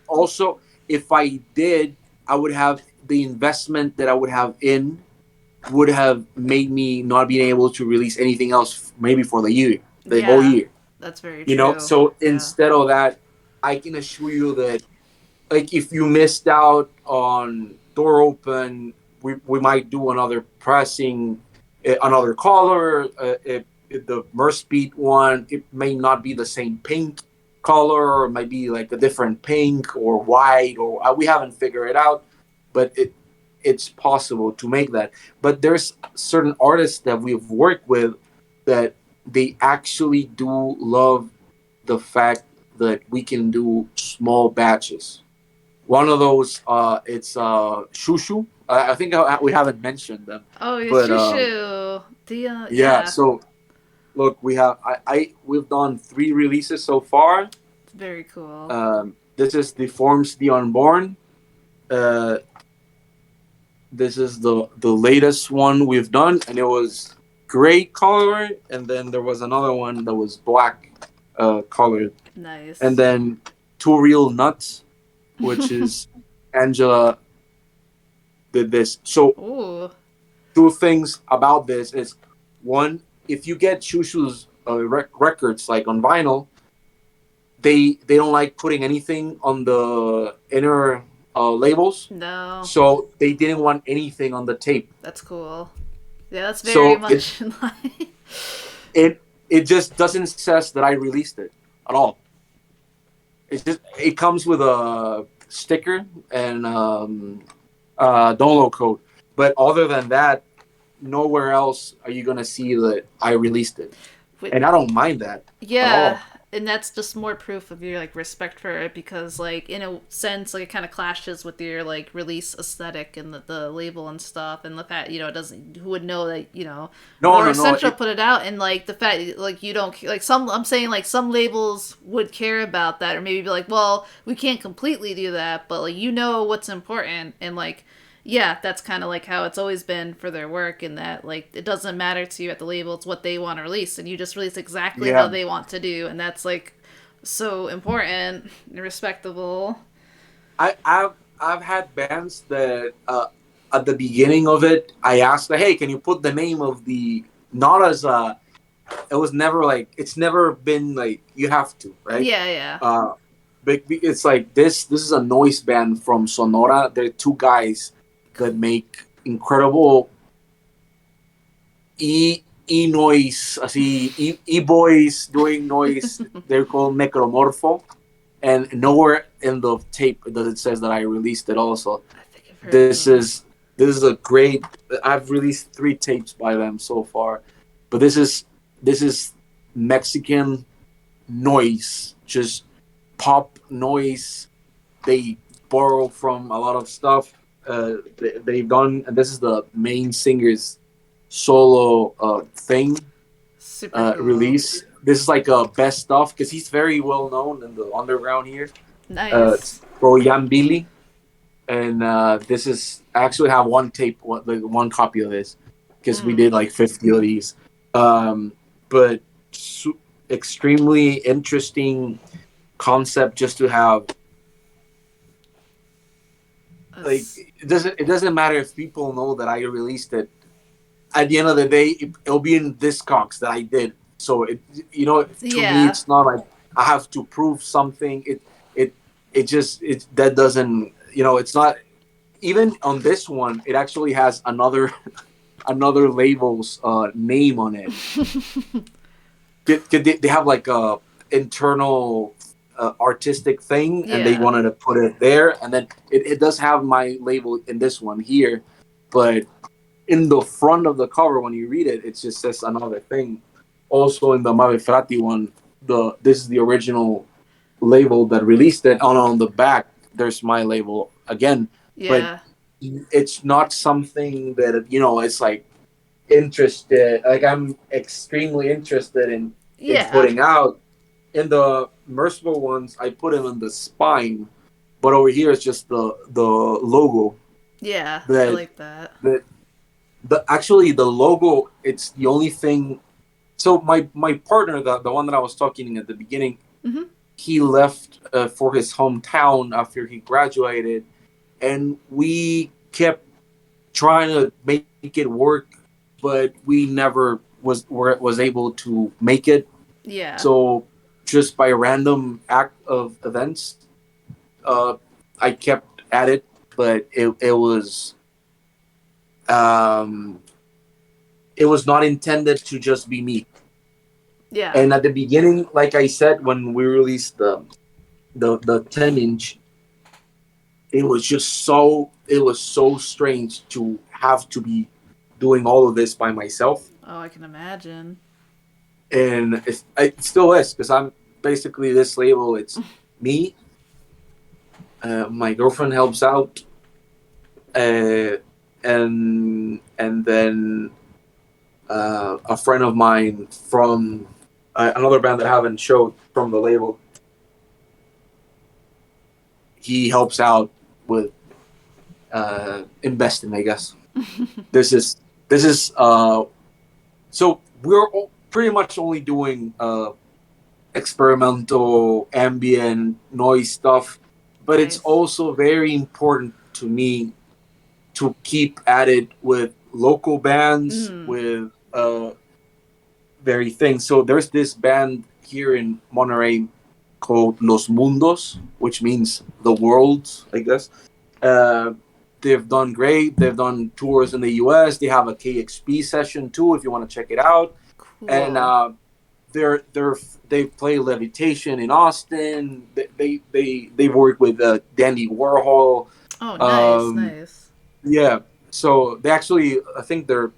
also, if I did, I would have the investment that I would have in would have made me not being able to release anything else maybe for the whole Yeah. year. That's very You know, true. so Yeah. instead of that, I can assure you that like if you missed out on Door Open, we might do another pressing, another color. If the Merce Beat one, it may not be the same pink color, or it might be like a different pink or white, or we haven't figured it out, but it's possible to make that. But there's certain artists that we've worked with that they actually do love the fact that we can do small batches. One of those, it's Shushu. I think we haven't mentioned them, Oh, yeah, but Shushu. The yeah. yeah. So look, we've done 3 releases so far. It's very cool. This is the Forms the Unborn. Uh, this is the latest one we've done, and it was gray color, and then there was another one that was black colored, and Nice. then Two Real Nuts, which is Angela did this. So Ooh. two things about this is one, if you get Shushu's records like on vinyl, they don't like putting anything on the inner labels, No, so they didn't want anything on the tape. that's cool. Yeah, that's very So it much in line. it it just doesn't says that I released it at all. It comes with a sticker and download code, but other than that, nowhere else are you gonna see that I released it, With and I don't mind that at Yeah, all. and that's just more proof of your like respect for it because like in a sense like it kind of clashes with your like release aesthetic and the label and stuff and the fact it doesn't who would know that No, Aurora no, no. Central put it out and like the fact like you don't like some I'm saying like some labels would care about that or maybe be like well we can't completely do that but like what's important and like yeah, that's kind of like how it's always been for their work, in that like it doesn't matter to you at the label; it's what they want to release, and you just release exactly how Yeah, they want to do, and that's like so important and respectable. I've had bands that at the beginning of it, I asked, hey, can you put the name of the not as it was never like it's never been like you have to, right? Yeah, yeah, Uh, but it's like this is a noise band from Sonora. They're two guys that cool. make incredible e noise, así e boys doing noise. They're called Necromorpho, and nowhere in the tape does it says that I released it. Also, I think I've heard of this them. is this is a great. I've released 3 tapes by them so far, but this is Mexican noise, just pop noise. They borrow from a lot of stuff they've done, and this is the main singer's solo thing Super cool. release. This is like best stuff because he's very well known in the underground here. Nice. It's Royan Billy, and this is I actually have one tape, one copy of this because we Mm. did like 50 of these. But extremely interesting concept just to have like That's, it doesn't matter if people know that I released it. At the end of the day, it'll be in Discogs that I did. So to me, yeah, it's not like I have to prove something. It it just it that doesn't it's not even on this one. It actually has another label's name on it. They have like a internal artistic thing, and they yeah, wanted to put it there, and then it does have my label in this one here, but in the front of the cover when you read it, it just says another thing. Also in the Mave Frati one, this is the original label that released it. On the back, there's my label again, but yeah, it's not something that it's like interested. Like I'm extremely interested in yeah, putting out. In the Merzbow ones, I put them in the spine, but over here it's just the logo. yeah. I That like that. that actually the logo, it's the only thing. So my partner, the one that I was talking at the beginning, Hmm. he left for his hometown after he graduated, and we kept trying to make it work, but we never was able to make it. Yeah, So just by a random act of events, uh, I kept at it, but um, it was not intended to just be me. yeah, And at the beginning, like I said, when we released the 10 inch, it was so strange to have to be doing all of this by myself, oh I can imagine. and it still is because I'm basically this label. It's me. My girlfriend helps out, uh, and then a friend of mine from another band that I haven't showed from the label. He helps out with investing, I guess. This is so we're pretty much only doing experimental ambient noise stuff, but it's Nice. also very important to me to keep at it with local bands, Mm. with very thing. So there's this band here in Monterey called Los Mundos, which means the world, I guess. Uh, they've done great. They've done tours in the U.S. They have a KXP session too, if you want to check it out. And Cool. they're they play Levitation in Austin. They work with Dandy Warhol. Oh, nice, Um, nice. yeah. So they actually, I think their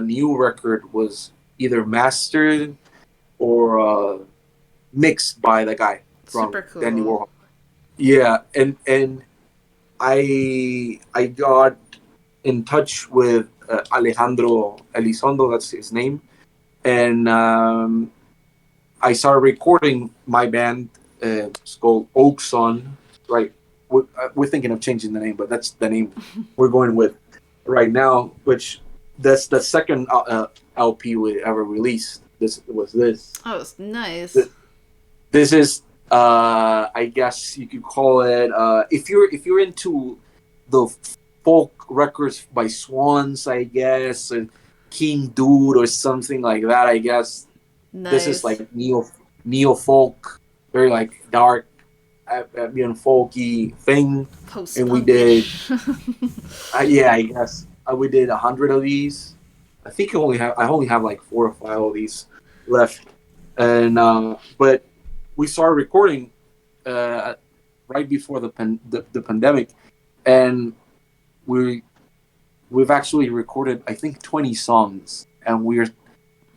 new record was either mastered or mixed by the guy Super from Dandy cool. Warhol. Yeah, and I got in touch with Alejandro Elizondo, that's his name, and I started recording my band. It's called Oak Sun, right? We're thinking of changing the name, but that's the name we're going with right now. Which that's the second LP we ever released. This was this. Oh, it's nice. Th- This is, I guess you could call it. If you're into the folk records by Swans, I guess, and King Dude or something like that. I guess this is Nice. like neo folk, very like dark, ambient folky thing. Post And we did, punkish. yeah, I guess we did 100 of these. I only have like 4 or 5 of these left, and but we started recording uh, right before the pandemic, and we we've actually recorded I think 20 songs, and we're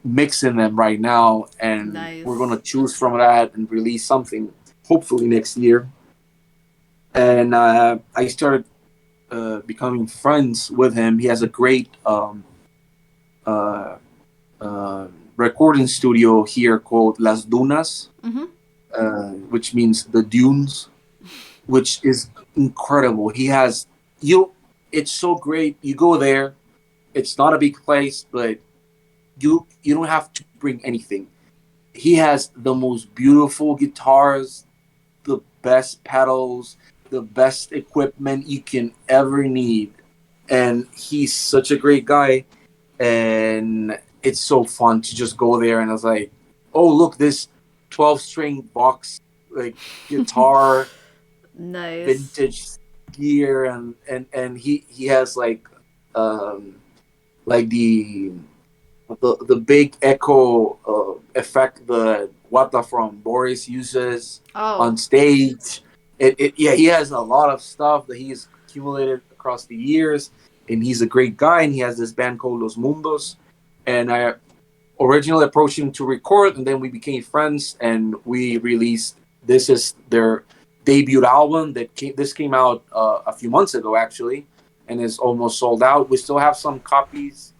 mixing them right now, and we're gonna Nice. choose from that and release something hopefully next year. And I started becoming friends with him. He has a great uh, recording studio here called Las Dunas, Mm-hmm. which means the dunes, which is incredible. He has you. It's so great. You go there. It's not a big place, but you don't have to bring anything. He has the most beautiful guitars, the best pedals, the best equipment you can ever need, and he's such a great guy. And it's so fun to just go there and I was like, oh look, this 12-string box like guitar, Nice. vintage gear, and he has um like the big echo effect that Wata from Boris uses Oh, on stage. Yeah, he has a lot of stuff that he's accumulated across the years, and he's a great guy. And he has this band called Los Mundos, and I originally approached him to record, and then we became friends, and we released. This is their debut album This came out a few months ago actually, and is almost sold out. We still have some copies.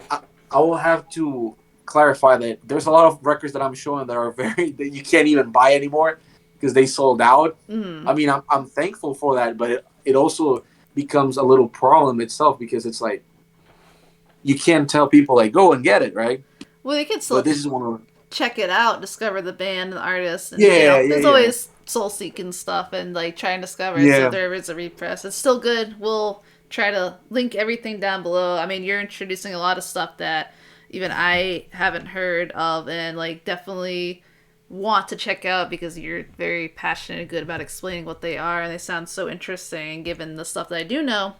I, I will have to clarify that there's a lot of records that I'm showing that are very that you can't even buy anymore because they sold out. mm. I mean, I'm thankful for that, but it also becomes a little problem itself because it's like you can't tell people like go and get it, right? Well, you can But still this is one of check it out, discover the band and the artist, and yeah, yeah, there's yeah, always soul seeking stuff and like try and discover it. So if yeah, there is a repress, it's still good. We'll try to link everything down below. I mean, you're introducing a lot of stuff that even I haven't heard of, and like definitely want to check out because you're very passionate and good about explaining what they are, and they sound so interesting. Given the stuff that I do know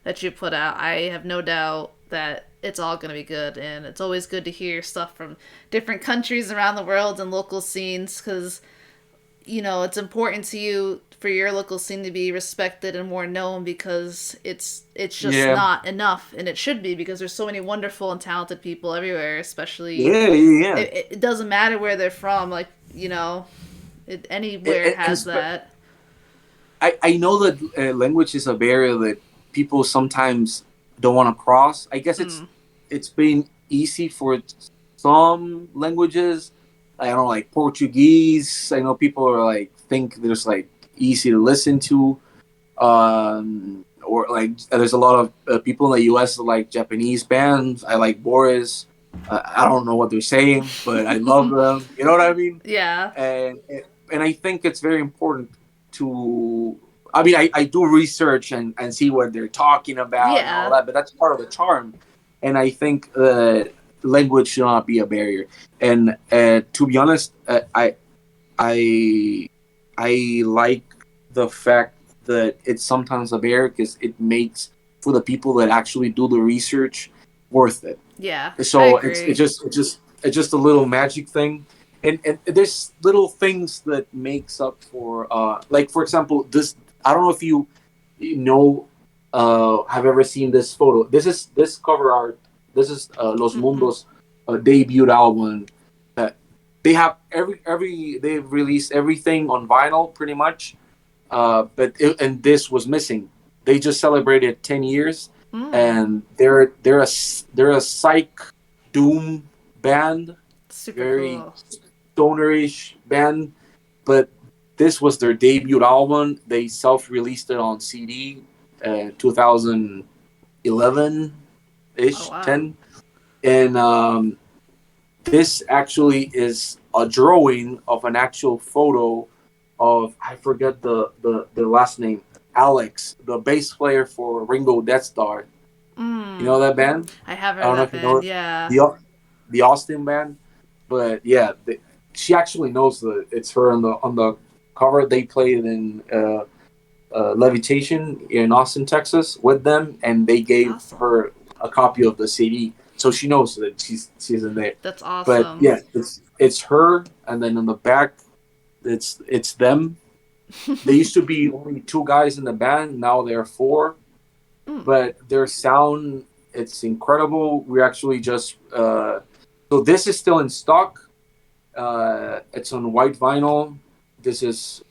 that you put out, I have no doubt that it's all going to be good. And it's always good to hear stuff from different countries around the world and local scenes because, it's important to you for your local scene to be respected and more known because it's just yeah, not enough, and it should be because there's so many wonderful and talented people everywhere, especially yeah, yeah, yeah. it doesn't matter where they're from, like, anywhere And has that. I know that language is a barrier that people sometimes don't want to cross. I guess Mm. it's been easy for some languages. I don't know, like Portuguese. I know people are like think there's like easy to listen to, or like there's a lot of people in the U.S. that like Japanese bands. I like Boris. I don't know what they're saying, but I love them. You know what I mean? Yeah. And I think it's very important to. I mean, I do research and see what they're talking about and all Yeah. that, but that's part of the charm. And I think that. language should not be a barrier. And to be honest, I I like the fact that it's sometimes a barrier because it makes for the people that actually do the research worth it. Yeah, I So agree. it's just a little magic thing, and there's little things that makes up for like for example this. I don't know if you know have ever seen this photo. This cover art. This is Los Mm-mm. Mundos debut album. That they have they've released everything on vinyl pretty much. And this was missing. They just celebrated 10 years, Mm. and they're a psych doom band, Super very cool. stonerish band. But this was their debut album. They self-released it on CD, 2011 Oh ish, wow. 10, and this actually is a drawing of an actual photo of I forget the last name, Alex, the bass player for Ringo Death Star. You Mm. know that band? I have I heard of don't know that if you know band. it. Yeah. The Austin band, but yeah, she actually knows that it's her on the cover. They played in Levitation in Austin, Texas, with them, and they gave Awesome. her a copy of the CD, so she knows that she's in there. That's But awesome. yeah, it's her, and then on the back, it's them. They used to be only two guys in the band. Now there are four, Mm. but their sound it's incredible. We actually just so this is still in stock. It's on white vinyl. This is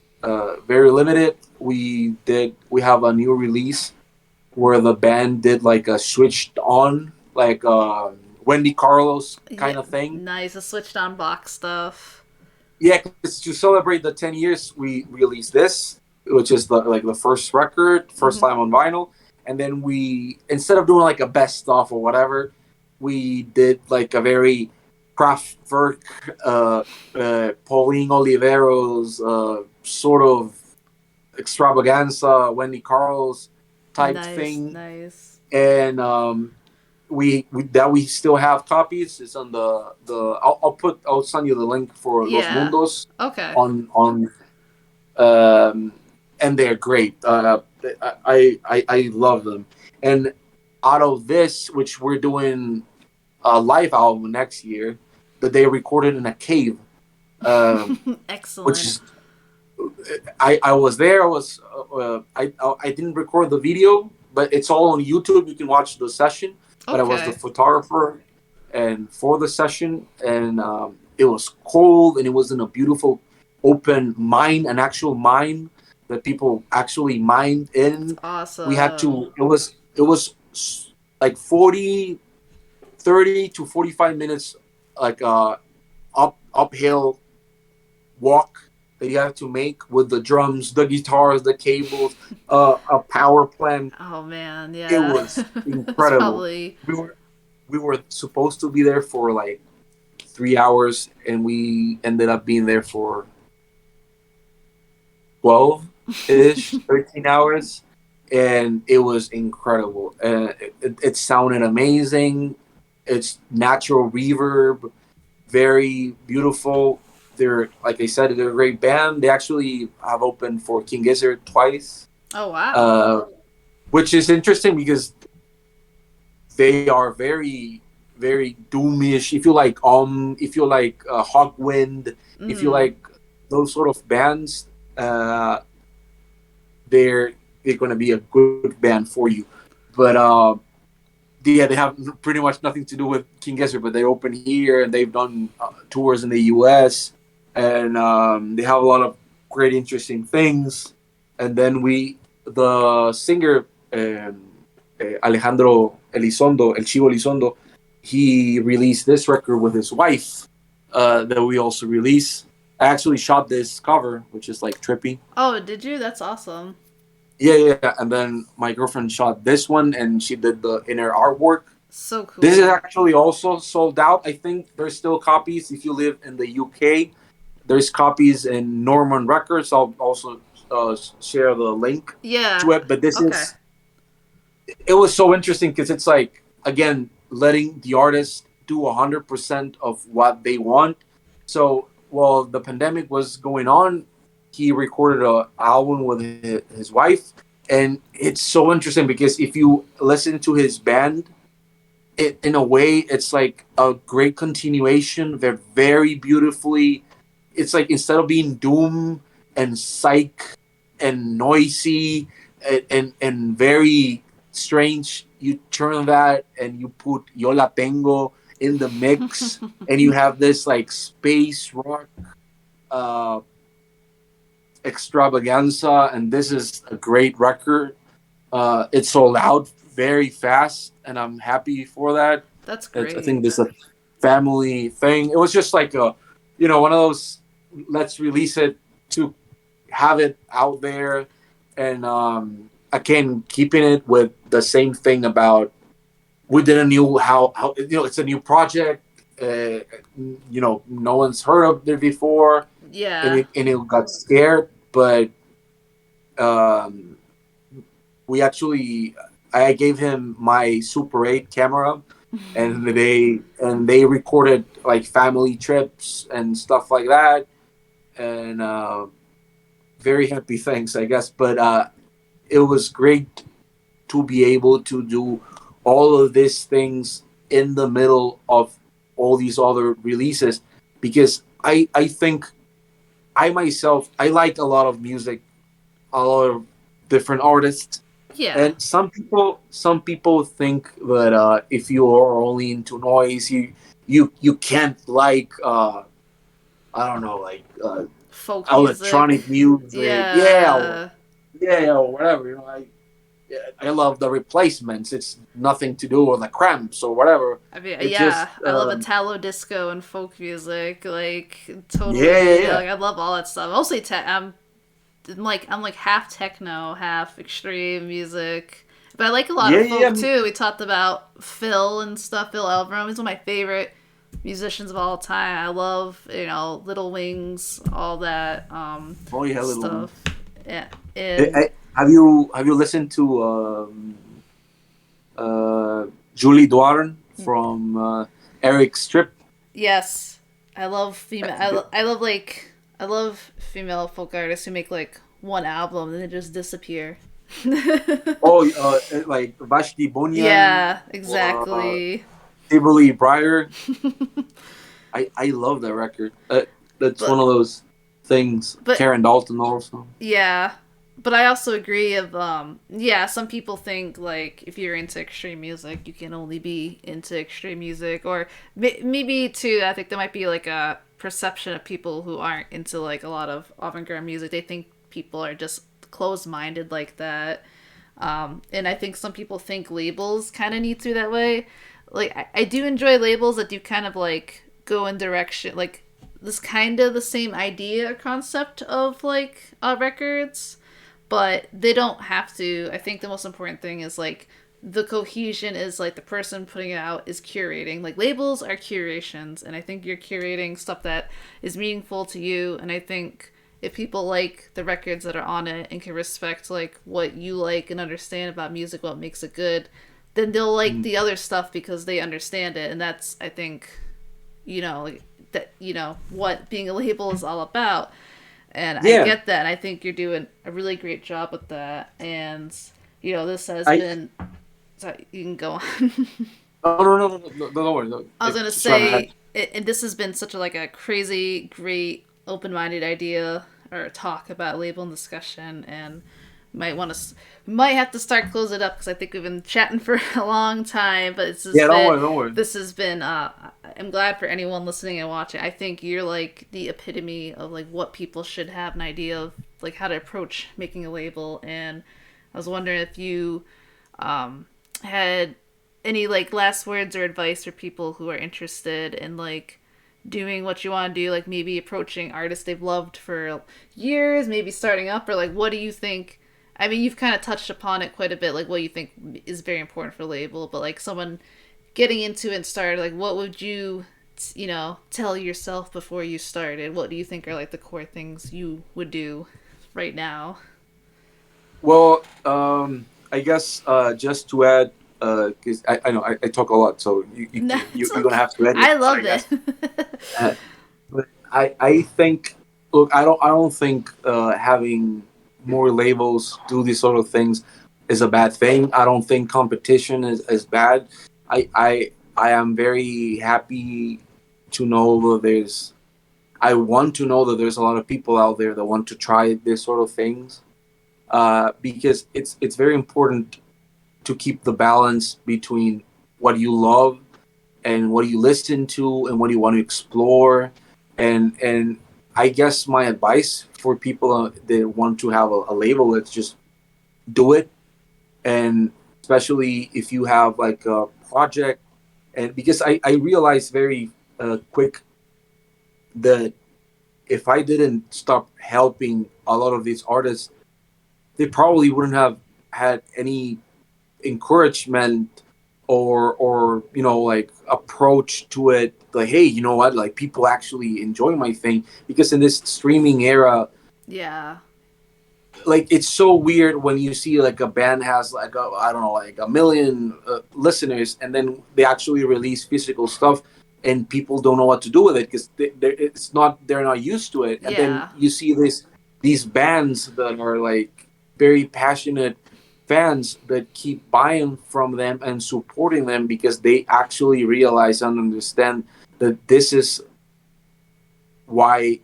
very limited. We have a new release where the band did like a switched on like Wendy Carlos Yeah. kind of thing. Nice. The switched on box stuff. Yeah, 'cause to celebrate the 10 years, we released this, which is the first record, first Mm-hmm. time on vinyl, and then we instead of doing like a best of or whatever, we did like a very Kraftwerk, Pauline Oliveros sort of extravaganza, Wendy Carlos type Nice. thing, Nice. and we still have copies. It's on I'll send you the link for Los Yeah. Mundos Okay. on um, and they're great. I love them. And out of this, which we're doing a live album next year, that they recorded in a cave, which Excellent. is I was there. I didn't record the video, but it's all on YouTube. You can watch the session. But I was the Okay. photographer, and for the session, and it was cold, and it was in a beautiful open mine, an actual mine that people actually mined It's in. We had awesome. to. It was like 30 to 45 minutes, like uphill walk that you have to make with the drums, the guitars, the cables, a power plant. Oh man, It yeah. was It's incredible. probably We were we were supposed to be there for like 3 hours, and we ended up being there for 12 ish, 13 hours, and it was incredible. It sounded amazing. It's natural reverb, very beautiful. They're like I said, they're a great band. They actually have opened for King Gizzard twice, Oh wow. uh, which is interesting because they are very very doomish. If you like Hawkwind, if you Mm. like those sort of bands, uh, they're they're going to be a good band for you. But yeah, they have pretty much nothing to do with King Gizzard, but they open here and they've done tours in the U.S. and they have a lot of great, interesting things. And then the singer Alejandro Elizondo, El Chivo Elizondo, he released this record with his wife that we also release. I actually shot this cover, which is like trippy. Oh, did you? That's awesome. Yeah. And then my girlfriend shot this one, and she did the inner artwork. So This is cool. actually also sold out. I think there's still copies if you live in the UK. There's copies in Norman Records. I'll also share the link Yeah. to it. But Okay. it was so interesting because it's like again letting the artist do 100% of what they want. So while the pandemic was going on, he recorded an album with his wife, and it's so interesting because if you listen to his band, it in a way it's like a great continuation. They're very beautifully. It's like instead of being doom and psych and noisy and very strange, you turn that and you put Yo La Tengo in the mix, and you have this like space rock uh, extravaganza, and this is a great record. It sold out very fast, and I'm happy for that. That's I think great. this is a family thing. It was just like a, one of those. Let's release it to have it out there, and again, keeping it with the same thing about we did a new how it's a new project. No one's heard of it before, and Yeah. it got scared, but um, we actually I gave him my Super 8 camera, and they recorded like family trips and stuff like that, and very happy things, I guess. But it was great to be able to do all of these things in the middle of all these other releases, because I think I myself I like a lot of music, a lot of different artists. Yeah. And some people think that if you are only into noise, you can't like I don't know, like Folk music. electronic music, yeah, Yeah. or whatever. I love the Replacements. It's nothing to do with the Cramps or whatever. I mean, It yeah, just I love Italo disco and folk music. Like, yeah, yeah, totally. yeah, Like, I love all that stuff. Mostly, I'm like half techno, half extreme music. But I like a lot yeah, of yeah. folk too. We talked about Phil and stuff. Phil Elverum. He's one of my favorite musicians of all time. I love Little Wings, all that Oh yeah, little one. stuff. Yeah, and Have you listened to Julie Dwarren from Eric Strip? yes, I love female. I love female folk artists who make like one album and then just disappear. Oh, like Vashti Bunyan Yeah, or exactly. Tivoli Breyer. I love that record. That's one But of those things. but Karen Dalton also. yeah, but I also agree of yeah, some people think like if you're into extreme music, you can only be into extreme music, or maybe too. I think there might be like a perception of people who aren't into like a lot of avant-garde music. They think people are just closed-minded like that. And I think some people think labels kind of need to that way. Like I do enjoy labels that do kind of like go in direction like this kind of the same idea or concept of like records, but they don't have to. I think the most important thing is like the cohesion is like the person putting it out is curating. Like labels are curations, and I think you're curating stuff that is meaningful to you. And I think if people like the records that are on it and can respect like what you like and understand about music, what makes it good, then they'll like Mm. the other stuff because they understand it. And that's I think like, that what being a label is all about. And I Yeah, get that. I think you're doing a really great job with that. And this has I been. Sorry, you can go on. no no no no no, no, don't worry. No. I was I gonna just trying to add. say, and this has been such a crazy, great, open-minded idea or talk about label and discussion, and might have to start close it up because I think we've been chatting for a long time. But Yeah, don't worry, don't worry. this has been. I'm glad for anyone listening and watching. I think you're like the epitome of like what people should have an idea of, like how to approach making a label. And I was wondering if you had any like last words or advice for people who are interested in like doing what you want to do, like maybe approaching artists they've loved for years, maybe starting up, or like what do you think? I mean, you've kind of touched upon it quite a bit, like what you think is very important for a label, but like someone getting into it and started, like what would you, tell yourself before you started? What do you think are like the core things you would do right now? Well, I guess just to add because I know I talk a lot, so No, it's you're gonna okay. have to edit, I I loved it. guess. Uh, but I think, look, I don't think having more labels do these sort of things is a bad thing. I don't think competition is bad. I am very happy to know that there's. I want to know that there's a lot of people out there that want to try this sort of things, because it's very important to keep the balance between what you love and what you listen to and what you want to explore. And I guess my advice for people that want to have a label is just do it. And especially if you have like a project, and because I realized very quick that if I didn't stop helping a lot of these artists, they probably wouldn't have had any encouragement or like approach to it, like, hey, you know what, like people actually enjoy my thing. Because in this streaming era, Yeah. like it's so weird when you see like a band has like I don't know, like a million listeners, and then they actually release physical stuff and people don't know what to do with it because they're not used to it. And then Yeah. you see these bands that are like very passionate fans that keep buying from them and supporting them because they actually realize and understand that this is why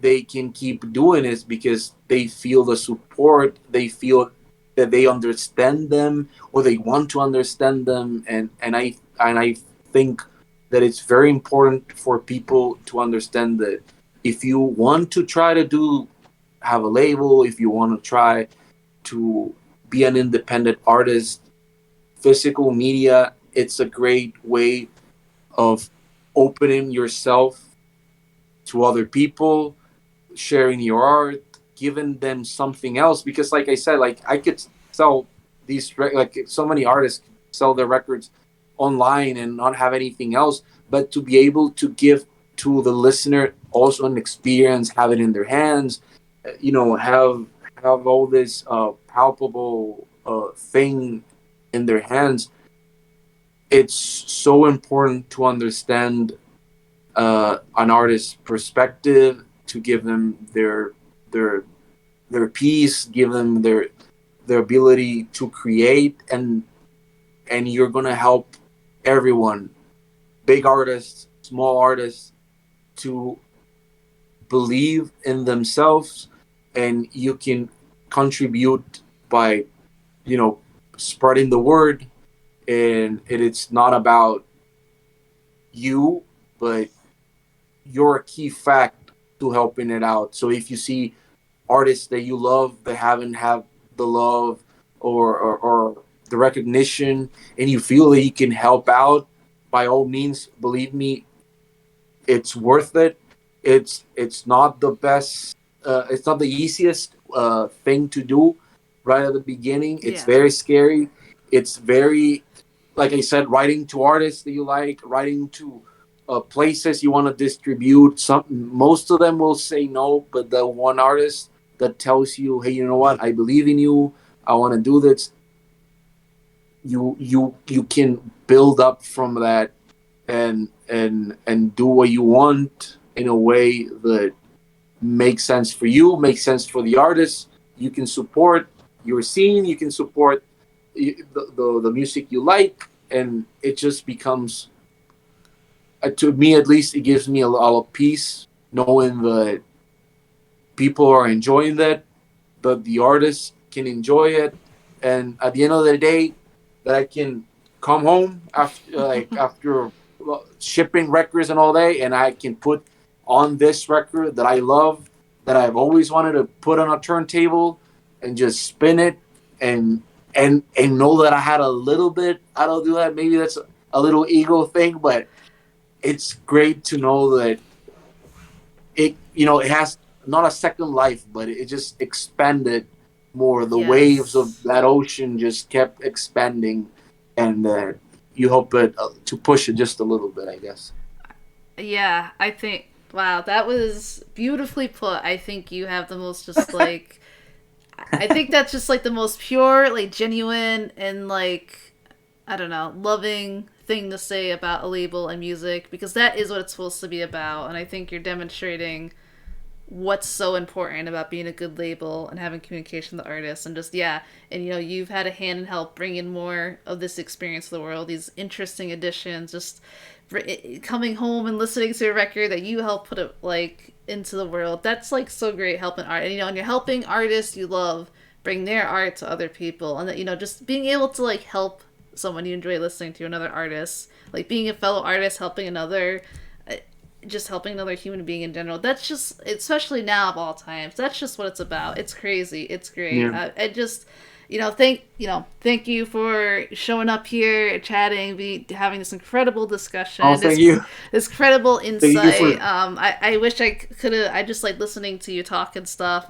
they can keep doing it, because they feel the support, they feel that they understand them or they want to understand them. And I think that it's very important for people to understand that if you want to try to do have a label, if you want to try to be an independent artist, physical media, it's a great way of opening yourself to other people, sharing your art, giving them something else. Because, like I said, like I could sell like so many artists sell their records online and not have anything else, but to be able to give to the listener also an experience, have it in their hands, have all this palpable thing in their hands. It's so important to understand an artist's perspective, to give them their their piece, give them their ability to create. And you're gonna help everyone, big artists, small artists, to believe in themselves. And you can contribute by spreading the word. And it's not about you, but you're a key fact to helping it out. So if you see artists that you love that haven't had the love or the recognition, and you feel that you can help out, by all means, believe me, it's worth it. It's not the best. It's not the easiest thing to do right at the beginning. It's Yeah. very scary. It's very, like I said, writing to artists that you like, writing to places you want to distribute. Some Most of them will say no, but the one artist that tells you, "Hey, you know what? I believe in you. I want to do this." You can build up from that, and do what you want in a way that makes sense for you, makes sense for the artist. You can support your scene, you can support the music you like, and it just becomes, to me at least, it gives me a lot of peace knowing that people are enjoying that the artist can enjoy it, and at the end of the day, that I can come home after shipping records and all day, and I can put on this record that I love, that I've always wanted to put on a turntable, and just spin it, and and know that I had a little bit out of do that. Maybe that's a little ego thing, but it's great to know that it has not a second life, but it just expanded more. The waves of Yes. that ocean just kept expanding, and you hope it to push it just a little bit, I guess. Yeah, I think wow, that was beautifully put. I think you have the most just like I think that's just like the most pure, like genuine and like I don't know, loving thing to say about a label and music, because that is what it's supposed to be about. And I think you're demonstrating what's so important about being a good label and having communication with the artists. And just, yeah, and you've had a hand in help bringing more of this experience to the world, these interesting additions, just coming home and listening to a record that you helped put it like into the world. That's like so great, helping art. And and you're helping artists you love bring their art to other people. And that, just being able to like help someone you enjoy listening to, another artist, like being a fellow artist, helping another, just helping another human being in general. That's just, especially now of all times, that's just what it's about. It's crazy. It's great. Yeah. I just, thank you for showing up here, chatting, having this incredible discussion. Oh, thank you. This credible Thank insight. you for... I wish I could have. I just like listening to you talk and stuff.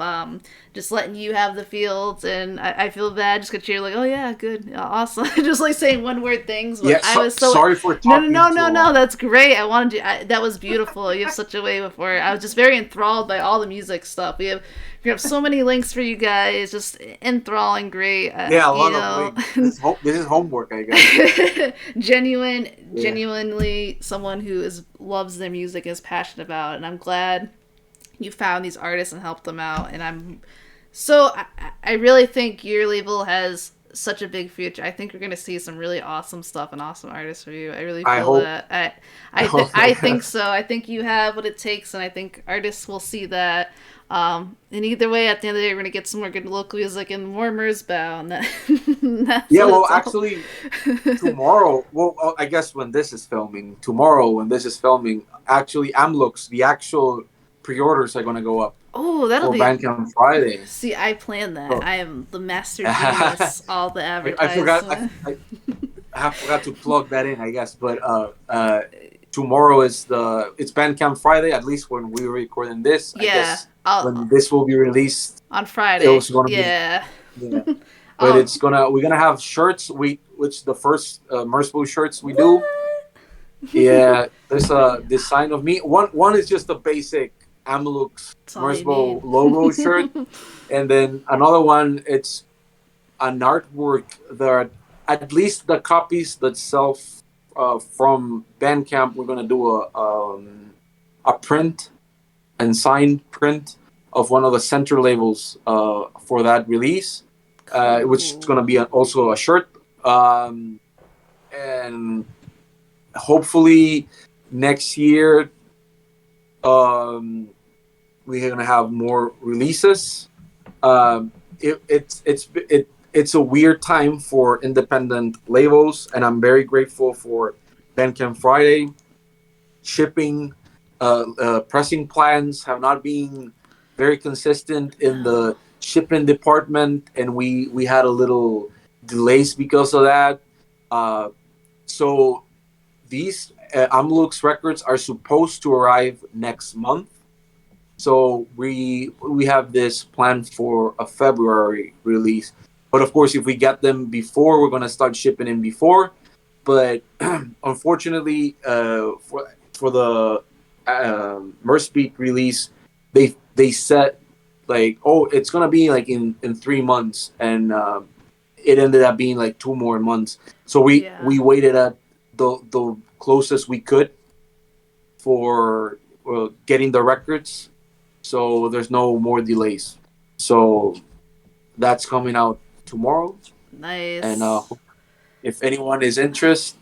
Just letting you have the fields, and I feel bad just because you're like, oh yeah, good, awesome. Just like saying one word things. But Yeah, I was so sorry for talking. No. That's great. I wanted you. That was beautiful. You have such a way before. I was just very enthralled by all the music stuff. We have so many links for you guys. Just enthralling, great. Yeah, a lot of links. This is homework, I guess. Genuinely someone who loves their music, is passionate about it, and I'm glad you found these artists and helped them out. And I really think your label has such a big future. I think we're going to see some really awesome stuff and awesome artists for you. I really feel that. I think so. I think you have what it takes, and I think artists will see that. And either way, at the end of the day, we're going to get some more good local music and more Merzbow. And actually, tomorrow, I guess when this is filming, actually, Amlux, the actual pre-orders are going to go up. Oh, that'll be Bandcamp Friday. See, I planned that. I am the master genius. All the advertising. I forgot to plug that in, I guess. But tomorrow it's Bandcamp Friday. At least when we're recording this. Yeah. I guess when this will be released on Friday. It was gonna be. Yeah. But we're gonna have shirts. Which the first Merzbow shirts we do. Yeah. There's a design of me. One is just a basic Amlux Merzbow logo shirt, and then another one, it's an artwork that at least the copies that sell from Bandcamp, we're gonna do a print and signed print of one of the center labels for that release, which is gonna be also a shirt, and hopefully next year we're gonna have more releases. It's a weird time for independent labels, and I'm very grateful for Bandcamp Friday. Shipping, pressing plans have not been very consistent in the shipping department, and we had a little delays because of that. So these Amlux records are supposed to arrive next month. So we have this planned for a February release. But of course, if we get them before, we're going to start shipping in before. But unfortunately, for the Merzbeat release, they set like, oh, it's going to be like in 3 months. And it ended up being like 2 more months. So we waited at the closest we could for getting the records. So there's no more delays. So that's coming out tomorrow. Nice. And if anyone is interested,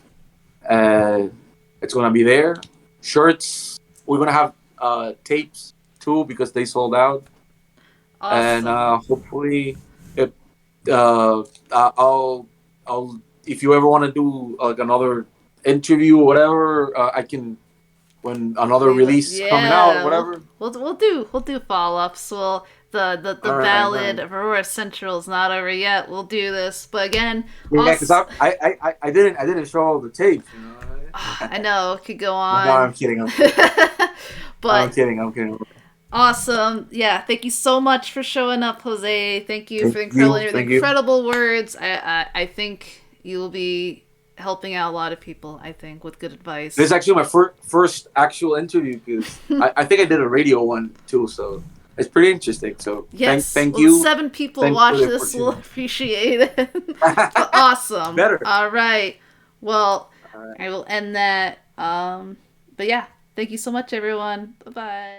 it's gonna be there. Shirts. We're gonna have tapes too because they sold out. Awesome. And hopefully, I'll if you ever want to do like another interview or whatever, I can. When another release coming out or whatever, we'll do follow-ups. Well, the ballad of Aurora Central is not over yet. We'll do this, but again, because I didn't show all the tapes. You know? I know it could go on. No, I'm kidding. But I'm kidding. Awesome. Yeah, thank you so much for showing up, Jose. Thank you for the incredible words. I think you will be helping out a lot of people, I think, with good advice. This is actually my first actual interview because I think I did a radio one too, so it's pretty interesting. So yes, thank you. 7 people watch this will appreciate it. Awesome. Better. All right. Well, All right. I will end that. But yeah, thank you so much, everyone. Bye bye.